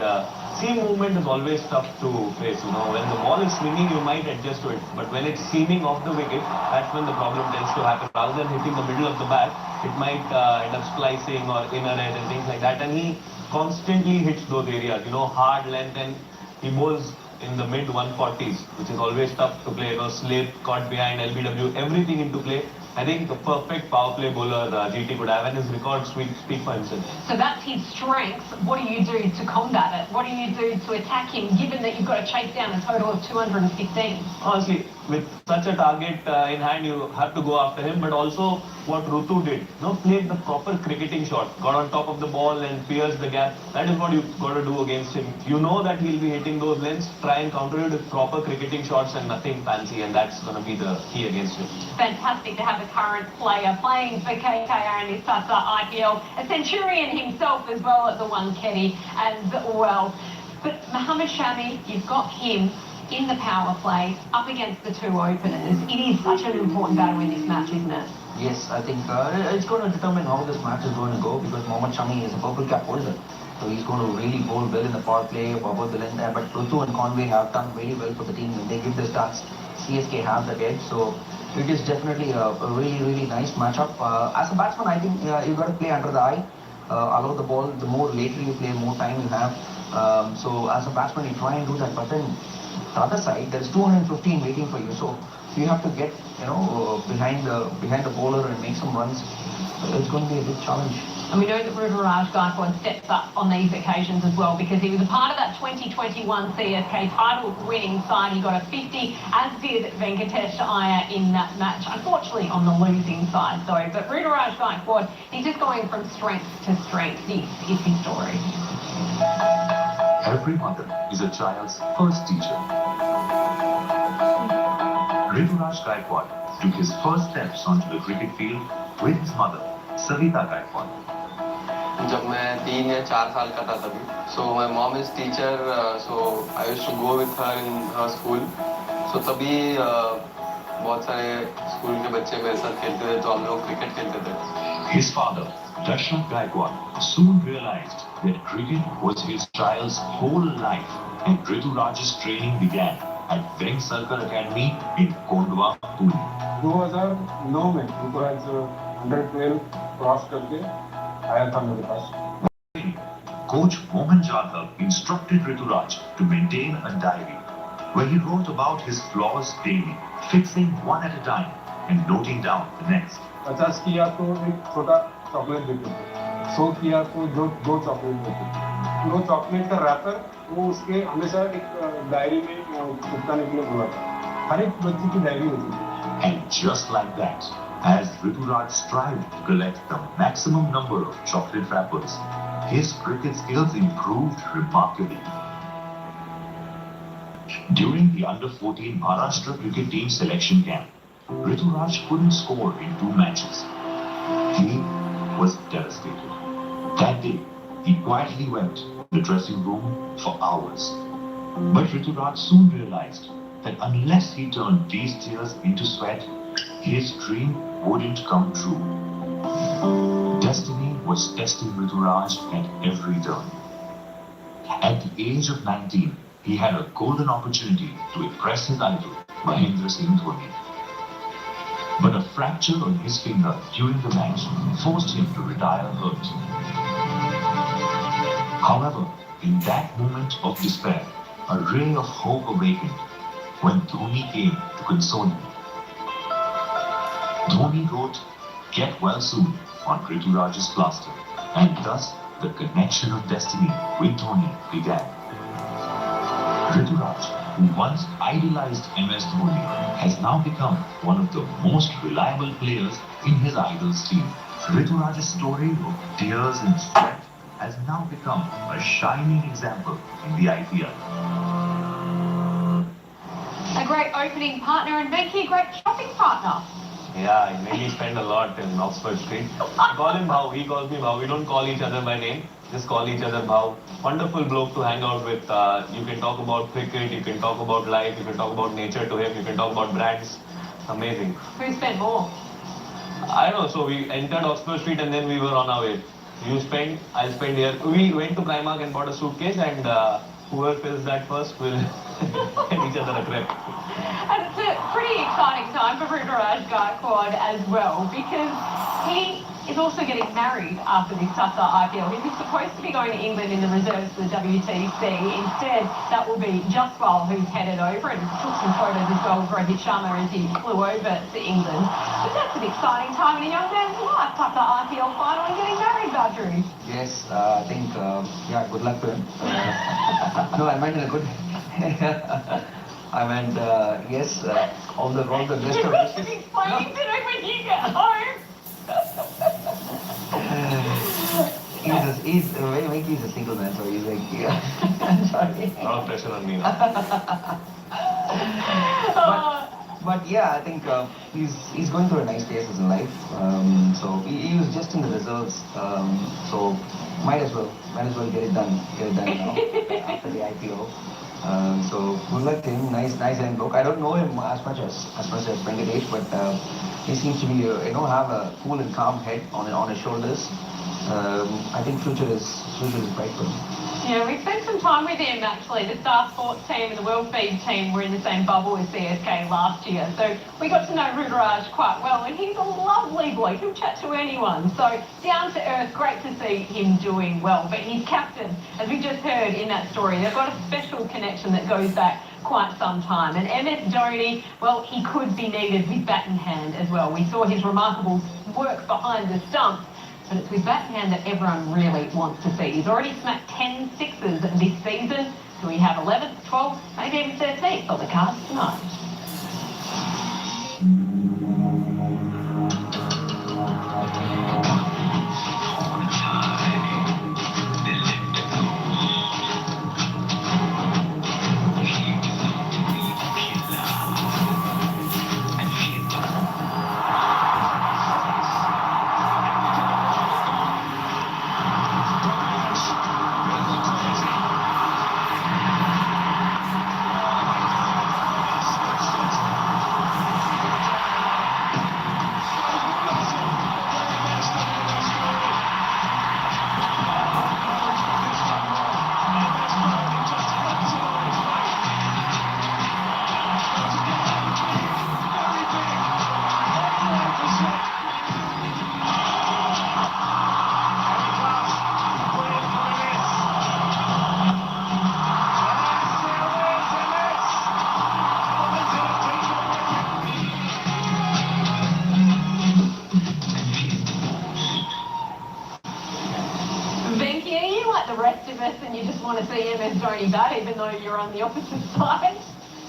seam movement is always tough to face. When the ball is swinging, you might adjust to it. But when it's seaming off the wicket, that's when the problem tends to happen. Rather than hitting the middle of the bat, it might end up splicing or inner edge and things like that. And he constantly hits those areas, hard length, and he bowls in the mid 140s, which is always tough to play. Slip, caught behind, LBW, everything into play. I think the perfect power play bowler GT could have, and his record speak for himself. So that's his strength. What do you do to combat it? What do you do to attack him, given that you've got to chase down a total of 215? Honestly, with such a target in hand, you have to go after him, but also what Rutu did, played the proper cricketing shot, got on top of the ball and pierced the gap. That is what you've got to do against him. You know that he'll be hitting those lengths, try and counter it with proper cricketing shots and nothing fancy, and that's going to be the key against him. Fantastic to have another current player playing for KKR in this IPL, a Centurion himself as well at the Wanketi as well. But Mohamed Shami, you've got him in the power play up against the two openers. It is such an important battle in this match, isn't it? Yes, I think it's going to determine how this match is going to go, because Mohamed Shami is a purple cap holder. So he's going to really bowl well in the power play above the length there. But Prutu and Conway have done very well for the team. When they give the starts, CSK have the edge. So it is definitely a really, really nice matchup. As a batsman, I think you've got to play under the eye. Allow the ball, the more later you play, more time you have. So as a batsman, you try and do that. But then the other side, there's 215 waiting for you. So you have to get, behind the bowler and make some runs. It's going to be a big challenge. And we know that Ruturaj Gaikwad steps up on these occasions as well, because he was a part of that 2021 CSK title-winning side. He got a 50, as did Venkatesh Iyer in that match. Unfortunately, on the losing side, though. But Ruturaj Gaikwad, he's just going from strength to strength. This is his story. Every mother is a child's first teacher. Ruturaj Gaikwad took his first steps onto the cricket field with his mother, Savita Gaikwad. जब मैं 3 या 4 साल का था तभी, so my mom is teacher, so I used to go with her in her school. So तभी बहुत सारे स्कूल के बच्चे मेरे साथ खेलते थे, तो हम लोग क्रिकेट खेलते थे. His father, Dashrath Gaikwad, soon realized that cricket was his child's whole life, and Ruturaj's training began at Veng Sarkar Academy in Kondwa, Pune. 2009 में ऋतुराज अंडर 12 क्रॉस करके आया था मेरे पास. Coach Mohan Jadhav instructed Ruturaj to maintain a diary where he wrote about his flaws daily, fixing one at a time and noting down the next. 50 किया तो एक छोटा chocolate देते थे, 100 किया तो दो चॉकलेट देते थे. वो चॉकलेट का रैपर वो उसके हमेशा एक डायरी में चिपकाने के लिए बोला था. हर एक बच्चे की डायरी होती थी. And just like that, as Ruturaj strived to collect the maximum number of chocolate wrappers, his cricket skills improved remarkably. During the under-14 Maharashtra cricket team selection camp, Ruturaj couldn't score in 2 matches. He was devastated. That day, he quietly wept in the dressing room for hours. But Ruturaj soon realized that unless he turned these tears into sweat, his dream wouldn't come true. Destiny was testing Ruturaj at every turn. At the age of 19, he had a golden opportunity to impress his idol, Mahendra Singh Dhoni. But a fracture on his finger during the match forced him to retire hurt. However, in that moment of despair, a ray of hope awakened when Dhoni came to console him. Dhoni wrote, "Get well soon" on Ruturaj's plaster, and thus the connection of destiny with Dhoni began. Ruturaj, who once idolized MS Dhoni, has now become one of the most reliable players in his idol's team. Ruturaj's story of tears and sweat has now become a shining example in the IPL. A great opening partner, and Venki, great shopping partner. Yeah, he made me spend a lot in Oxford Street. I call him Bhau, he calls me Bhau. We don't call each other by name, just call each other Bhau. Wonderful bloke to hang out with. You can talk about cricket, you can talk about life, you can talk about nature to him, you can talk about brands. Amazing. Who spent more? I don't know, so we entered Oxford Street and then we were on our way. You spend, I'll spend here. We went to Primark and bought a suitcase, and whoever fills that first will get each other a crepe. And it's a pretty exciting time for Ruturaj Gaikwad as well, because he is also getting married after this Tata IPL. He was supposed to be going to England in the reserves for the WTC. Instead, that will be Jaspal who's headed over, and took some photos as well with Rohit Sharma as he flew over to England. But that's an exciting time in a young man's life, Tata IPL final and getting married, Badru. Yes, I think, yeah, good luck to him. No, I meant in a good... I meant, yes, all the best of wishes. Explaining to him when you get home. He's a single man, so he's like, yeah. I'm sorry. A lot of pressure on me now. But yeah, I think he's going through a nice phases in life. So he was just in the reserves. So might as well get it done now after the IPO. So good luck to him. Nice young bloke. I don't know him as much as Venkatesh, but he seems to be have a cool and calm head on his shoulders. I think future is bright for him. Yeah, we spent some time with him actually. The Star Sports team and the World Feed team were in the same bubble as CSK last year. So we got to know Rudraj quite well, and he's a lovely bloke. He'll chat to anyone. So down to earth, great to see him doing well. But he's captain, as we just heard in that story. They've got a special connection that goes back quite some time. And MS Dhoni, well, he could be needed with bat in hand as well. We saw his remarkable work behind the stumps. But it's with that hand that everyone really wants to see. He's already smacked 10 sixes this season. Do we have 11, 12, maybe even 13 on the cards tonight? Venky, are you like the rest of us and you just want to see MS Dhoni bat even though you're on the opposite side?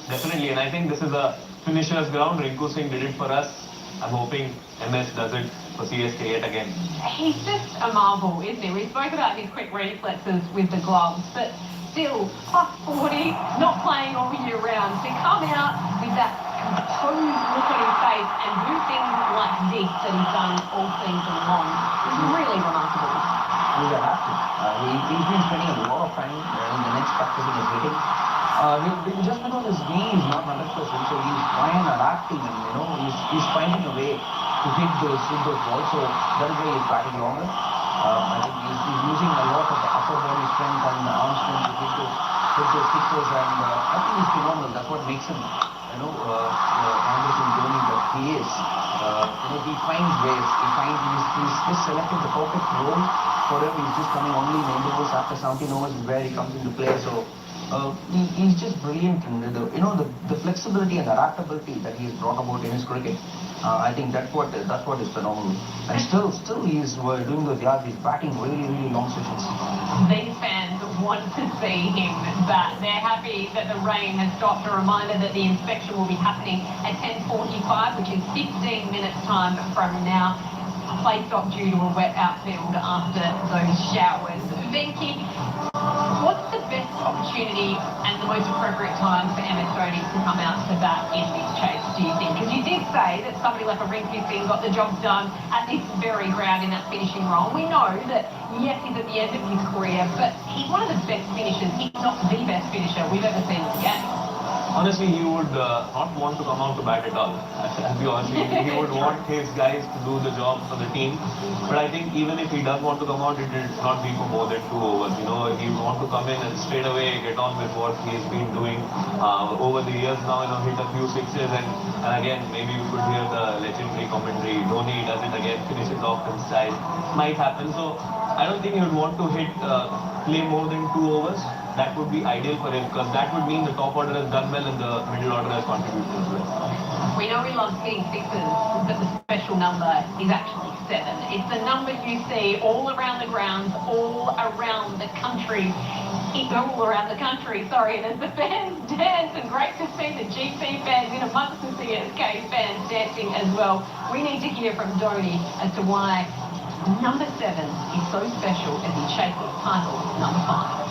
Definitely, and I think this is a finisher's ground. Rinku Singh did it for us. I'm hoping MS does it for CSK yet again. He's just a marvel, isn't he? We spoke about his quick reflexes with the gloves, but still, plus 40, not playing all year round. To come out with that composed look on his face and do things like this that he's done all season long is really remarkable. He's a have to. He's been spending a lot of time in the next practicing his hitting. Just because his knee is not 100%, so he's trying and adapting, and he's finding a way to hit those balls. So that is why he's batting longer. I think he's using a lot of the upper body strength and the arm strength to hit those sixes, and I think he's phenomenal. That's what makes him, Anderson Dhoni that he is. He finds ways. He's just selected the perfect role for him. He's just coming only in overs after 17 overs is where he comes into play. So he's just brilliant, and the flexibility and adaptability that he's brought about in his cricket. I think that's what is phenomenal. And still he's doing those yards. He's batting really long sessions. These fans want to see him bat. They're happy that the rain has stopped. A reminder that the inspection will be happening at 10:45, which is 15 minutes time from now. Play stop due to a wet outfield after those showers. Venky, what's the best opportunity and the most appropriate time for MS Dhoni to come out to bat in this chase, do you think? Because you did say that somebody like a Rinku Singh got the job done at this very ground in that finishing role. We know that, yes, he's at the end of his career, but he's one of the best finishers, if not the best finisher we've ever seen in the game. Honestly, he would not want to come out to bat at all. I'll be honest, he would want his guys to do the job for the team. But I think even if he does want to come out, it will not be for more than 2 overs. He would want to come in and straight away get on with what he's been doing over the years now. Hit a few sixes, and again maybe we could hear the legendary commentary. Dhoni does it again, finishes off in style. Might happen. So I don't think he would want to play more than 2 overs. That would be ideal for him, because that would mean the top order has done well and the middle order has contributed as well. We know he loves hitting sixes, but the special number is actually 7. It's the number you see all around the grounds, all around the country. Sorry, and as the fans dance, and great to see the GP fans in amongst the CSK fans dancing as well. We need to hear from Dhoni as to why number 7 is so special as he chases title number 5.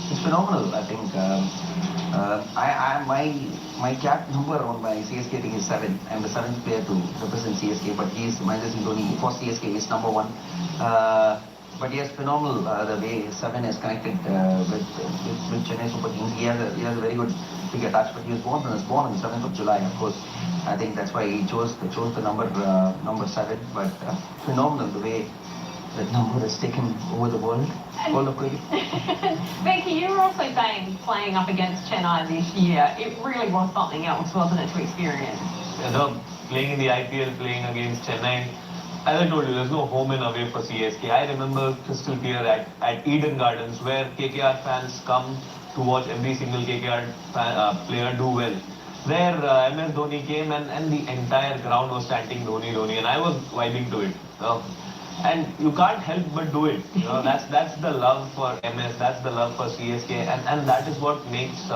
It's phenomenal. I think my cap number on my CSK thing is 7. I'm the 7th player to represent CSK, but he's Mahendra Singh Dhoni for CSK is number 1. But yes, phenomenal the way 7 is connected with Chennai Super Kings. He has a very good big attach, but he was born on the 7th of July. Of course, I think that's why he chose the number 7. But phenomenal the way that number has taken over the world of cricket. Becky, you were also saying playing up against Chennai this year, it really was something else, wasn't it, to experience? Playing in the IPL, playing against Chennai, as I told you, there's no home and away for CSK. I remember crystal clear at Eden Gardens, where KKR fans come to watch every single KKR player do well. Where MS Dhoni came and the entire ground was chanting Dhoni, Dhoni, and I was vibing to it. And you can't help but do it. That's the love for MS, that's the love for CSK, and that is what makes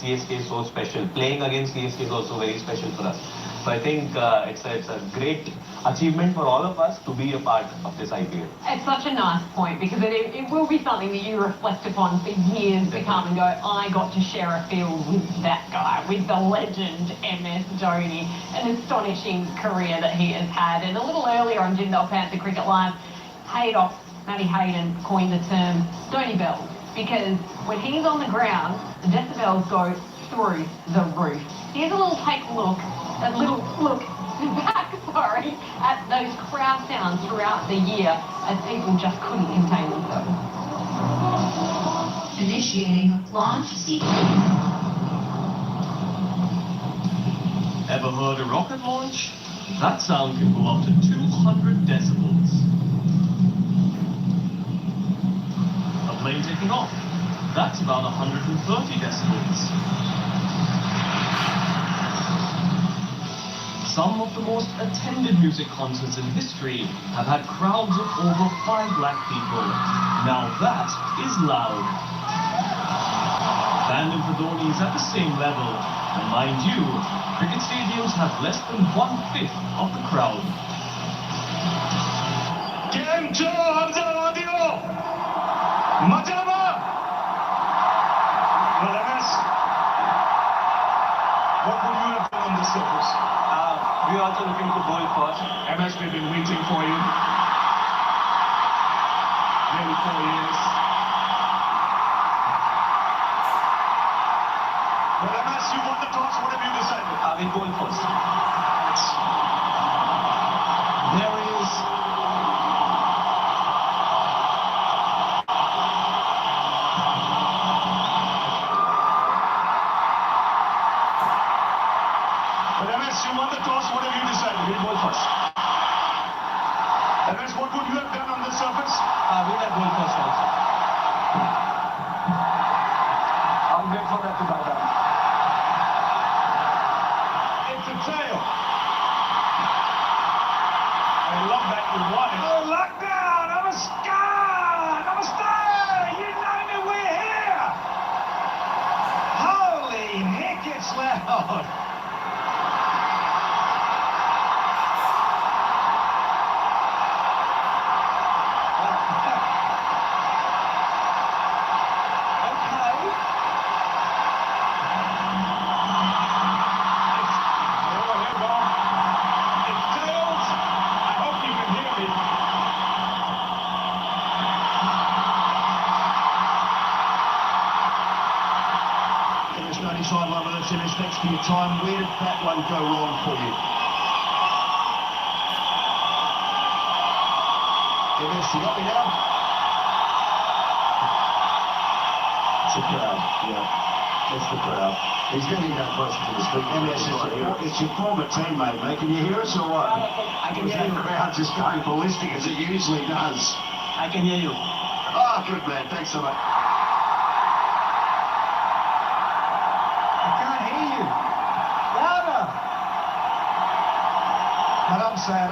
CSK so special. Playing against CSK is also very special for us. So I think it's a great achievement for all of us to be a part of this IPL. It's such a nice point, because it will be something that you reflect upon for years to come and go, I got to share a field with that guy, with the legend MS Dhoni, an astonishing career that he has had. And a little earlier on Jindal Panther Cricket Live, Matty Hayden coined the term Dhoni Bell, because when he's on the ground, the decibels go through the roof. Here's a little look back, at those crowd sounds throughout the year as people just couldn't contain themselves. Initiating launch sequence. Ever heard a rocket launch? That sound can go up to 200 decibels. A plane taking off. That's about 130 decibels. Some of the most attended music concerts in history have had crowds of over 5 lakh people. Now that is loud. Fandom for Dhoni is at the same level. And mind you, cricket stadiums have less than 1/5 of the crowd. Game 2, Hamza Radio. Majama. Well, MS, what would you have done on this surface? We're also looking to bowl first. MS, we've been waiting for you. Nearly 4 years. Well, MS, you won the toss. What have you decided? We bowl first. There is you won the toss, what have you decided? We'll bowl first. MS, what would you have done on this surface? We'll have bowl first also. I'll wait for that to die down. It's a trail. I love that you won it. Oh, lockdown! Namaskar! Namaste! United, we're here! Holy heck, it's loud! Sideline with us, MS, thanks for your time. Where did that one go wrong for you? MS, you got me now? It's a crowd, yeah. It's the crowd. He's getting that closer to the street. MS, it's your former teammate, mate. Can you hear us or what? I can hear you. The crowd just going ballistic as it usually does. I can hear you. Oh, good man. Thanks so much. I'm sad.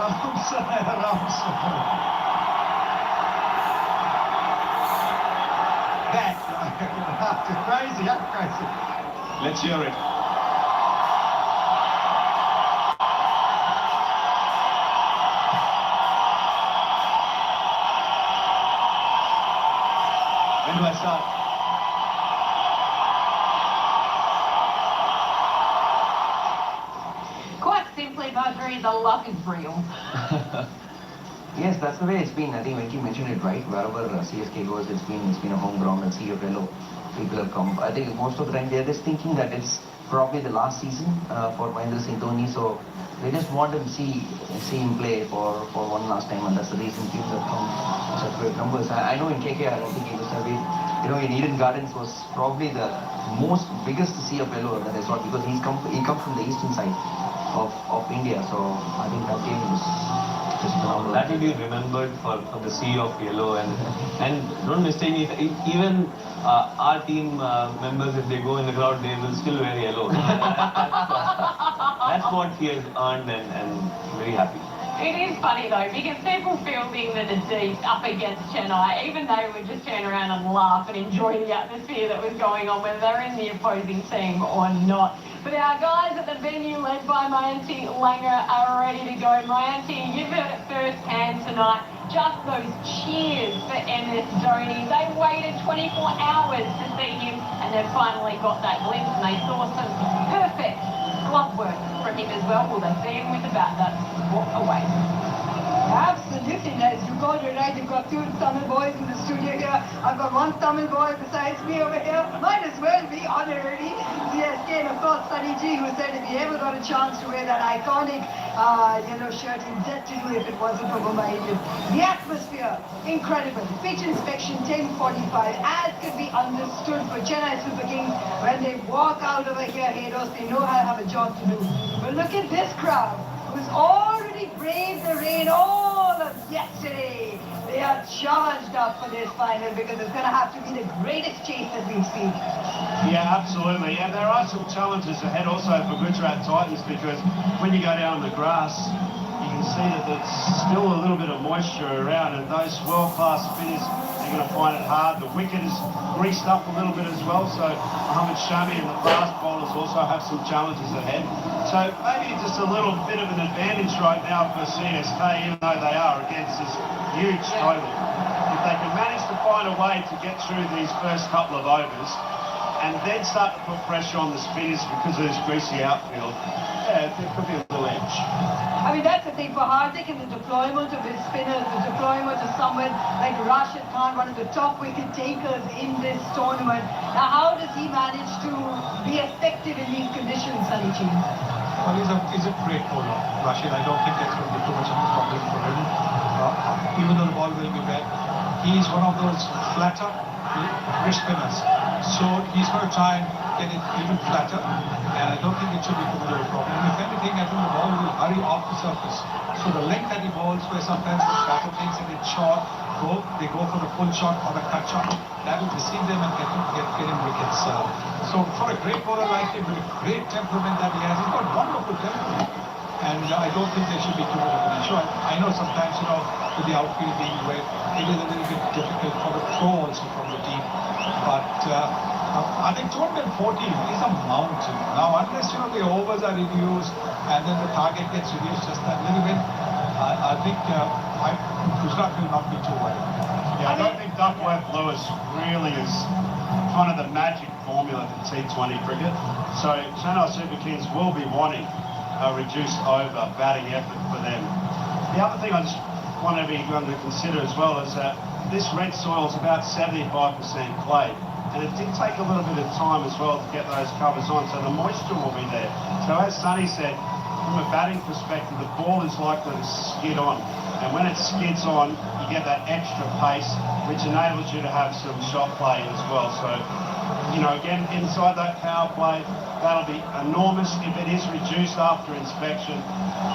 That, crazy, I'm crazy. Let's hear it. When do I start? Quite simply, Badri, the love is real. Yes, that's the way it's been. I think Venki mentioned it right. Wherever CSK goes, it's been a home ground and see your fellow people have come. I think most of the time they're just thinking that it's probably the last season for Mahendra Singh Dhoni, so they just want to see him play for one last time, and that's the reason teams have come such great numbers. I know in KKR, I think he must have been, in Eden Gardens was probably the biggest CFLO that I saw, because he comes from the eastern side of India, so I think that game was just phenomenal. That will be remembered for the sea of yellow, and don't mistake me, even our team members, if they go in the crowd, they will still wear yellow. That's what he has earned, and very happy. It is funny though, because people fielding the East up against Chennai, even they would just turn around and laugh and enjoy the atmosphere that was going on, whether they're in the opposing team or not. But our guys at the venue, led by Mayanti Langer, are ready to go. Mayanti, you've heard it firsthand tonight. Just those cheers for MS Dhoni. They waited 24 hours to see him, and they finally got that glimpse, and they saw some perfect glove work from him as well. Will they see him with the bat? That's walk away. Absolutely, Les. You got it right. You've got two Tamil boys in the studio here. I've got one Tamil boy besides me over here. Might as well be honorary CSK, and of course Sunny G, who said if he ever got a chance to wear that iconic yellow shirt, he'd get to do if it wasn't for Mumbai Indians. The atmosphere, incredible. Pitch inspection 10:45, as can be understood for Chennai Super Kings. When they walk out over here, Hados, they know how to have a job to do. But look at this crowd, who's already braved the rain all of yesterday. They are charged up for this final, because it's going to have to be the greatest chase that we've seen. Yeah, absolutely. And there are some challenges ahead also for Gujarat Titans, because when you go down the grass, you can see that there's still a little bit of moisture around, and those world-class spinners are going to find it hard. The wicket is greased up a little bit as well, so Mohammad Shami and the fast bowlers also have some challenges ahead. So maybe just a little bit of an advantage right now for CSK, even though they are against this huge total. If they can manage to find a way to get through these first couple of overs, and then start to put pressure on the spinners because of this greasy outfield, yeah, there could be a little edge. I mean, that's the thing for Hardik, and the deployment of his spinners, the deployment of someone like Rashid Khan, one of the top wicket takers in this tournament. Now, how does he manage to be effective in these conditions, Sunny G? Well, he's a great bowler, Rashid. I don't think that's going to be too much of a problem for him. Even though the ball will be bad, he's one of those flatter wrist spinners. So he's going to try and get it even flatter, and I don't think it should be too much of a problem. If anything, I think the ball will hurry off the surface. So the length that he bowls, where sometimes the batter thinks that it's short, they go for the full shot or the cut shot. That will deceive them and get him wickets. So for a great bowler like him, with a great temperament that he has, he's got wonderful temperament. And I don't think there should be too much of an issue. I know sometimes, with the outfield being wet, it is a little bit difficult for the throw also from the team. But I think 214 is a mountain. Now, unless, the overs are reduced and then the target gets reduced just that little bit, I think Gujarat will not be too worried. Yeah, I don't think Duckworth Lewis really is kind of the magic formula for T20 cricket. So Chennai Super Kings will be wanting a reduced over batting effort for them. The other thing I just want everyone to consider as well is that this red soil is about 75% clay, and it did take a little bit of time as well to get those covers on, so the moisture will be there. So as Sonny said, from a batting perspective, the ball is likely to skid on, and when it skids on, you get that extra pace, which enables you to have some shot play as well. So, again, inside that power play, that'll be enormous. If it is reduced after inspection,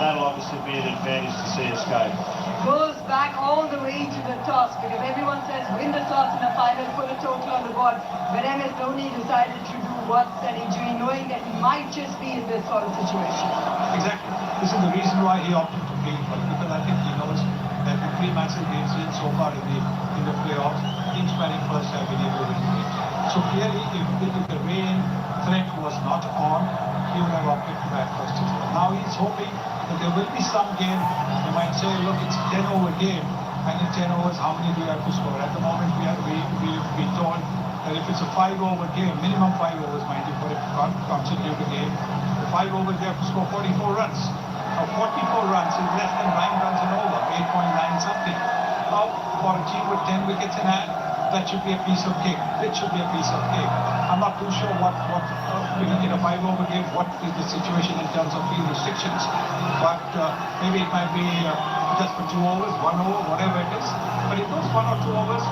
that'll obviously be an advantage to CSK. Goes back all the way to the toss, because everyone says win the toss in the final, put a total on the board. But MS Dhoni decided to do what Sunny G, knowing that he might just be in this sort of situation. Exactly. This is the reason why he opted to play for it, because I think he knows that the 3 matches they've seen so far in the playoffs, each batting first have been able to win. So clearly, if the rain threat was not on, he would have opted to bat first. Now he's hoping that there will be some game. You might say, look, it's a 10-over game, and in 10 overs, how many do you have to score? At the moment, we've been told that if it's a 5-over game, minimum 5 overs, mind you, for a consecutive game, the 5 overs, they have to score 44 runs. Now, 44 runs is less than 9 runs an over, 8.9 something. Now, for a team with 10 wickets in hand, that should be a piece of cake. It should be a piece of cake. I'm not too sure what in a 5-over game, what is the situation in terms of field restrictions. But maybe it might be just for 2 overs, 1 over, whatever it is. But in those 1 or 2 overs,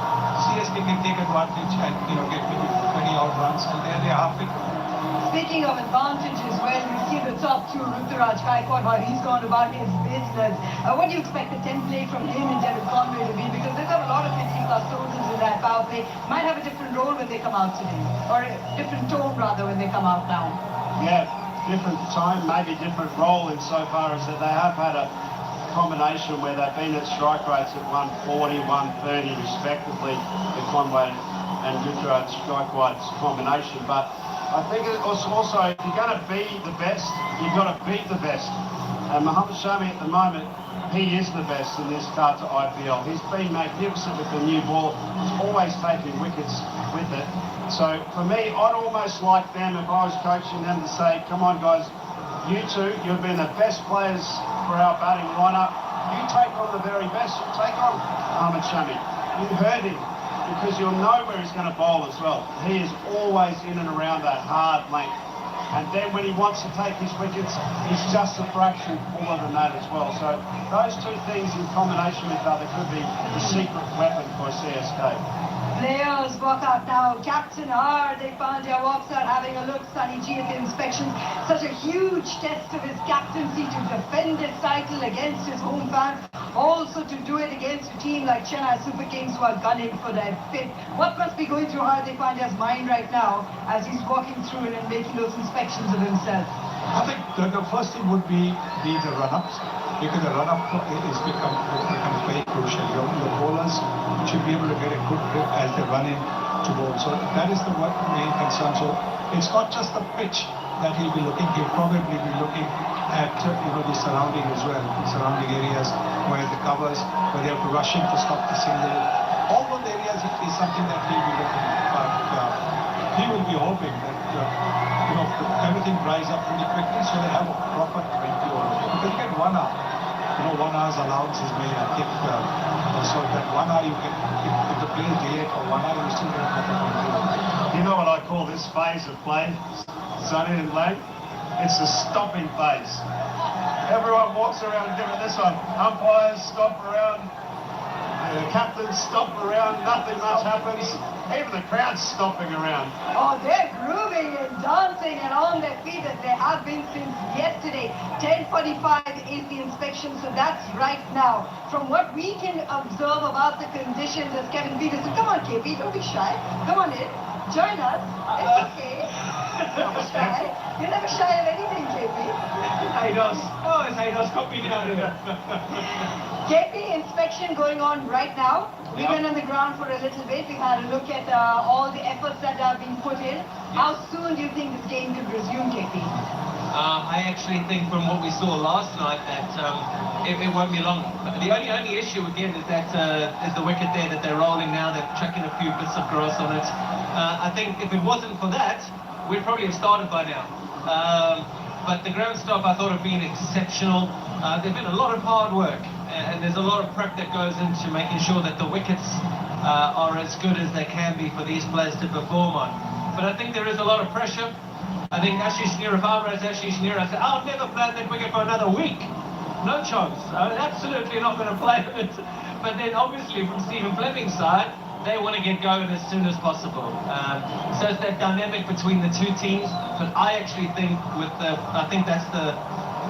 CSK can take advantage and get maybe 20 odd runs, and there they are. Speaking of advantages, well, you see the top 2, Ruturaj Gaikwad, how he's gone about his business. What do you expect the template from him and David Conway to be? Because they've got a lot of 50-plus soldiers in that power play. Might have a different role when they come out today, or a different tone rather when they come out now. Yeah, different tone, maybe different role insofar as that they have had a combination where they've been at strike rates at 140, 130 respectively, the Conway and Ruturaj Gaikwad's combination. But I think it was also, if you're going to be the best, you've got to beat the best. And Mohammad Shami at the moment, he is the best in this start to IPL. He's been magnificent with the new ball. He's always taking wickets with it. So for me, I'd almost like them, if I was coaching them, to say, come on guys, you two, you've been the best players for our batting lineup. You take on the very best. You take on Mohammad Shami. You hurt him, because you'll know where he's going to bowl as well. He is always in and around that hard length. And then when he wants to take his wickets, he's just a fraction fuller than that as well. So those 2 things in combination with each other could be the secret weapon for CSK. Players walk out now. Captain Hardik Pandya walks out having a look, Sunny G, at the inspections. Such a huge test of his captaincy to defend his title against his home fans. Also to do it against a team like Chennai Super Kings who are gunning for their 5th. What must be going through Hardik Pandya's mind right now as he's walking through it and making those inspections of himself? I think the first thing would be the run-ups, because the run-up becomes very crucial. Your bowlers should be able to get a good grip as they run in to bowl. So that is the main concern. So it's not just the pitch that he'll be looking. He'll probably be looking at the surrounding as well, the surrounding areas where the covers, where they have to rush in to stop the single. All those areas is something that he'll be looking at. But he will be hoping that everything dries up pretty quickly, so they have a proper 20 overs. Because you get 1 hour. 1 hour's allowance is made, I think. So that 1 hour you get, if the play is delayed for 1 hour, you still get a proper 20 overs. You know what I call this phase of play, Sonny and Lane? It's the stopping phase. Everyone walks around giving this one. Umpires stop around, the captains stop around, nothing much happens. Even the crowd's stopping around. Oh, they're grooving and dancing and on their feet as they have been since yesterday. 10:45 is the inspection, so that's right now. From what we can observe about the conditions, as Kevin Peterson, come on KP, don't be shy. Come on in, join us. It's okay. Don't be shy. You're never shy of anything, KP. KP, inspection going on right now. We've been on the ground for a little bit. We've had a look at all the efforts that are being put in. How soon do you think this game could resume, KP? I actually think from what we saw last night that it won't be long. The only issue again is that is the wicket there that they're rolling now. They're chucking a few bits of grass on it. I think if it wasn't for that, we'd probably have started by now. But the ground stop I thought have been exceptional. There's been a lot of hard work, and there's a lot of prep that goes into making sure that the wickets are as good as they can be for these players to perform on. But I think there is a lot of pressure. I think Ashish Nehra, if I was Ashish Nehra, said, I'll never play that wicket for another week. No chance. I'm absolutely not going to play it. But then obviously from Stephen Fleming's side, they want to get going as soon as possible. So it's that dynamic between the 2 teams. But I actually think I think that's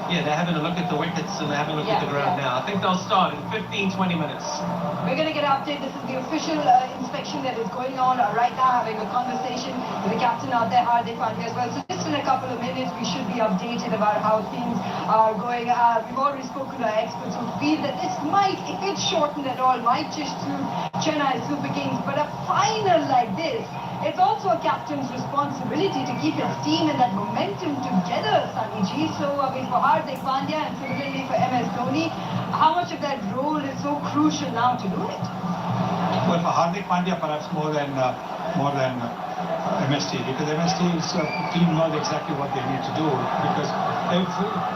they're having a look at the wickets and they're having a look at the ground now. I think they'll start in 15, 20 minutes. We're going to get an update. This is the official inspection that is going on right now, having a conversation with the captain out there, Hardik Pandya as well. So just in a couple of minutes, we should be updated about how things are going. We've already spoken to our experts who feel that this might, if it's shortened at all, might just suit Chennai Super Kings. But a final like this, it's also a captain's responsibility to keep his team and that momentum together, Sunny G. So, for Hardik Pandya and similarly for MS Dhoni, how much of that role is so crucial now to do it? Well, for Hardik Pandya, perhaps more than MST, because MST's team knows exactly what they need to do, because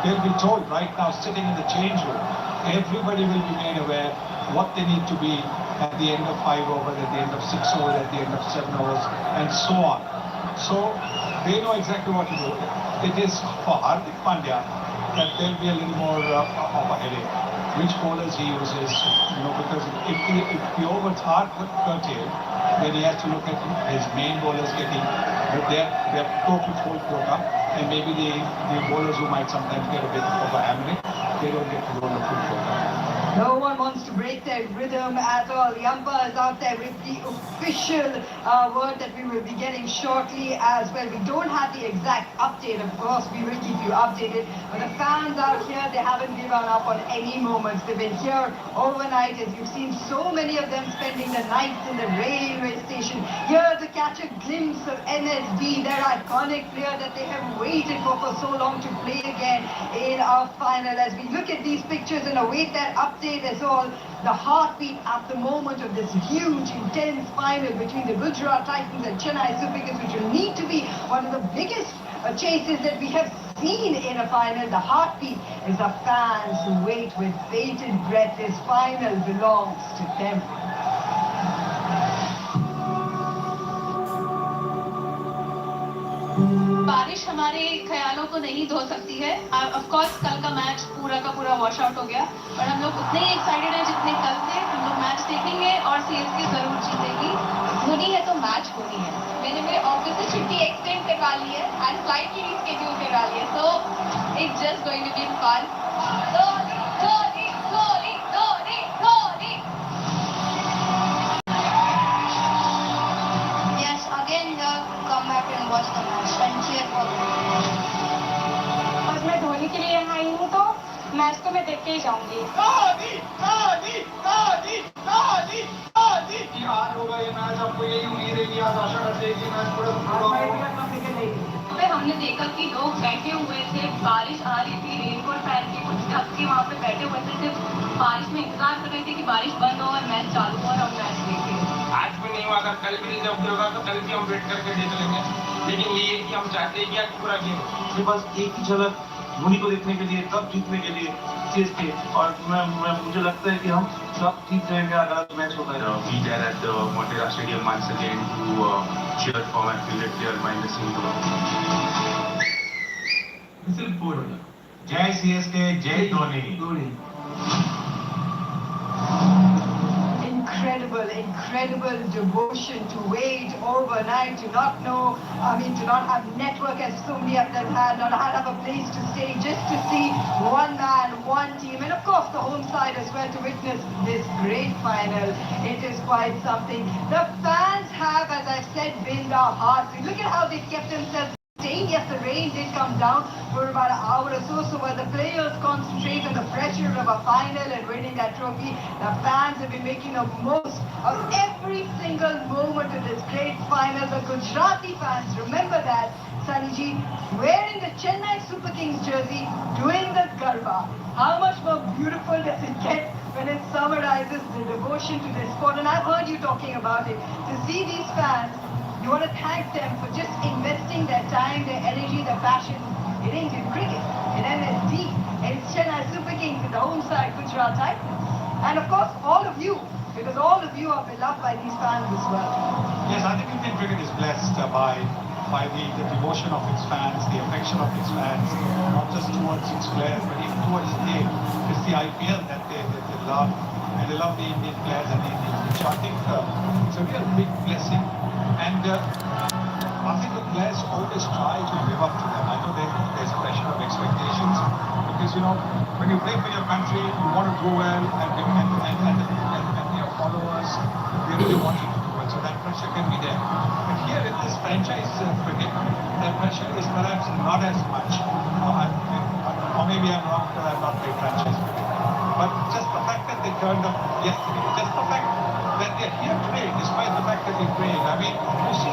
they'll be told right now, sitting in the change room, everybody will be made aware what they need to be at the end of 5 overs, at the end of 6 overs, at the end of 7 overs, and so on. So they know exactly what to do. It is for Hardik Pandya that there'll be a little more of a headache. Which bowlers he uses, because if the overs are curtailed, then he has to look at his main bowlers getting their total full quota, and maybe the bowlers who might sometimes get a bit of a hammering, they don't get to roll the full quota. No one wants to break their rhythm at all. The umpire is out there with the official word that we will be getting shortly as well. We don't have the exact update, of course. We will keep you updated. But the fans out here, they haven't given up on any moments. They've been here overnight, as you've seen so many of them spending the nights in the railway station here to catch a glimpse of NSB, their iconic player that they have waited for so long to play again in our final. As we look at these pictures and await that update, as all the heartbeat at the moment of this huge, intense final between the Gujarat Titans and Chennai Super Kings, which will need to be one of the biggest chases that we have seen in a final. The heartbeat is the fans who wait with bated breath. This final belongs to them. बारिश हमारे ख्यालों को नहीं धो सकती है. Of course कल का मैच पूरा का पूरा वॉश आउट हो गया, पर हम लोग उतने ही एक्साइटेड हैं जितने कल थे. हम लोग मैच देखेंगे और सीएसके जरूर जीतेगी. होनी है तो मैच होनी है. मैंने ऑफिस से छुट्टी एक्सटेंड करवा ली है एंड फ्लाइट की रिस्केड्यूल करवा ली है. So it's just going to be fun. Yes, again come back and watch the match and cheer for them. बस मैं धोनी के लिए यहाँ आई हूँ तो मैच तो मैं देख के ही जाऊंगी. आज होगा ये मैच, आपको यही उम्मीद है कि आज आशा करते हैं कि मैच हमने देखा कि लोग बैठे हुए थे, बारिश आ रही थी, रेनकोट पहन के कुछ ढक के वहाँ पे बैठे हुए थे, सिर्फ बारिश में इंतजार कर रहे थे कि बारिश बंद हो और मैच चालू हो और हम मैच देखें. आज भी नहीं हुआ, अगर कल भी जब होगा तो कल भी हम वेट करके देख लेंगे. लेकिन ये कि हम चाहते हैं कि आज पूरा गेम बस एक ही झलक धोनी को देखने के लिए, कब जीतने के लिए CSK, और मुझे लगता है कि हम सब जीत जाएंगे अगर मैच होता है. We there at the Montera Stadium once again to cheer for my favorite player, Mahendra Singh Dhoni. Whistle for Jai CSK, Jai Dhoni. Incredible devotion to wait overnight, to not know, to not have network as so many of them had, not have a place to stay, just to see one man, one team, and of course the home side as well to witness this great final. It is quite something. The fans have, as I've said, been our hearts. Look at how they kept themselves. Yes, the rain did come down for about an hour or so while the players concentrate on the pressure of a final and winning that trophy, the fans have been making the most of every single moment of this great final. The Gujarati fans, remember that, Sunny, wearing the Chennai Super Kings jersey, doing the Garba. How much more beautiful does it get when it summarizes the devotion to this sport? And I've heard you talking about it. To see these fans, you want to thank them for just investing their time, their energy, their passion in Indian cricket, in MSD, in Chennai Super Kings, in the home side Gujarat Titans. And of course, all of you, because all of you are beloved by these fans as well. Yes, I think Indian cricket is blessed by the devotion of its fans, the affection of its fans, not just towards its players, but even towards the game. It's the IPL that they love, and they love the Indian players and the Indian team. So I think it's a real big blessing. And I think the players always try to live up to them. I know there's a pressure of expectations because, when you play for your country, you want to do well, and your followers, they really want you to do well. So that pressure can be there. But here in this franchise cricket, that pressure is perhaps not as much. Or maybe I'm wrong because I've not played franchise cricket. But just the fact that they turned up yesterday, just the fact that they're here today, despite the fact that they're playing. I mean, you see,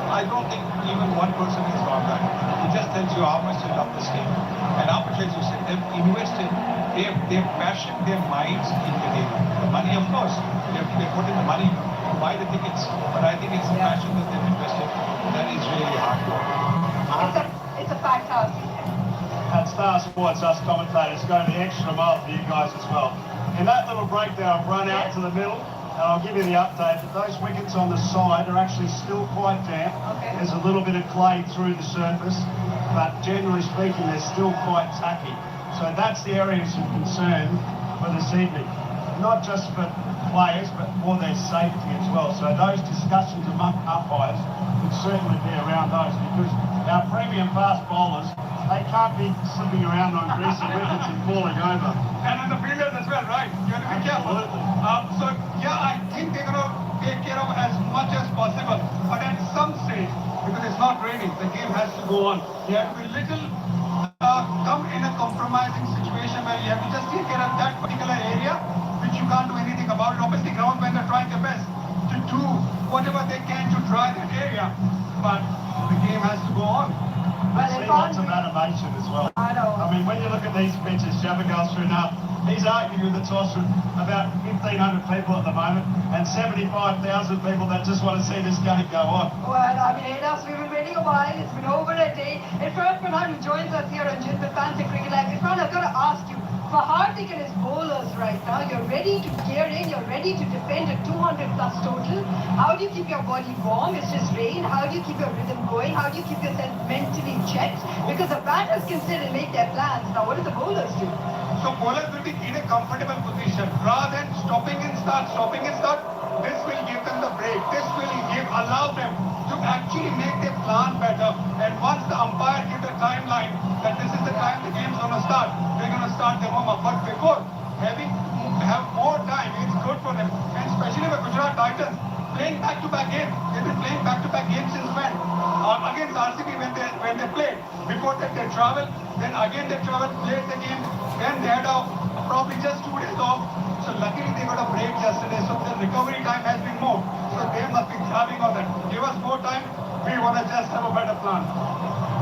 I don't think even one person has gone back. It just tells you how much they love this game. And how much, as you said, they've invested, they've passioned their minds in the game. The money, of course, they've put in the money to buy the tickets, but I think it's the passion that they've invested that is really hard work. It's a fact house. At Star Sports, us commentators go the extra mile for you guys as well. In that little break there, I've run out to the middle, and I'll give you the update that those wickets on the side are actually still quite damp. There's a little bit of clay through the surface, but generally speaking, they're still quite tacky. So that's the areas of concern for this evening. Not just for players, but for their safety as well. So those discussions among umpires would certainly be around those, because our premium fast bowlers, they can't be slipping around on greasy wickets and falling over. And on the fielders as well, right? You have to be careful. So, yeah, I think they're going to take care of as much as possible. But at some stage, because it's not raining, the game has to go on. You have to be come in a compromising situation where you have to just take care of that particular area, which you can't do anything about it. Obviously, groundmen are trying their best to do whatever they can to dry that area. But the game has to go on. Well, there's lots of animation as well. I know. I mean, when you look at these pitches, Jabba goes through enough. He's arguing with the toss with about 1,500 people at the moment and 75,000 people that just want to see this game go on. Well, I mean, Adas, we've been waiting a while. It's been over a day. Irfan Pradhan, who joins us here on Jindal Fancy Cricket Live. Irfan, I've got to ask you, for Hardik and his bowlers right now, you're ready to gear in, you're ready to defend a 200 plus total. How do you keep your body warm? It's just rain. How do you keep your rhythm going? How do you keep yourself mentally checked? Because the batters can sit and make their plans. Now, what do the bowlers do? So bowlers will be in a comfortable position. Rather than stopping and start, this will give them the break. This will allow them to actually make their plan better. And once the umpire gives the timeline that this is the time the game's going to start, they're going to start the warm-up. But before have more time, it's good for them. And especially the Gujarat Titans playing back-to-back games. They've been playing back-to-back games since when? Against RCB when they played. Before that they travel, then again they travel, played the game, then they had probably just 2 days off. So luckily they got a break yesterday, so the recovery time has been more. So they must be having on that. Give us more time, we want to just have a better plan.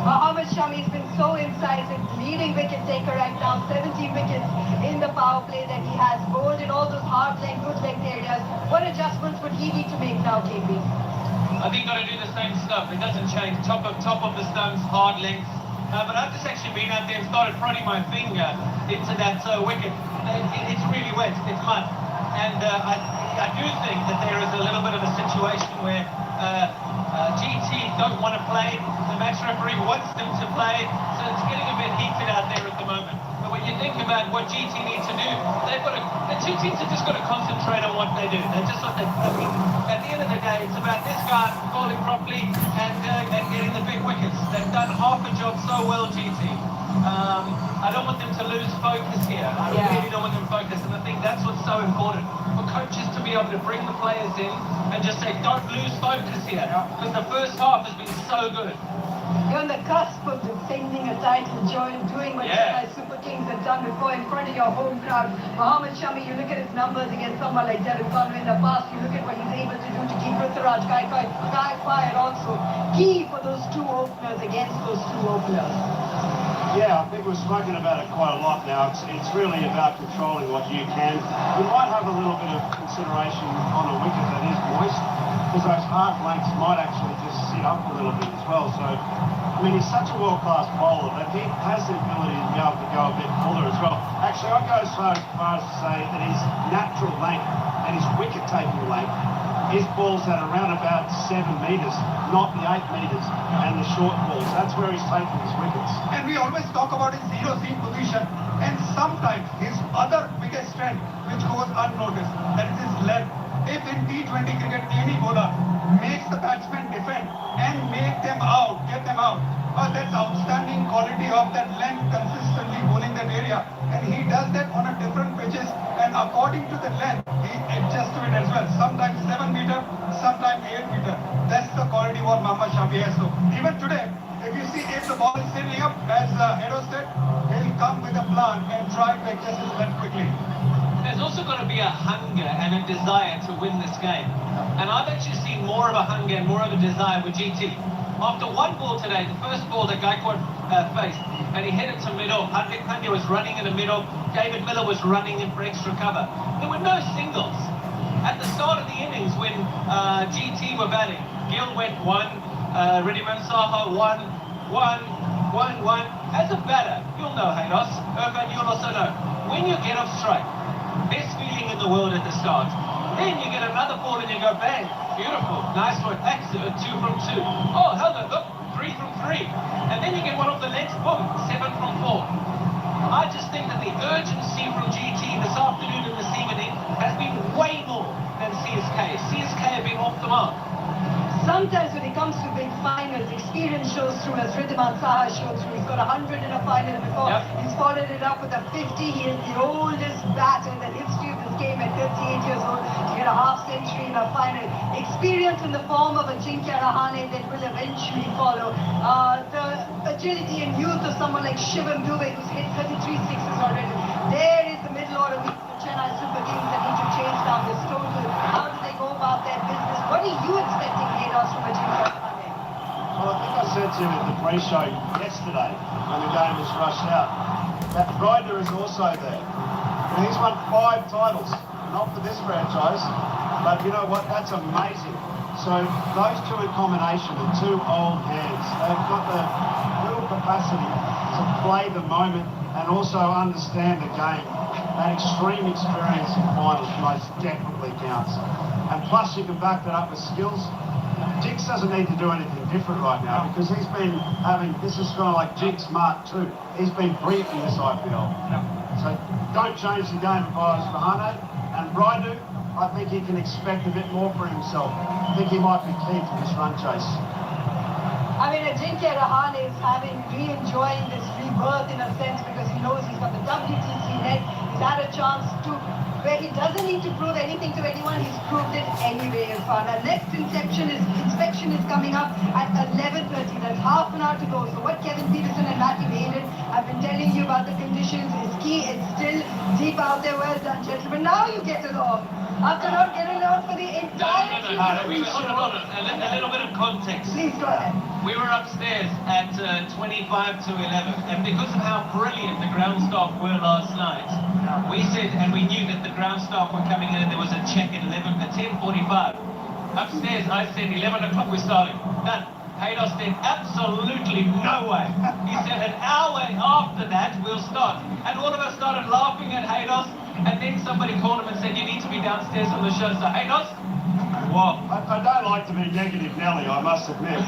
Mohammad Shami's been so incisive, leading wicket taker right now, 17 wickets in the power play that he has, bowled in all those hard leg, good leg areas. What adjustments would he need to make now, KP? I think got to do the same stuff. It doesn't change. Top of the stumps, hard lengths. But I've just actually been out there and started prodding my finger into that wicket. It's really wet. It's mud. And I do think that there is a little bit of a situation where GT don't want to play. The match referee wants them to play. So it's getting a bit heated out there at the moment. But when you think about what GT needs to do, the two teams have just got to concentrate on what they do. They're just at the end of the day, it's about this guy bowling properly and getting the big wickets. They've done half the job so well, GT. I don't want them to lose focus here. I really don't want them focused, and I think that's what's so important for coaches to be able to bring the players in and just say, don't lose focus here, because the first half has been so good. You're on the cusp of defending a title, doing what Chennai Super Kings have done before in front of your home crowd. Mohammad Shami, you look at his numbers against someone like Derek Conway in the past, you look at what he's able to do to keep Prithviraj Gaikwad also key for those two openers against those two openers. Yeah, I think we've spoken about it quite a lot now. It's really about controlling what you can. You might have a little bit of consideration on a wicket that is moist, because those hard lengths might actually just sit up a little bit as well. So, I mean, he's such a world-class bowler that he has the ability to be able to go a bit fuller as well. Actually, I'd go as far as to say that his natural length and his wicket-taking length, his balls at around about 7 metres, not the 8 metres, and the short balls. That's where he's taking his wickets. And we always talk about his zero seam position, and sometimes his other biggest strength, which goes unnoticed, that is his left. If in T20 cricket any bowler makes the batsman defend and make them out, get them out, that's outstanding quality of that length, consistently bowling that area. And he does that on a different pitches, and according to the length, he adjusts to it as well. Sometimes 7 meter, sometimes 8 meter. That's the quality what Mohammad Shami has. So even today, if you see if the ball is sailing up, as Edo said, he'll come with a plan and try to adjust his left quickly. There's also got to be a hunger and a desire to win this game. And I've actually seen more of a hunger and more of a desire with GT. After one ball today, the first ball that Gaikwad faced, and he hit it to middle. Hardik Pandya was running in the middle. David Miller was running in for extra cover. There were no singles. At the start of the innings, when GT were batting, Gill went 1, Riddhiman Saha 1. As a batter, you'll know, Haydos, Irfan, you'll also know, when you get off strike, best feeling in the world at the start. Then you get another ball and you go bang, beautiful, nice one, excellent, 2 from 2. Oh, hell no, look, 3 from 3. And then you get one off the legs, boom, 7 from 4. I just think that the urgency from GT this afternoon and this evening has been way more than CSK. CSK have been off the mark. Sometimes when it comes to big finals, experience shows through, as Riddhiman Saha showed through. He's got 100 in a final before. Yep. He's followed it up with a 50. He is the oldest batter in the history of this game at 38 years old to get a half century in a final. Experience in the form of Ajinkya Rahane that will eventually follow. The agility and youth of someone like Shivam Dubey, who's hit 33 sixes already. There is the middle order. Chennai Super Kings that need to chase down this total. How do they go about their business? What are you expecting, Haydos, from Ajinkya Rahane? Well, I think I said to him at the pre-show yesterday when the game was rushed out that Ryder is also there. And he's won 5 titles, not for this franchise, but you know what, that's amazing. So those two in combination, the 2 old hands, they've got the real capacity to play the moment and also understand the game. That extreme experience in finals most definitely counts. And plus you can back that up with skills. Jinx doesn't need to do anything different right now because he's been having, this is kind of like Jinx Mark 2. He's been brilliant in this IPL. So don't change the game if I was Rahane. And Raidu, I think he can expect a bit more for himself. I think he might be key to this run chase. I mean, Ajinkya Rahane is re-enjoying this rebirth in a sense because he knows he's got the WTC net. He's had a chance to, where he doesn't need to prove anything to anyone, he's proved it anyway, Irfan. Our next inspection is coming up at 11:30. That's half an hour to go. So what Kevin Peterson and Matthew Hayden have been telling you about the conditions is key. It's still deep out there. Well done, gentlemen. Now you get along. After not getting along for the entire No. Hold on. A little bit of context. Please go ahead. We were upstairs at 25 to 11, and because of how brilliant the ground staff were last night, we said, and we knew that the ground staff were coming in, and there was a check at 10:45. Upstairs, I said 11 o'clock we're starting. Done. Haydos said absolutely no way. He said an hour after that we'll start, and all of us started laughing at Haydos, and then somebody called him and said you need to be downstairs on the show. So Haydos, well, I don't like to be negative, Nelly, I must admit.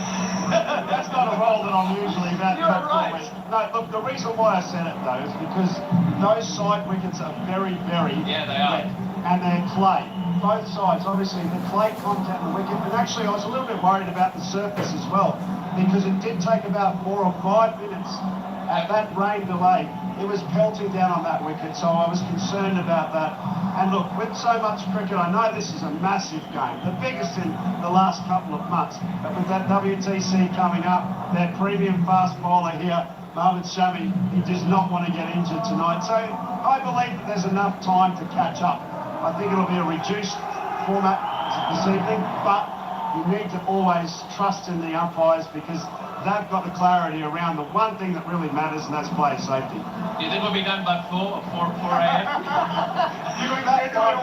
That's not a role that I'm usually about. You're right. No, look, the reason why I said it, though, is because those side wickets are very, very yeah, they are. wet, and they're clay. Both sides, obviously, the clay content of the wicket, and actually I was a little bit worried about the surface as well, because it did take about 4 or 5 minutes at that rain delay. It was pelting down on that wicket, so I was concerned about that. And look, with so much cricket, I know this is a massive game, the biggest in the last couple of months. But with that WTC coming up, their premium fast bowler here, Mohammad Shami, he does not want to get injured tonight. So I believe that there's enough time to catch up. I think it'll be a reduced format this evening, but you need to always trust in the umpires because they've got the clarity around the one thing that really matters, and that's player safety. Do you think we'll be done by 4 a.m.?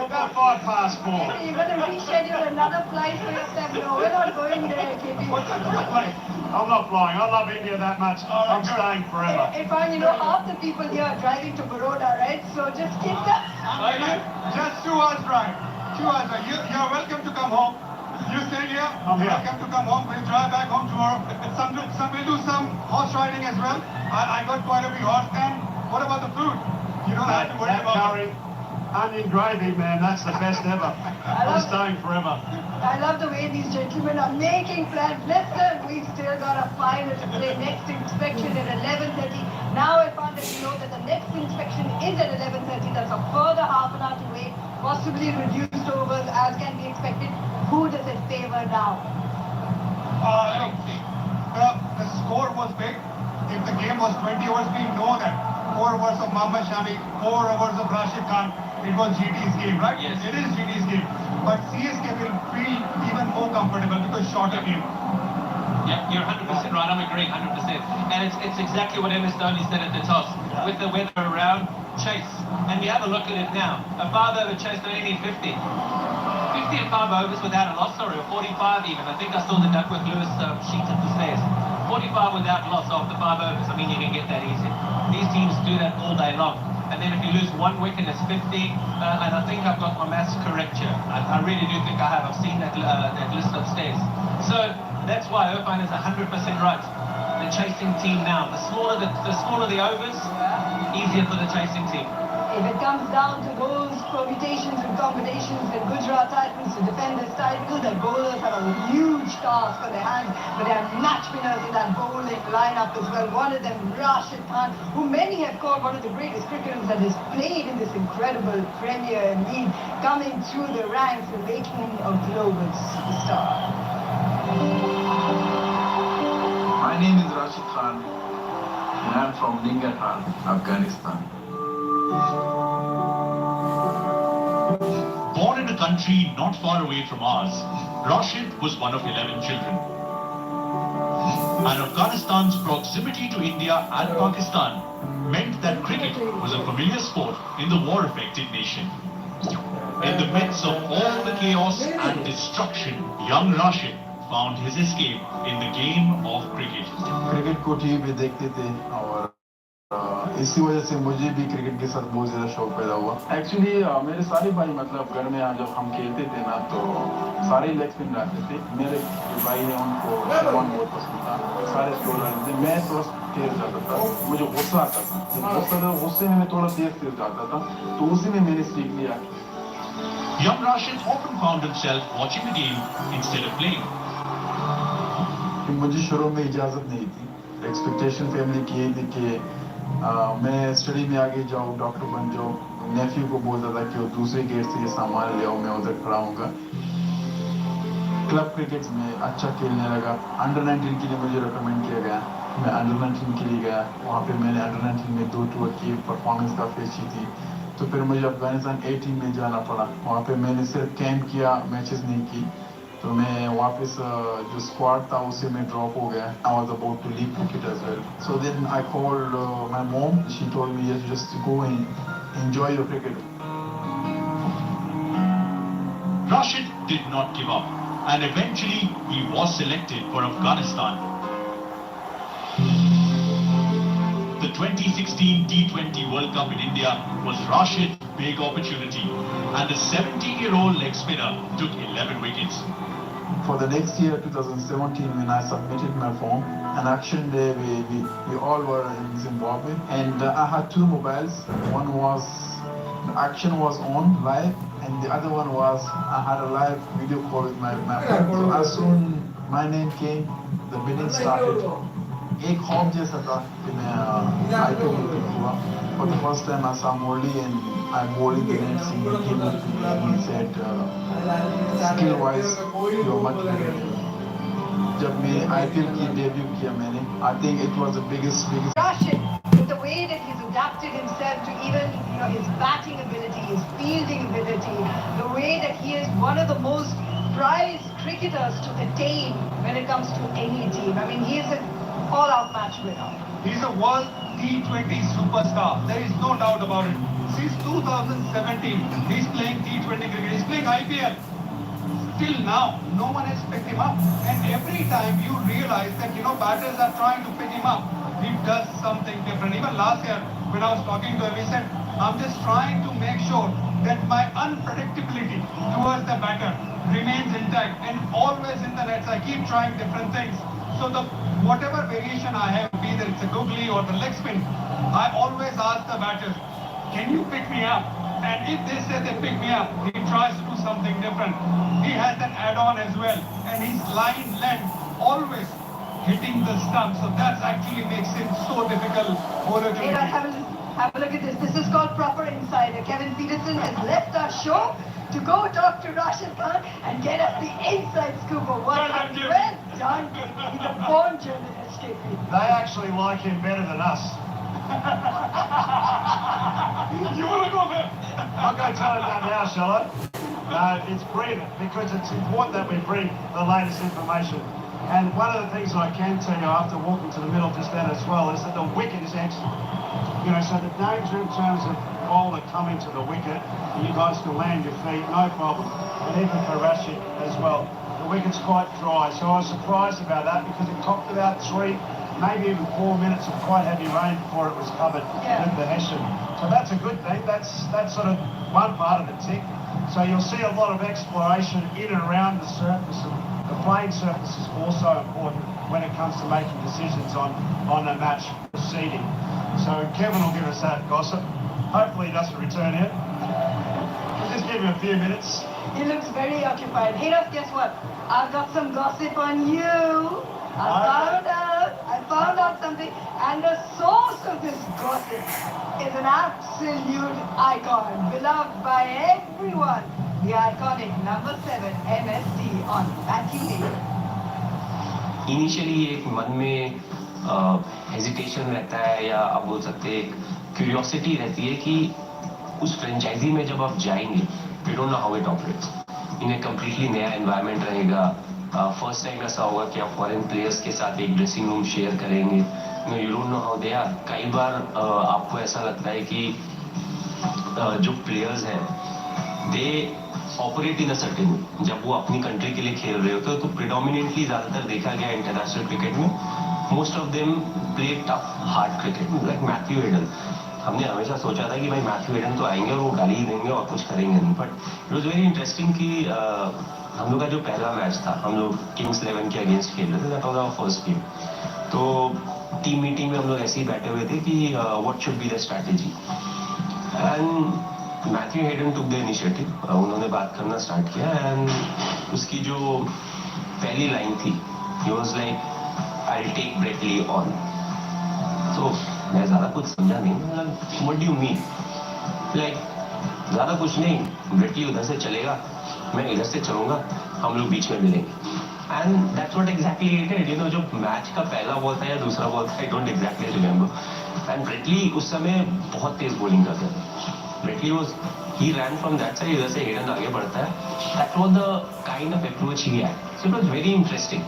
About 5 past 4. You're going to reschedule another flight for yourself. No, we're not going there, KP. I'm not flying. I love India that much. I'm staying forever. Irfan, you know, half the people here are driving to Baroda, right? So just keep that. Just 2 hours drive. 2 hours drive. You're welcome to come home. You stay here. I'm here. Welcome to come home. We'll drive back home tomorrow. We'll do some horse riding as well. I got quite a big horse. And what about the food? You don't have to worry about curry, onion gravy, man, that's the best ever. I'm staying forever. I love the way these gentlemen are making plans. Listen, we've still got a final to play. Next inspection at 11:30. Now Irfan, that you know that the next inspection is at 11:30. That's a further half an hour to wait. Possibly reduced overs as can be expected. Who does it favor now? Look, the score was big. If the game was 20 overs, we know that. 4 overs of Mohammad Shami, 4 overs of Rashid Khan, it was GT's game, right? Yes. It is GT's game. But CSK will feel even more comfortable because shorter game. Yeah, you're 100% right. I'm agreeing 100%. And it's exactly what MS Dhoni said at the toss. With the weather around, chase. And you have a look at it now. A 5-over chase, they only need 50. 50 and 5 overs without a loss, sorry, or 45 even. I think I saw the Duckworth Lewis sheet at the stairs. 45 without loss after 5 overs. I mean, you can get that easy. These teams do that all day long. And then if you lose 1 wicket, it's 50. And I think I've got my maths correct here. I really do think I have. I've seen that list upstairs. So that's why Irfan is 100% right. The chasing team now. The smaller the overs, easier for the chasing team. If it comes down to those permutations and combinations in Gujarat Titans to defend this title, the bowlers have a huge task on their hands, but they are match winners in that bowling lineup as well. One of them, Rashid Khan, who many have called one of the greatest cricketers that has played in this incredible Premier League, coming through the ranks and making him a global superstar. My name is Rashid Khan, and I am from Ningarhar, Afghanistan. Born in a country not far away from ours, Rashid was one of 11 children. And Afghanistan's proximity to India and Pakistan meant that cricket was a familiar sport in the war-affected nation. In the midst of all the chaos and destruction, young Rashid found his escape in the game of cricket. Cricket को TV पे देखते थे और इसी वजह से मुझे भी क्रिकेट के साथ बहुत ज़्यादा शौक पैदा हुआ। एक्चुअली मेरे सारे भाई मतलब घर में जब हम खेलते थे ना तो सारे लेग स्पिन डालते थे। मेरे जो भाई हैं उनको शॉट बहुत पसंद था, सारे स्लोर डालते थे। मैं थोड़ा तेज जाता था, मुझे गुस्सा आता था। गुस्से में मैं थोड़ा तेज जाता था, तो उसी में मैंने सीख लिया। Young Rashid often found himself watching the game instead of playing. मुझे शुरू में इजाज़त नहीं थी। एक्सपेक्टेशन फैमिली की यही थी कि मैं स्टडी में आगे जाऊँ, डॉक्टर बन जाऊँ। नेफ्यू को बोलता था कि वो दूसरे गेट से ये सामान ले आओ, मैं उधर खड़ा हूँगा। क्लब क्रिकेट में अच्छा खेलने लगा। अंडर 19 के लिए मुझे रिकमेंड किया गया। मैं अंडर 19 के लिए गया। वहाँ पे मैंने अंडर 19 में 2 टूर की, परफॉर्मेंस काफ़ी अच्छी थी। तो फिर मुझे अफगानिस्तान A टीम में जाना पड़ा। वहाँ पे मैंने सिर्फ कैंप किया, मैचेस नहीं की। तो मैं वापस जो स्क्वाड था उसे में ड्रॉप हो गया। I was about to leave cricket as well. So then I called my mom. She told me, yes, just go and enjoy your cricket. Rashid did not give up, and eventually he was selected for Afghanistan. The 2016 T20 World Cup in India was Rashid's big opportunity, and the 17-year-old leg spinner took 11 wickets. For the next year, 2017, when I submitted my form, an action day, we all were in Zimbabwe, and I had 2 mobiles. One was, the action was on live, and the other one was, I had a live video call with my friend. So as soon my name came, the bidding started. एक hop जैसा था कि मैं IPL में हुआ. For the first time I saw Morley and I bowled in the nets. He came up to me and he said, skill wise, you're much better than me. जब मैं IPL की debut किया मैंने, I think it was the biggest. Rashid, with the way that he's adapted himself to even his batting ability, his fielding ability, the way that he is one of the most prized cricketers to attain when it comes to any team. I mean, he is an all-out match winner. He's a world T20 superstar. There is no doubt about it. Since 2017, he's playing T20 cricket. He's playing IPL. Till now, no one has picked him up. And every time you realize that, batters are trying to pick him up, he does something different. Even last year, when I was talking to him, he said, I'm just trying to make sure that my unpredictability towards the batter remains intact and always in the nets. I keep trying different things. So whatever variation I have, either it's a googly or the leg spin, I always ask the batters, can you pick me up? And if they say they pick me up, he tries to do something different. He has an add-on as well. And his line length always hitting the stump. So that actually makes him so difficult bowler to Hey, have a look at this. This is called Proper Insider. Kevin Peterson has left our show to go talk to Rashid Khan and get us the inside scoop of what happened. Well done. He's a born journalist, KP. They actually like him better than us. You want to go there? I'll go tell him that now, shall I? No, it's brilliant because it's important that we bring the latest information. And one of the things I can tell you after walking to the middle just then as well is that the wicket is excellent. You know, so the danger in terms of bowler coming to the wicket, you guys can land your feet, no problem. And even for Rashid as well. The wicket's quite dry, so I was surprised about that because it topped about 3, maybe even 4 minutes of quite heavy rain before it was covered with the Hessian. So that's a good thing. That's sort of one part of the tick. So you'll see a lot of exploration in and around the surface. And the playing surface is also important when it comes to making decisions on a match proceeding. So Kevin will give us that gossip. Hopefully he doesn't return yet. We'll just give him a few minutes. He looks very occupied. Hey, guess what? I've got some gossip on you. I found out something, and the source of this gossip is an absolute icon, beloved by everyone. The iconic number 7 MSD on Matthew Hayden. Initially एक मन में hesitation रहता है या आप बोल सकते हैं क्यूरियोसिटी रहती है कि उस फ्रेंचाइजी में जब आप जाएंगे we don't know how it operates इन्हें कम्प्लीटली नया एनवायरनमेंट रहेगा फर्स्ट टाइम ऐसा होगा कि आप फॉरेन प्लेयर्स के साथ एक ड्रेसिंग रूम शेयर करेंगे you don't know how they are कई बार आपको ऐसा लगता है कि जो प्लेयर्स हैं they operate in a certain way जब वो अपनी कंट्री के लिए खेल रहे होते हैं तो प्रिडोमिनेंटली ज्यादातर देखा गया इंटरनेशनल क्रिकेट में most of them play tough hard cricket like Matthew Hayden हमने हमेशा सोचा था कि भाई मैथ्यू हेडन तो आएंगे और वो गाली ही देंगे और कुछ करेंगे नहीं but it was very interesting कि हम लोग का जो पहला मैच था हम लोग किंग्स 11 के अगेंस्ट खेल रहे थे that was our first game तो टीम मीटिंग में हम लोग ऐसे ही बैठे हुए थे कि what should be the strategy and Matthew Hayden took the initiative उन्होंने बात करना स्टार्ट किया एंड उसकी जो पहली लाइन थी he was like I will take Brett Lee on तो मैं ज्यादा कुछ समझा नहीं what do you mean like ज्यादा कुछ नहीं ब्रेट ली उधर से चलेगा मैं इधर से चलूंगा हम लोग बीच में मिलेंगे and that's what exactly it is you know जो मैच का पहला बॉल था या दूसरा बॉल था I don't exactly remember and Brett Lee उस समय बहुत तेज बॉलिंग करता था Brett Lee was he ran from that side इधर से हेडन आगे बढ़ता है that was the kind of approach he had so it was very interesting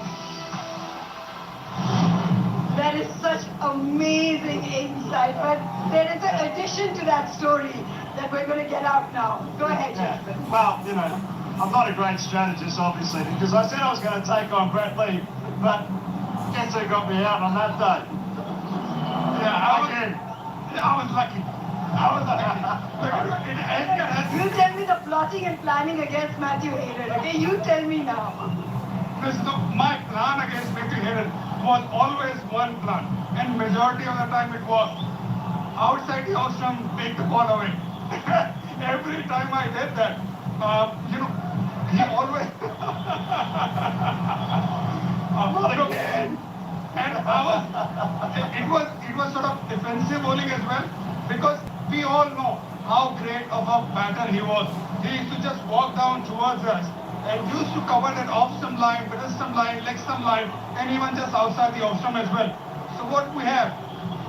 That is such amazing insight, but there is an addition to that story that we're going to get out now. Go ahead, Jasper. Well, you know, I'm not a great strategist, obviously, because I said I was going to take on Brett Lee, but guess who got me out on that day? Yeah, I was lucky. You tell me the plotting and planning against Matthew Hayden, okay? You tell me now. My plan against Matthew Hayden was always one plan, and majority of the time it was outside the off stump, take the ball away. Every time I did that, you know, he always. Again. And it was sort of defensive bowling as well, because we all know how great of a batter he was. He used to just walk down towards us and used to cover that off stump line, middle stump line, leg stump line, and even just outside the off stump as well. So what we have,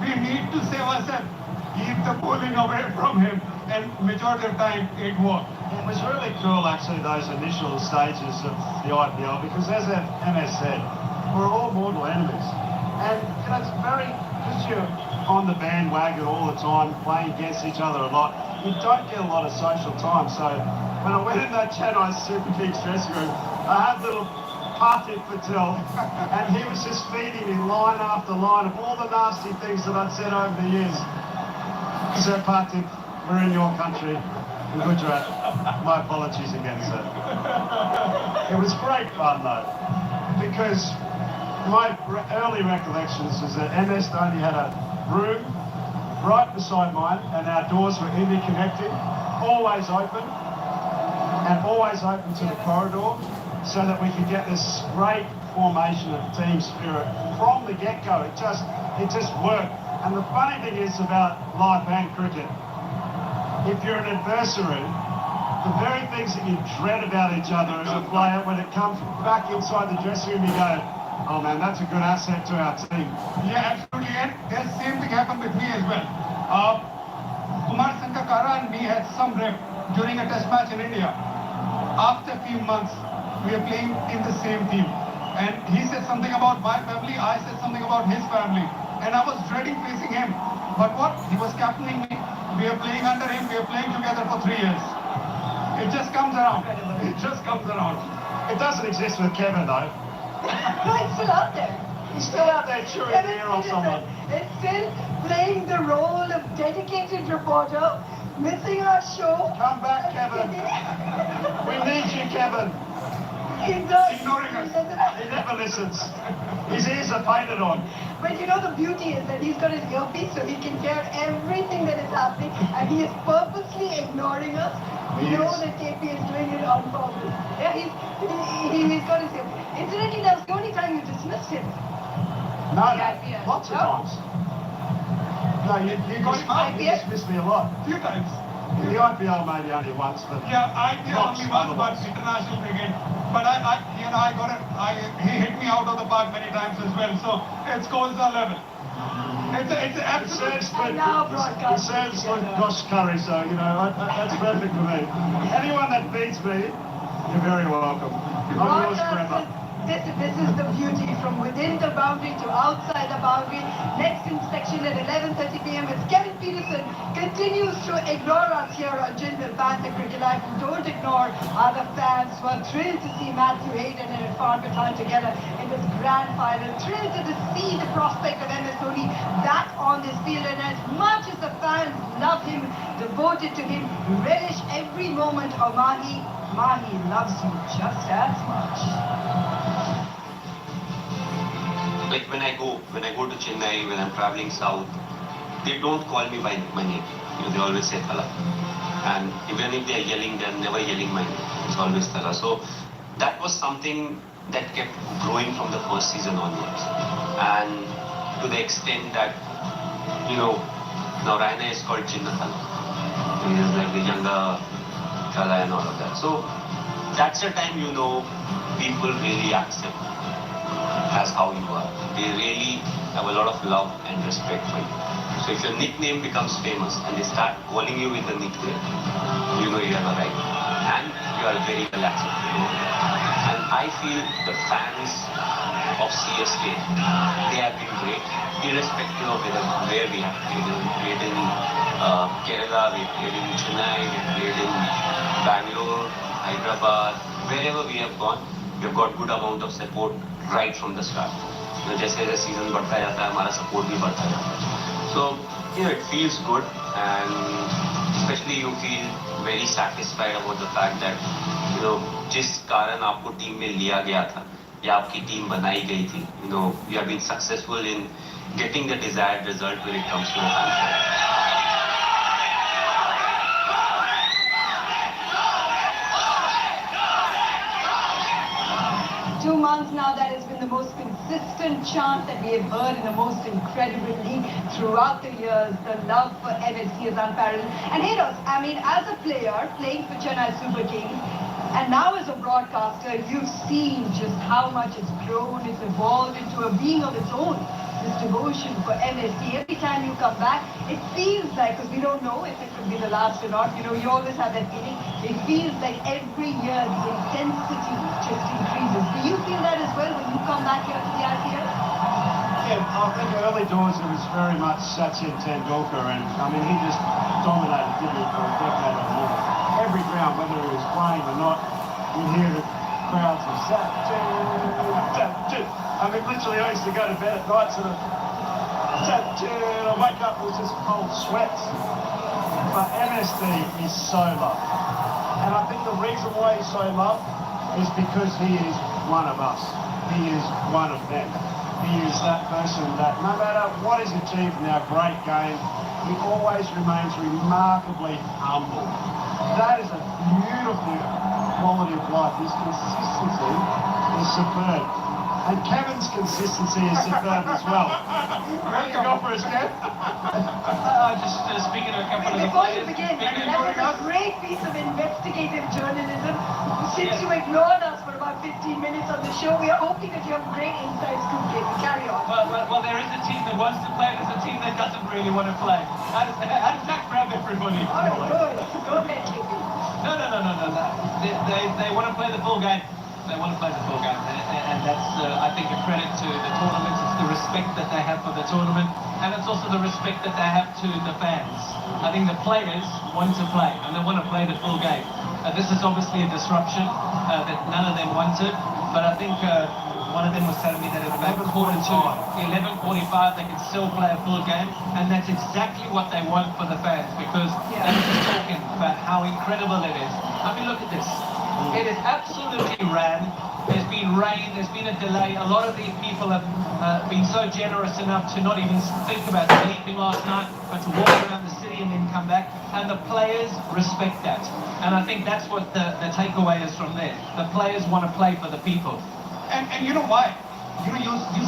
we need to save ourselves, keep the bowling away from him, and majority of the time it worked. It was really cool, actually, those initial stages of the IPL, because as MS said, we're all mortal enemies. And you know, it's very, because you're on the bandwagon all the time, playing against each other a lot, you don't get a lot of social time. So when I went in that Chennai Super Kings dressing room, I had little Parthiv Patel, and he was just feeding me line after line of all the nasty things that I'd said over the years. Sir Parthiv, we're in your country, in Gujarat. My apologies again, sir. It was great fun, though, because my early recollections is that MS only had a room right beside mine, and our doors were interconnected, always open, and always open to the corridor, so that we could get this great formation of team spirit from the get-go. It just worked. And the funny thing is about live band cricket, if you're an adversary, the very things that you dread about each other as a player, when it comes back inside the dressing room, you go, Oh man, that's a good asset to our team. Yeah, absolutely. And the same thing happened with me as well. Kumar Sangakkara and me had some rep during a test match in India. After a few months, we are playing in the same team. And he said something about my family, I said something about his family. And I was dreading facing him. But what? He was captaining me. We are playing under him, we are playing together for 3 years. It just comes around. It just comes around. It doesn't exist with Kevin though. It's still out there. He's still out there chewing the ear off someone. It's still playing the role of dedicated reporter, missing our show. Come back, Kevin. We need you, Kevin. He does. Ignoring us. He never listens. His ears are painted on. But you know the beauty is that he's got his earpiece so he can hear everything that is happening and he is purposely ignoring us. We know that KP is doing it on purpose. Yeah, he's got his earpiece. Incidentally, that was the only time you dismissed him. No, lots of times. No, you got smart. You dismissed me a lot. A few times. The IPL maybe only once, but yeah, IPL only once, but international cricket. But he hit me out of the park many times as well. So it scores a level. It's absolute. It serves like Gosh Curry, so you know that's perfect for me. Anyone that beats me, you're very welcome. I'm yours forever. This is the beauty from within the boundary to outside the boundary. Next inspection at 11:30 p.m. It's Kevin Peterson continues to ignore us here on Jindal Panther Cricket Live. Don't ignore other fans who are thrilled to see Matthew Hayden and Irfan Pathan together in this grand final. Thrilled to see the prospect of MS Dhoni back on this field. And as much as the fans love him, devoted to him, relish every moment of Mahi loves you just as much. Like when I go to Chennai, when I'm traveling south, they don't call me by my name. You know, they always say Thala. And even if they are yelling, they're never yelling my name. It's always Thala. So that was something that kept growing from the first season onwards. And to the extent that, you know, now Raina is called Chinna Thala. He is like the younger Thala and all of that. So that's the time, you know, people really accept as how you are. They really have a lot of love and respect for you. So if your nickname becomes famous and they start calling you with the nickname, you know you have a right. And you are very well accepted. And I feel the fans of CSK, they have been great, irrespective of where we have played. We played in Kerala, we played in Chennai, we played in Bangalore, Hyderabad, wherever we have gone, we have got good amount of support right from the start. You know, जैसे जैसे season बढ़ता जाता है, हमारा support भी बढ़ता जाता है. So you know, it feels good, and especially you feel very satisfied about the fact that you know जिस कारण आपको टीम में लिया गया था या आपकी टीम बनाई गई थी, you know, you have been successful in getting the desired result when it comes to the fan. 2 months now, that has been the most consistent chant that we have heard in the most incredible league throughout the years. The love for MSC is unparalleled. And Heroes, I mean, as a player playing for Chennai Super Kings, and now as a broadcaster, you've seen just how much it's grown, it's evolved into a being of its own. This devotion for MSC. Every time you come back, it feels like, because we don't know if it will be the last or not, you know, you always have that feeling. It feels like every year the intensity just increases. Do you feel that as well when you come back here to the IPL? Yeah, I think early doors it was very much Sachin Tendulkar, and I mean he just dominated, didn't he, for a decade or more. Every ground, whether he was playing or not, you'd hear the crowds of Sachin. I mean, literally, I used to go to bed at night sort of, I wake up with just cold sweats. But MSD is so loved. And I think the reason why he's so loved is because he is one of us. He is one of them. He is that person that no matter what is achieved in our great game, he always remains remarkably humble. That is a beautiful quality of life. His consistency is superb. And Kevin's consistency is superb as well. What have you got for us, Kev? Just speaking to a couple of the Before players. you begin, that was a great piece of investigative journalism. Since you ignored us for about 15 minutes on the show. We are hoping that you have great insights to carry on. Well, there is a team that wants to play, there's a team that doesn't really want to play. How does that grab everybody? All right, go ahead, KP. No. They want to play the full game. They want to play the full game, and that's, I think, a credit to the tournament. It's the respect that they have for the tournament, and it's also the respect that they have to the fans. I think the players want to play, and they want to play the full game. This is obviously a disruption that none of them wanted, but I think one of them was telling me that at about 11:45 they can still play a full game, and that's exactly what they want for the fans, because they were just talking about how incredible it is. I mean, look at this. It is absolutely ran. There's been rain, there's been a delay. A lot of these people have been so generous enough to not even think about sleeping last night, but to walk around the city and then come back. And the players respect that. And I think that's what the takeaway is from there. The players want to play for the people. And you know why? You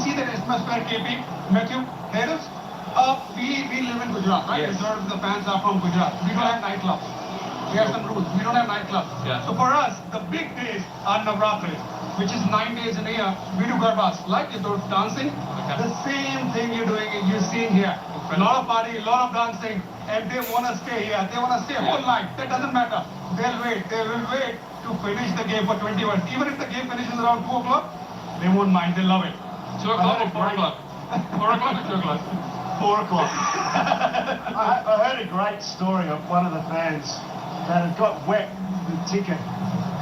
see that atmosphere, KP, Matthew, there is, we live in Gujarat, right? Yes. Majority of the fans are from Gujarat. We don't have nightclubs. We have some rules. We don't have nightclubs. Yeah. So for us, the big days are Navratri, which is 9 days in a year. We do garbas, like you do dancing. The same thing you're seeing here. A lot of party, a lot of dancing, and they want to stay here. They want to stay whole night. That doesn't matter. They'll wait. They will wait to finish the game for 20 hours. Even if the game finishes around 2 o'clock, they won't mind. They love it. 2 o'clock or 4 o'clock? 4 o'clock or 2 o'clock? 4 o'clock. I heard a great story of one of the fans that had got wet with the ticket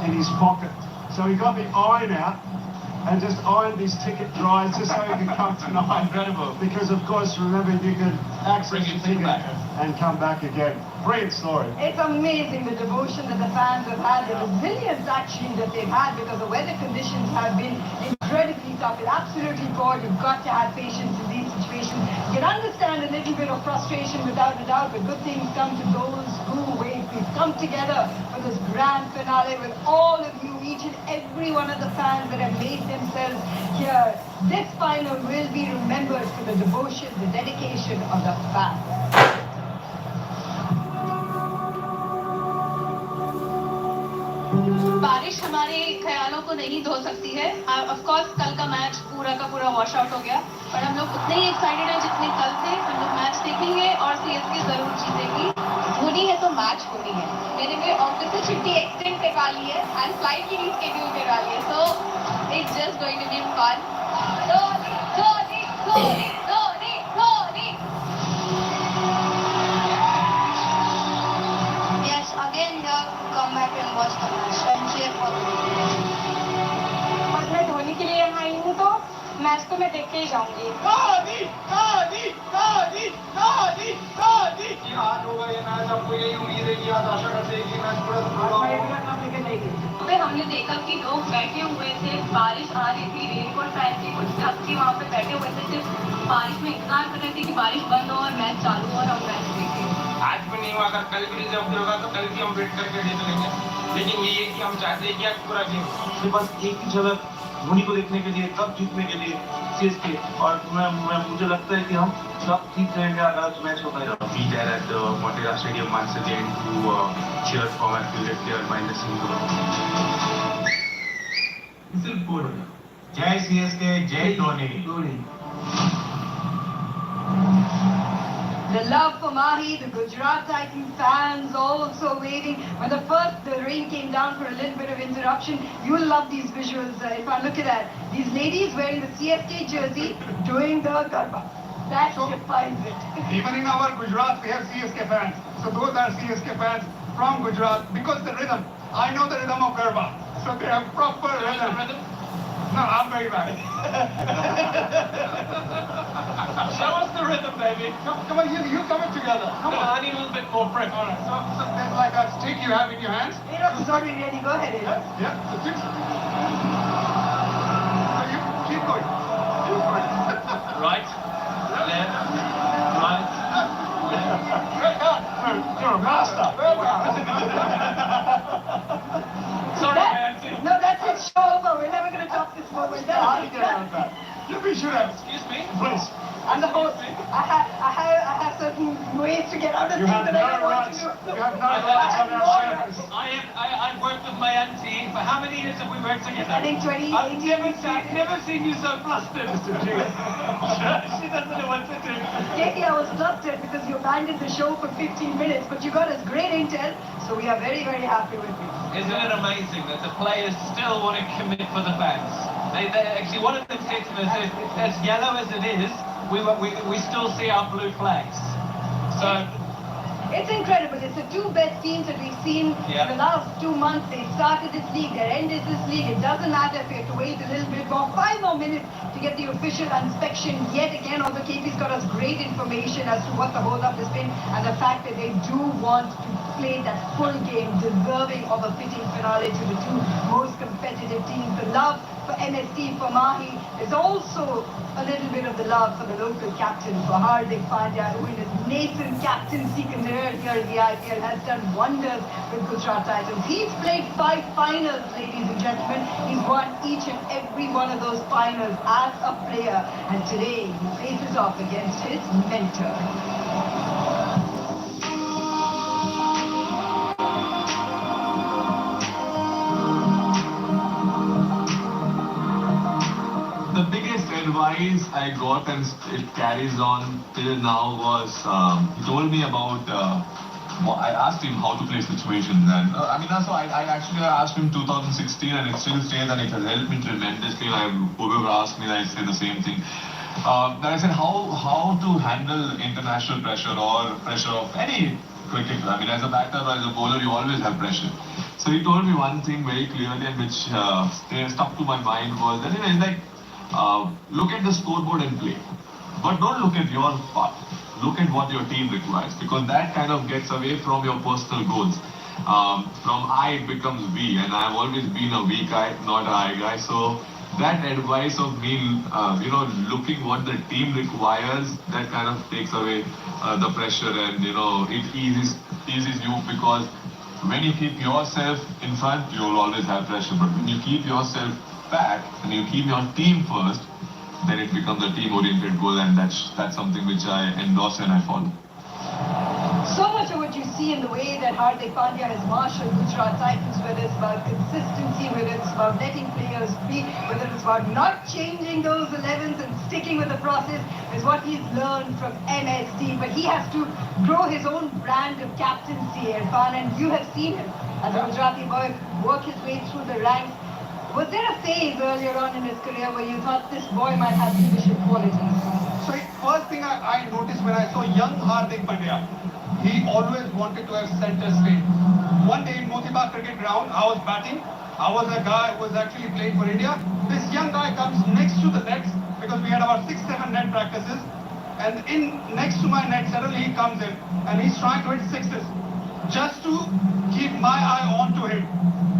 in his pocket. So he got the iron out and just ironed his ticket dry just so he could come tonight. Incredible. Because of course, remember, you could access your ticket and come back again. Brilliant story. It's amazing the devotion that the fans have had, the resilience actually that they've had, because the weather conditions have been incredibly tough. It's absolutely poor. You've got to have patience in these situations. You can understand a little bit of frustration without a doubt, but good things come to those who wait. We've come together for this grand finale with all of you, each and every one of the fans that have made themselves here. This final will be remembered for the devotion, the dedication of the fans. बारिश हमारे ख्यालों को नहीं धो सकती है. Of course कल का मैच पूरा का पूरा वॉश आउट हो गया, पर हम लोग उतने ही एक्साइटेड हैं जितने कल थे. हम लोग मैच देखेंगे और सीएसके जरूर जीतेगी. होनी है तो मैच होनी है. मैंने मेरे ऑफिस से छुट्टी एक्सटेंड करवा ली है एंड फ्लाइट की रीस्केड्यूल करवा ली है, so it's just going to be fun. Dhoni Dhoni Dhoni Dhoni Dhoni. Yes, again come back and watch the match and cheer for them. और मैं धोनी के लिए यहाँ आई हूँ तो मैच तो मैं देख के ही जाऊंगी. धोनी धोनी धोनी धोनी धोनी. आज होगा ये मैच, आपको यही उम्मीद है कि आज आशा करते हैं कि मैच पूरा पे हमने देखा कि लोग बैठे हुए थे, बारिश आ रही थी, रेनकोट पहन के कुछ ढक के वहाँ पे बैठे हुए थे, सिर्फ बारिश में इंतजार कर रहे थे कि बारिश बंद हो और मैच चालू हो और हम मैच देखें. आज भी नहीं हुआ, अगर कल भी रिजर्व होगा तो कल भी हम वेट करके देख लेंगे, लेकिन ये कि हम चाहते हैं कि आज पूरा गेम. उसके पास एक ही झलक धोनी को देखने के लिए, कब जीतने के लिए सीएसके, और मुझे लगता है कि हम सब ठीक रहेंगे अगर मैच होता है. We there at the Montreal Stadium once again to cheer for my favorite player, Mahendra Singh Dhoni. सिर्फ जय सीएसके, जय Dhoni. The love for Mahi, the Gujarat Titans fans also waiting. When the rain came down for a little bit of interruption, you will love these visuals. If I look at that, these ladies wearing the CSK jersey doing the garba. That defines it. Even in our Gujarat, we have CSK fans. So those are CSK fans from Gujarat because the rhythm. I know the rhythm of Garba. So they have proper rhythm. No, I'm very bad. Show us the rhythm, baby. Come on, you come it together. Come on. I need a little bit more prep. All right. So there's like a stick you have in your hands. Sorry, ready. Go ahead. Yeah. So you keep going. Right, left, right, left. You're a master. Sorry, man. No, that's it. Show over. We're never going to top this moment. How do you get around that? We should have. Excuse me? Please. I'm the host. I have certain ways to get out of things that I don't want to do. You have no rights on our service. I've worked with my auntie. For how many years have we worked together? I think 20. I've never seen you so flustered. She doesn't know what to do. Katie, I was flustered because you abandoned the show for 15 minutes, but you got us great intel, so we are very, very happy with you. Isn't it amazing that the players still want to commit for the fans? They actually, one of them said to me, as yellow as it is, we still see our blue flags. So it's incredible. It's the two best teams that we've seen in the last 2 months. They started this league, they ended this league. It doesn't matter if we have to wait a little bit more, 5 more minutes to get the official inspection yet again. Although KP's got us great information as to what the hold-up has been and the fact that they do want to play that full game, deserving of a fitting finale to the two most competitive teams. The love for MST, for Mahi, is also a little bit of the love for the local captain, for Hardik Pandya, who in his nascent captaincy career here in the IPL has done wonders with Gujarat Titans. He's played 5 finals, ladies and gentlemen. He's won each and every one of those finals as a player. And today he faces off against his mentor. The biggest advice I got, and it carries on till now, was he told me about. I asked him how to play situations, and I actually asked him 2016, and it still stays, and it has helped me tremendously. Whoever asked me, I say the same thing. That I said how to handle international pressure or pressure of any cricket. As a batter or as a bowler, you always have pressure. So he told me one thing very clearly, and which stuck to my mind, was that look at the scoreboard and play, but don't look at your part. Look at what your team requires, because that kind of gets away from your personal goals. From I it becomes we, and I've always been a we guy, not an I guy. So that advice of me, looking what the team requires, that kind of takes away the pressure, and it eases you, because when you keep yourself in front, you'll always have pressure. But when you keep yourself back and you keep your team first, then it becomes a team-oriented goal, and that's something which I endorse and I follow. So much of what you see in the way that Hardik Pandya has marshaled Gujarat Titans, whether it's about consistency, whether it's about letting players be, whether it's about not changing those 11s and sticking with the process, is what he's learned from MSD. But he has to grow his own brand of captaincy, Irfan, and you have seen him as a Gujarati boy work his way through the ranks. Was there a phase earlier on in his career where you thought this boy might have leadership qualities? So first thing I noticed when I saw young Hardik Pandya, he always wanted to have center stage. One day in Motiba cricket ground, I was batting. I was a guy who was actually playing for India. This young guy comes next to the nets, because we had about 6-7 net practices. And next to my net, suddenly he comes in and he's trying to hit sixes. Just to keep my eye on to him.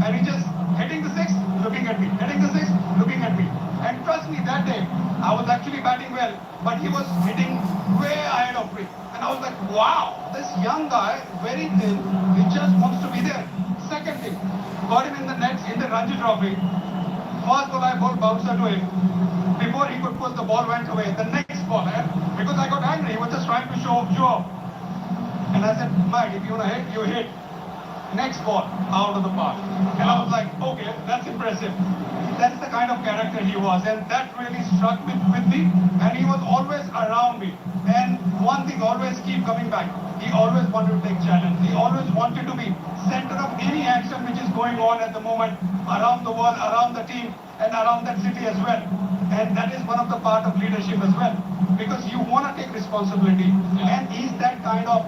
And he just hitting the six, looking at me, hitting the six, looking at me. And trust me, that day, I was actually batting well, but he was hitting way ahead of me. And I was like, wow, this young guy, very thin, he just wants to be there. Second thing, got him in the nets in the Ranji Trophy. First ball, I bowled bouncer to him. Before he could push, the ball went away. The next ball, because I got angry, he was just trying to show off. And I said, Mike, if you want to hit, you hit. Next ball, out of the park. And I was like, okay, that's impressive. That's the kind of character he was, and that really struck with me, and he was always around me. And one thing always keep coming back, he always wanted to take challenge. He always wanted to be center of any action which is going on at the moment around the world, around the team, and around that city as well. And that is one of the part of leadership as well, because you want to take responsibility, and he's that kind of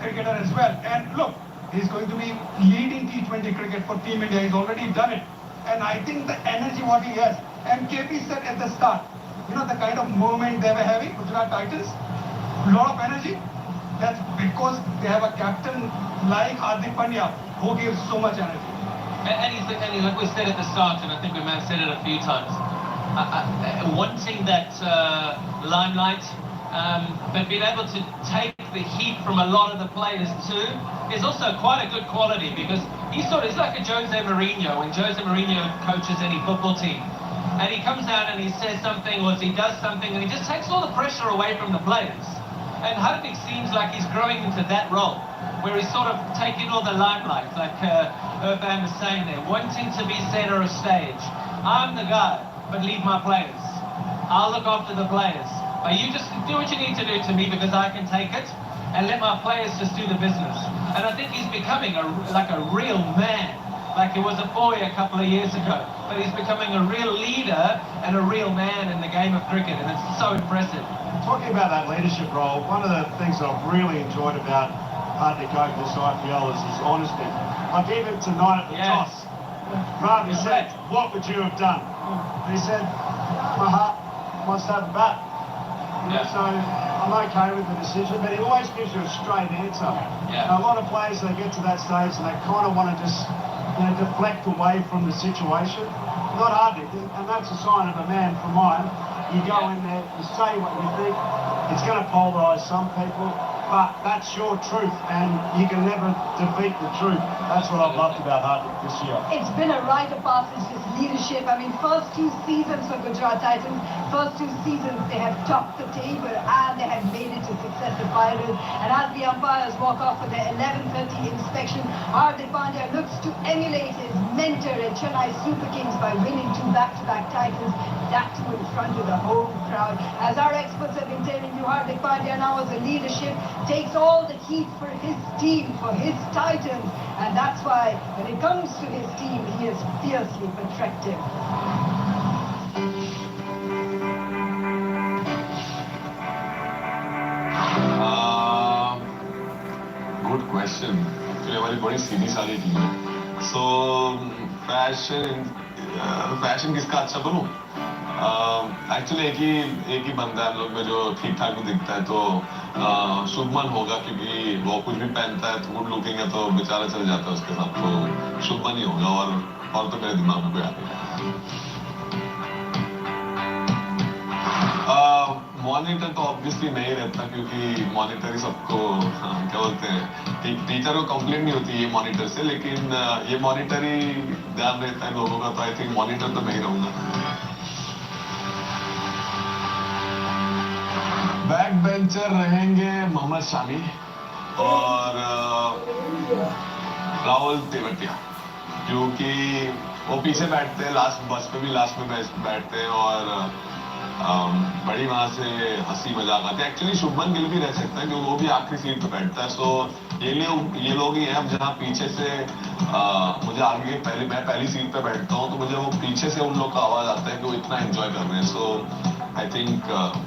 cricketer as well. And look, he's going to be leading T20 cricket for Team India. He's already done it. And I think the energy what he has, and KP said at the start, the kind of movement they were having, Gujarat Titans, a lot of energy. That's because they have a captain like Hardik Pandya who gives so much energy. And like we said at the start, and I think we may have said it a few times, wanting that limelight, but being able to take the heat from a lot of the players too is also quite a good quality, because he's like a Jose Mourinho when Jose Mourinho coaches any football team. and he comes out and he says something or he does something and he just takes all the pressure away from the players. And Hardik seems like he's growing into that role, where he's sort of taking all the limelight, like Urban was saying there, wanting to be center of stage. I'm the guy, but leave my players. I'll look after the players. But you just do what you need to do to me because I can take it, and let my players just do the business. And I think he's becoming like a real man, like he was a boy a couple of years ago. But he's becoming a real leader and a real man in the game of cricket, and it's so impressive. Talking about that leadership role, one of the things I've really enjoyed about Hardik over this IPL is his honesty. Like even tonight at the toss, Ravi said, "What would you have done?" And he said, "My heart wants to have a bat." So I'm okay with the decision, but he always gives you a straight answer. And a lot of players, they get to that stage and they kind of want to just deflect away from the situation. Not Hardik, and that's a sign of a man for mine. You go in there, you say what you think. It's going to polarise some people, but that's your truth, and you can never defeat the truth. That's what I've loved about Hardik this year. It's been a rite of passage, this leadership. I mean, first 2 seasons for Gujarat Titans, first 2 seasons they have topped the table and they have made it to successive finals. And as the umpires walk off for their 11:30 inspection, Hardik Pandya looks to emulate his mentor at Chennai Super Kings by winning 2 back-to-back titles, that too in front of the home crowd. As our experts have been telling you, Hardik Pandya now as a leadership takes all the heat for his team, for his Titans, and that's why when it comes to his team, he is fiercely attractive. Good question. Actually, हमारी बड़ी सीधी सादी team है. So fashion किसका अच्छा बनूं? Actually एक ही बंदा है हम लोग में जो ठीक ठाक भी दिखता है, तो शुभमन होगा, क्योंकि वो कुछ भी पहनता है तो गुड लुकिंग है, तो बेचारा चल जाता है उसके साथ, तो शुभमन ही होगा. और तो मेरे दिमाग में कोई आ नहीं. मॉनिटर तो ऑब्वियसली नहीं रहता, क्योंकि मॉनिटर ही सबको क्या बोलते हैं, टीचर को कंप्लेंट नहीं होती ये मॉनिटर से, लेकिन ये मॉनिटर ही ध्यान रहता है लोगों का, तो आई थिंक मॉनिटर तो मैं ही रहूंगा. बैक बेंचर रहेंगे मोहम्मद शामी और राहुल तेवतिया, क्योंकि वो पीछे बैठते हैं, लास्ट बस पे भी लास्ट में बैठते हैं और बड़ी वहां से हंसी मजाक आते हैं. एक्चुअली शुभमन गिल भी रह सकता है, क्योंकि वो भी आखिरी सीट पे बैठता है. सो ये लोग ही हैं. अब जहाँ पीछे से मुझे आगे मैं पहली सीट पे बैठता हूँ, तो मुझे वो पीछे से उन लोग का आवाज आता है कि वो इतना एंजॉय कर रहे हैं. सो आई थिंक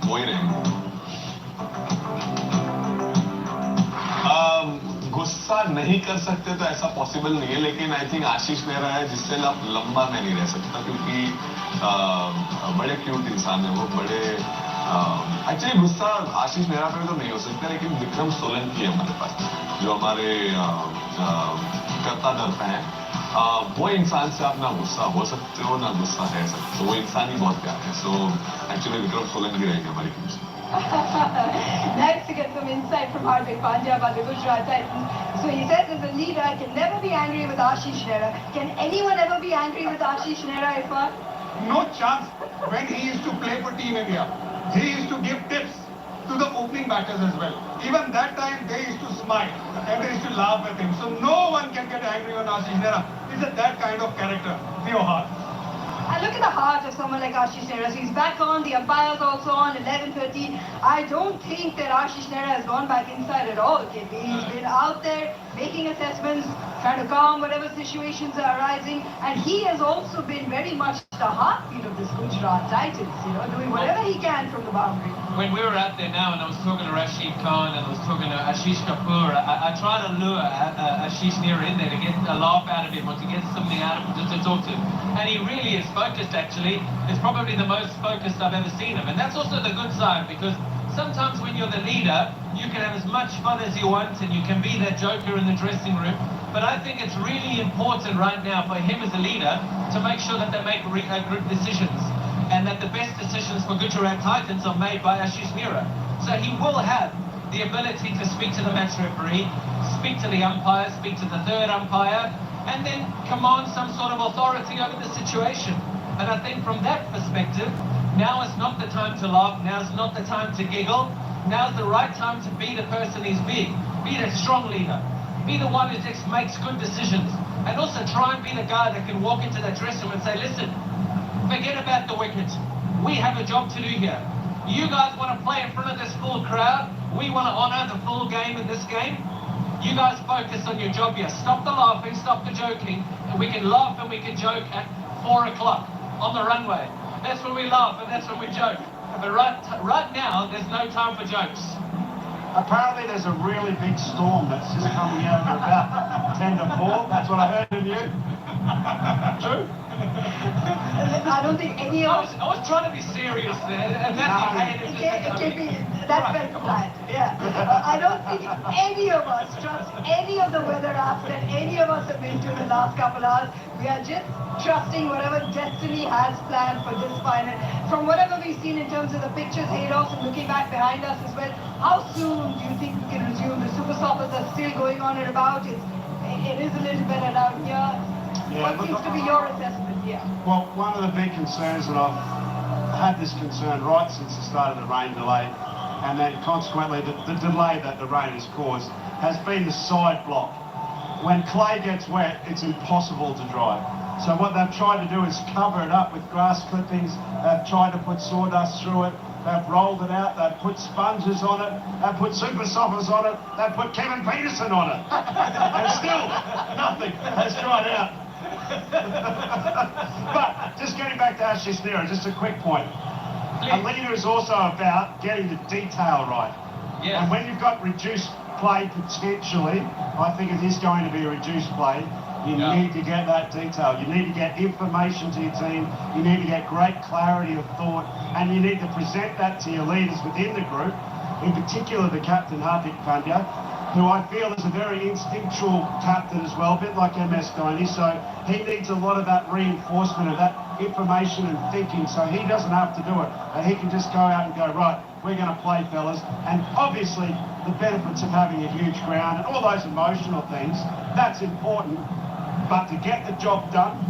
वो ही रहेंगे. गुस्सा नहीं कर सकते तो ऐसा पॉसिबल नहीं है, लेकिन आई थिंक आशीष नेहरा है जिससे लंबा मैं नहीं रह सकता, क्योंकि बड़े क्यूट इंसान है वो, बड़े एक्चुअली गुस्सा आशीष नेहरा पे तो नहीं हो सकता, लेकिन विक्रम सोलंकी है हमारे पास, जो हमारे कर्ता धर्ता है. वो इंसान से आप ना गुस्सा हो सकते हो ना गुस्सा रह सकते हो, वो इंसान ही बहुत प्यार है. सो एक्चुअली विक्रम सोलंकी रहेंगे हमारी टीम से. Nice to get some insight from Hardik Pandya about the Gujarat Titans. So he says as a leader, I can never be angry with Ashish Nehra. Can anyone ever be angry with Ashish Nehra, Irfan? No chance. When he used to play for Team India, he used to give tips to the opening batters as well. Even that time, they used to smile and they used to laugh at him. So no one can get angry on Ashish Nehra. He's that kind of character, pure heart. And look at the heart of someone like Ashish Nehra. So he's back on, the umpires also on, 11:30. I don't think that Ashish Nehra has gone back inside at all, KP. He's been out there making assessments, trying to calm whatever situations are arising. And he has also been very much the heartbeat of this Gujarat Titans, doing whatever he can from the boundary. When we were out there now and I was talking to Rashid Khan and I was talking to Ashish Kapoor, I try to lure Ashish Nehra in there to get a laugh out of him or to get something out of him, just to talk to him. And he really is focused, actually. It's probably the most focused I've ever seen him. And that's also the good side, because sometimes when you're the leader, you can have as much fun as you want and you can be that joker in the dressing room. But I think it's really important right now for him as a leader to make sure that they make group decisions and that the best decisions for Gujarat Titans are made by Ashish Nehra. So he will have the ability to speak to the match referee, speak to the umpire, speak to the third umpire, and then command some sort of authority over the situation. And I think from that perspective, now is not the time to laugh, now's not the time to giggle, now's the right time to be the person he's being. Be the strong leader. Be the one who just makes good decisions. And also try and be the guy that can walk into that dressing room and say, listen, forget about the wicket. We have a job to do here. You guys want to play in front of this full crowd. We want to honour the full game in this game. You guys focus on your job here. Stop the laughing, stop the joking, and we can laugh and we can joke at 4 o'clock on the runway. That's when we laugh and that's when we joke. But right now, there's no time for jokes. Apparently there's a really big storm that's just coming out at about 10 to 4. That's what I heard of you. True? I don't think any of us... I was trying to be serious there, and it can be that very flat. Yeah. I don't think any of us trust any of the weather apps that any of us have been to the last couple hours. We are just trusting whatever destiny has planned for this final. From whatever we've seen in terms of the pictures, Haydos, and looking back behind us as well, how soon do you think we can resume? The Super Soppers are still going on and about. It is a little better down here. Yeah, what seems to be your assessment here? Well, one of the big concerns, and I've had this concern right since the start of the rain delay, and then consequently the delay that the rain has caused, has been the side block. When clay gets wet, it's impossible to drive. So what they've tried to do is cover it up with grass clippings. They've tried to put sawdust through it. They've rolled it out. They've put sponges on it. They've put Super Soppers on it. They've put Kevin Peterson on it. And still, nothing has dried out. But just getting back to Ashish Nehra, just a quick point. A leader is also about getting the detail right. Yes. And when you've got reduced play potentially, I think it is going to be a reduced play. You need to get that detail. You need to get information to your team. You need to get great clarity of thought, and you need to present that to your leaders within the group, in particular the captain Hardik Pandya, who I feel is a very instinctual captain as well, a bit like MS Dhoni. So he needs a lot of that reinforcement of that information and thinking, so he doesn't have to do it. And he can just go out and go, right, we're going to play, fellas. And obviously the benefits of having a huge ground and all those emotional things, that's important. But to get the job done,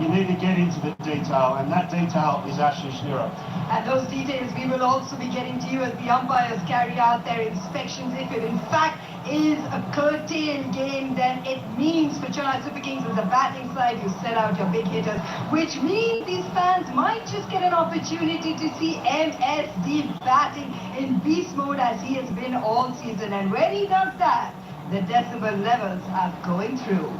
you need to get into the detail, and that detail is Ashish Nehra. And those details we will also be getting to you as the umpires carry out their inspections. If it in fact is a curtailed game, then it means for Chennai Super Kings as a batting side, you set out your big hitters, which means these fans might just get an opportunity to see MSD batting in beast mode as he has been all season. And when he does that, the decibel levels are going through.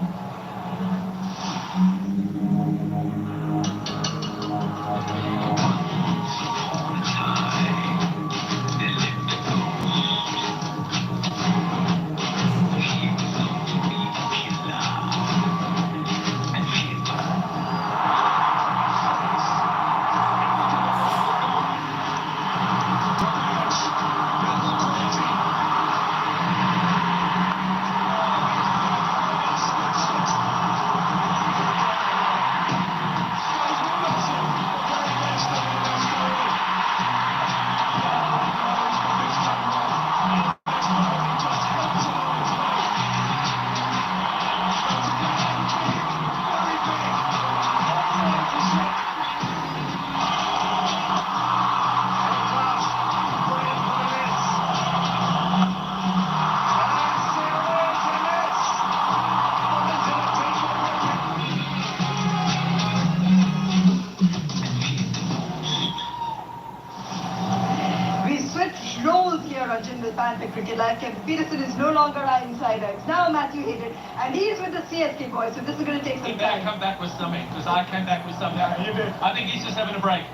Cricket live. Kevin Peterson is no longer our insider. It's now Matthew Hayden, and he's with the CSK boys, so this is going to take some time. He better come back with something, because I came back with something. Yeah, you did. I think he's just having a break.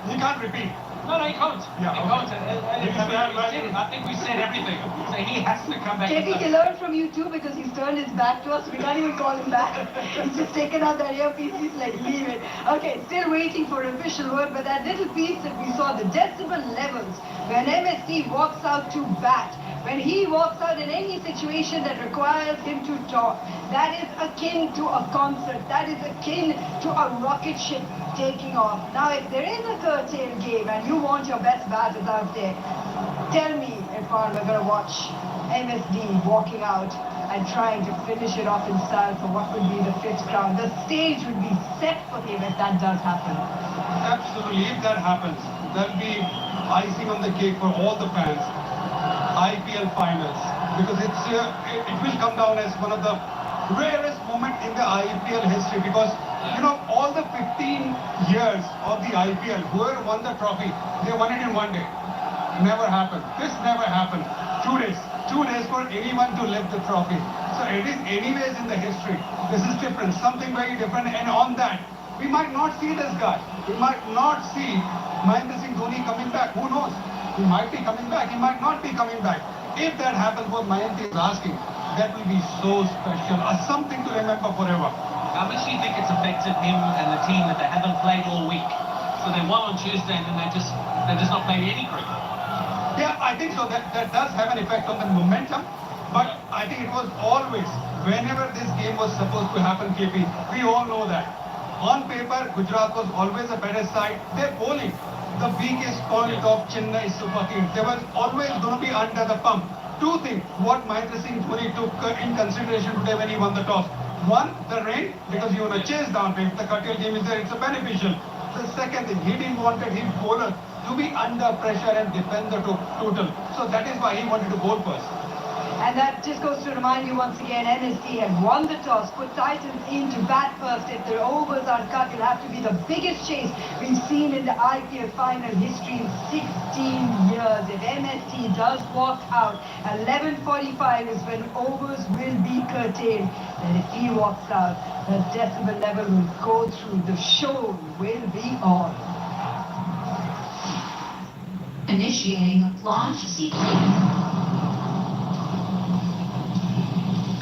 He can't repeat. No, he can't. Yeah, he can't. I think we said everything. So he has to come back. JP, he learned from you too, because he's turned his back to us. We can't even call him back. He's just taken out that earpiece. He's like, leave it. Okay, still waiting for official word, but that little piece that we saw, the decibel levels, when MSD walks out to bat, when he walks out in any situation that requires him to talk, that is akin to a concert. That is akin to a rocket ship taking off. Now, if there is a curtail game and you want your best batters out there, tell me, Irfan, we're going to watch MSD walking out and trying to finish it off in style for what would be the 5th crown. The stage would be set for him if that does happen. Absolutely, if that happens, there'll be icing on the cake for all the fans. IPL finals, because it will come down as one of the rarest moments in the IPL history, because you know, all the 15 years of the IPL, whoever won the trophy, they won it in one day. Never happened. This never happened. 2 days. 2 days for anyone to lift the trophy. So it is anyways in the history. This is different, something very different, and on that, we might not see this guy. We might not see Mahendra Singh Dhoni coming back. Who knows? He might be coming back. He might not be coming back. If that happens, what Mahendra is asking, that will be so special. Something to remember forever. How much do you think it's affected him and the team that they haven't played all week? So they won on Tuesday and then they're just not playing any cricket. Yeah, I think so. That does have an effect on the momentum. But I think it was always, whenever this game was supposed to happen, KP, we all know that. On paper, Gujarat was always a better side. They're bowling the weakest point of Chennai Super Kings. They were always going to be under the pump. Two things, what Mahendra Singh Dhoni took in consideration today when he won the toss. One, the rain, because you want to chase down. If the curtail game is there, it's a beneficial. The second thing, he didn't want his bowler to be under pressure and defend the total. So that is why he wanted to bowl first. And that just goes to remind you once again, MSD had won the toss, put Titans in to bat first. If the overs are cut, it'll have to be the biggest chase we've seen in the IPL final history in 16 years. If MSD does walk out, 11:45 is when overs will be curtailed. And if he walks out, the decibel level will go through. The show will be on. Initiating launch sequence.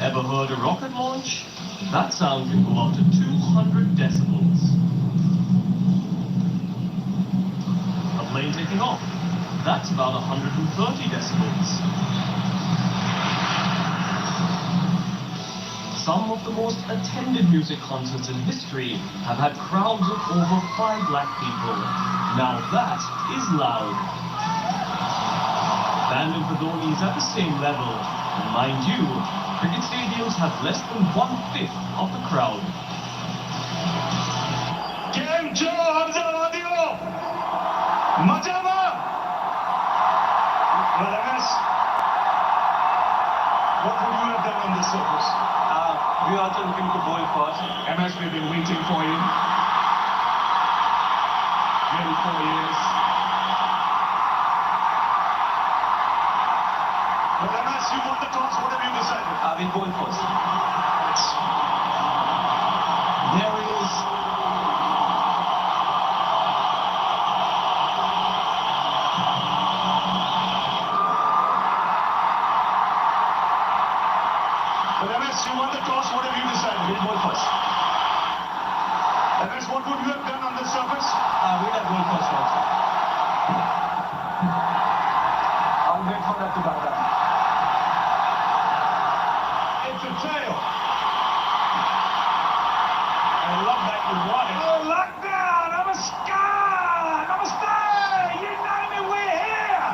Ever heard a rocket launch? That sound can go up to 200 decibels. A plane taking off? That's about 130 decibels. Some of the most attended music concerts in history have had crowds of over 5 lakh people. Now that is loud. Banding for Dhoni is at the same level. And mind you, cricket stadiums have less than 1/5 of the crowd. Game Joe Hamzawadiyo! Majama! Well, MS, what would you have done on this surface? We are also looking to bowl first. MS, we've been waiting for you. Nearly 4 years. Well, MS, you won the toss. What have you decided? We'll bowl first. There he is. Well, MS, you won the toss. What have you decided? We'll bowl first. MS, what would you have done on this surface? We'll have bowl first also. I'll wait for that to come down. It's a tail. I love that you won it. Oh, lockdown! Namaskar! Namaste! You name it, we're here!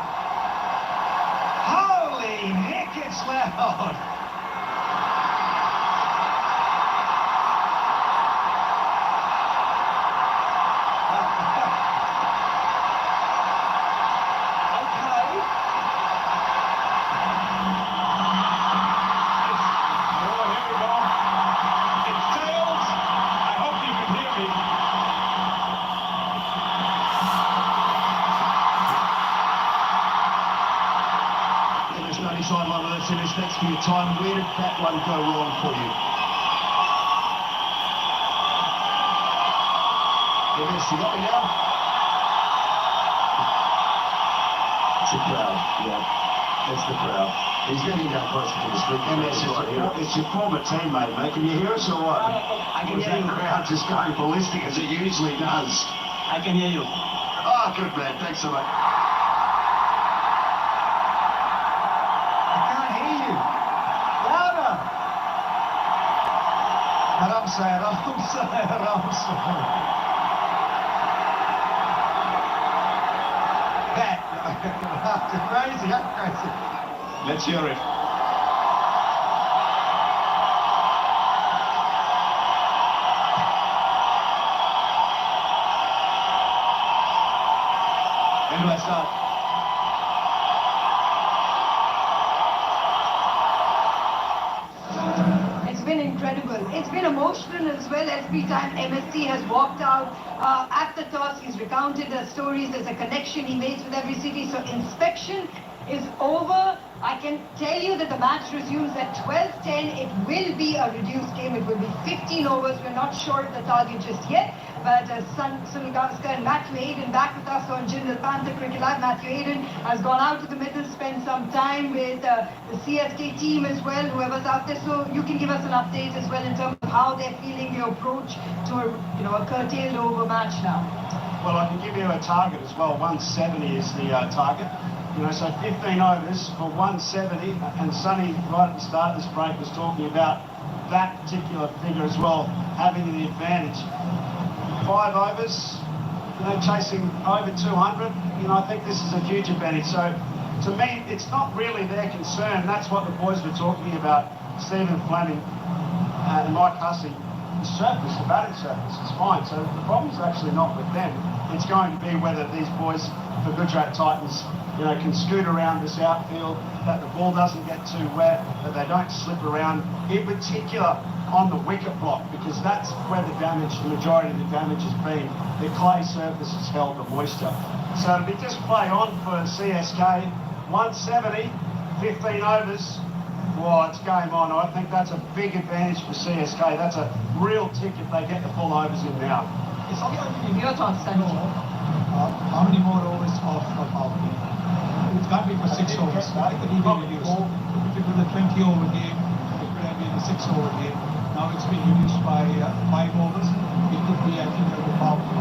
Holy heck, it's loud! Sideline, let's finish. Thanks for your time. Where did that one go wrong for you? Yes, you got me now? It's the crowd, yeah. It's the crowd. He's getting down closer to the street. It's your former teammate, mate. Can you hear us or what? I can hear you. The crowd just going ballistic as it usually does. I can hear you. Oh, good man. Thanks so much. Haram say, haram say. That, crazy, crazy. Let's hear it. When do I start? It's been incredible. It's been emotional as well. Every time MSC has walked out at the toss, he's recounted the stories. There's a connection he makes with every city. So inspection is over. I can tell you that the match resumes at 12:10. It will be a reduced game. It will be 15 overs. We're not sure of the target just yet. But Sunil Gavaskar and Matthew Hayden back with us on Jindal Panther Cricket Live. Matthew Hayden has gone out to the middle, spent some time with the CSK team as well, whoever's out there. So you can give us an update as well in terms of how they're feeling the approach to a curtailed over match now. Well, I can give you a target as well. 170 is the target. So 15 overs for 170, and Sonny right at the start of this break was talking about that particular figure as well, having the advantage. 5 overs, chasing over 200, I think this is a huge advantage. So to me, it's not really their concern. That's what the boys were talking about, Stephen Fleming and Mike Hussey. The surface, the batting surface is fine. So the problem's actually not with them. It's going to be whether these boys for Gujarat Titans can scoot around this outfield, that the ball doesn't get too wet, that they don't slip around, in particular on the wicket block, because that's where the majority of the damage has been. The clay surface has held the moisture. So it'll be just play on for CSK. 170, 15 overs. Well, it's game on. I think that's a big advantage for CSK. That's a real tick if they get the full overs in now. Your thoughts, Sanjay? How many more overs of power play? It's got to be for 6 overs. Why could he be reduced? If it was a 20-over game, it could have been a 6-over game. Now it's been reduced by 5 overs. It could be, I think, a power play.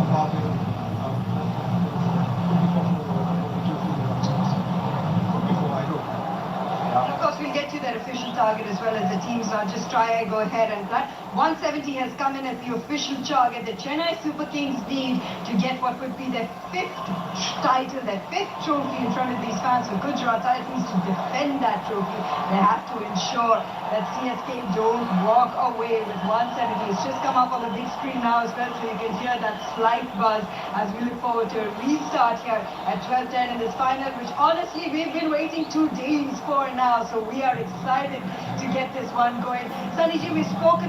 Of course, we'll get you that official target as well as the teams now. Just try and go ahead and that 170 has come in as the official target. The Chennai Super Kings need to get what would be their 5th title, their 5th trophy in front of these fans. For Gujarat Titans to defend that trophy, they have to ensure that CSK don't walk away with 170. It's just come up on the big screen now as well, so you can hear that slight buzz as we look forward to a restart here at 12:10 in this final, which honestly we've been waiting 2 days for now. So we are excited to get this one going. Sunnyji, we've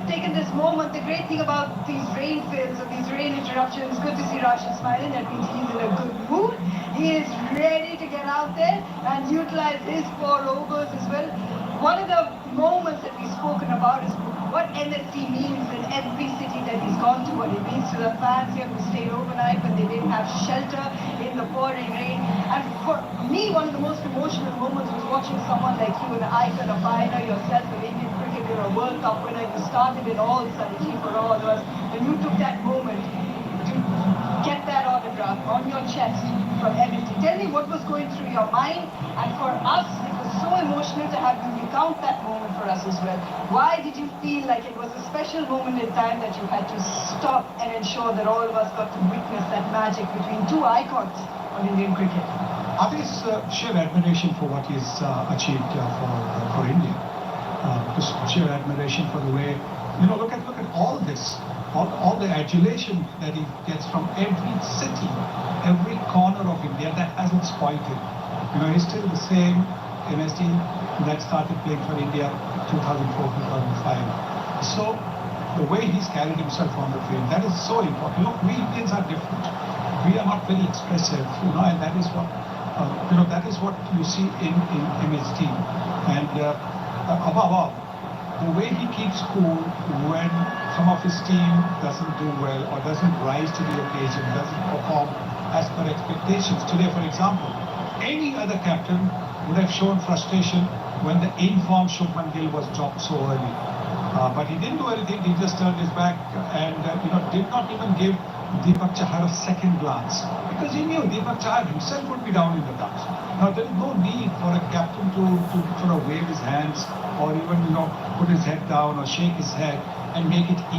taken this moment. The great thing about these rain films or these rain interruptions, good to see Rashid smiling. That means he's in a good mood. He is ready to get out there and utilize his 4 overs as well. One of the moments that we've spoken about is what MSC means in every city that he's gone to, what it means to the fans here who stayed overnight when they didn't have shelter in the pouring rain. And for me, one of the most emotional moments was watching someone like you, an icon, a pioneer yourself in Indian cricket. You're a World Cup winner. You started it all, Sanjay, for all of us. And you took that moment to get that autograph on your chest from MSC. Tell me what was going through your mind. And for us, it was so emotional to have you recount that moment for us as well. Why did you feel like it was a special moment in time that you had to stop and ensure that all of us got to witness that magic between 2 icons on Indian cricket? I think it's sheer admiration for what he's achieved for India. Just sheer admiration for the way, look at all this, all the adulation that he gets from every city, every corner of India. That hasn't spoiled him. He's still the same MSD that started playing for India 2004-2005. So the way he's carried himself on the field, that is so important. Look, we Indians are different. We are not very expressive, and that is what that is what you see in MSD. And above all, the way he keeps cool when some of his team doesn't do well or doesn't rise to the occasion, doesn't perform as per expectations. Today, for example, any other captain would have shown frustration when the in-form Shubman Gill was dropped so early. But he didn't do anything. He just turned his back and did not even give Deepak Chahar a second glance, because he knew Deepak Chahar himself would be down in the dumps. Now there is no need for a captain to sort of wave his hands or even put his head down or shake his head and make it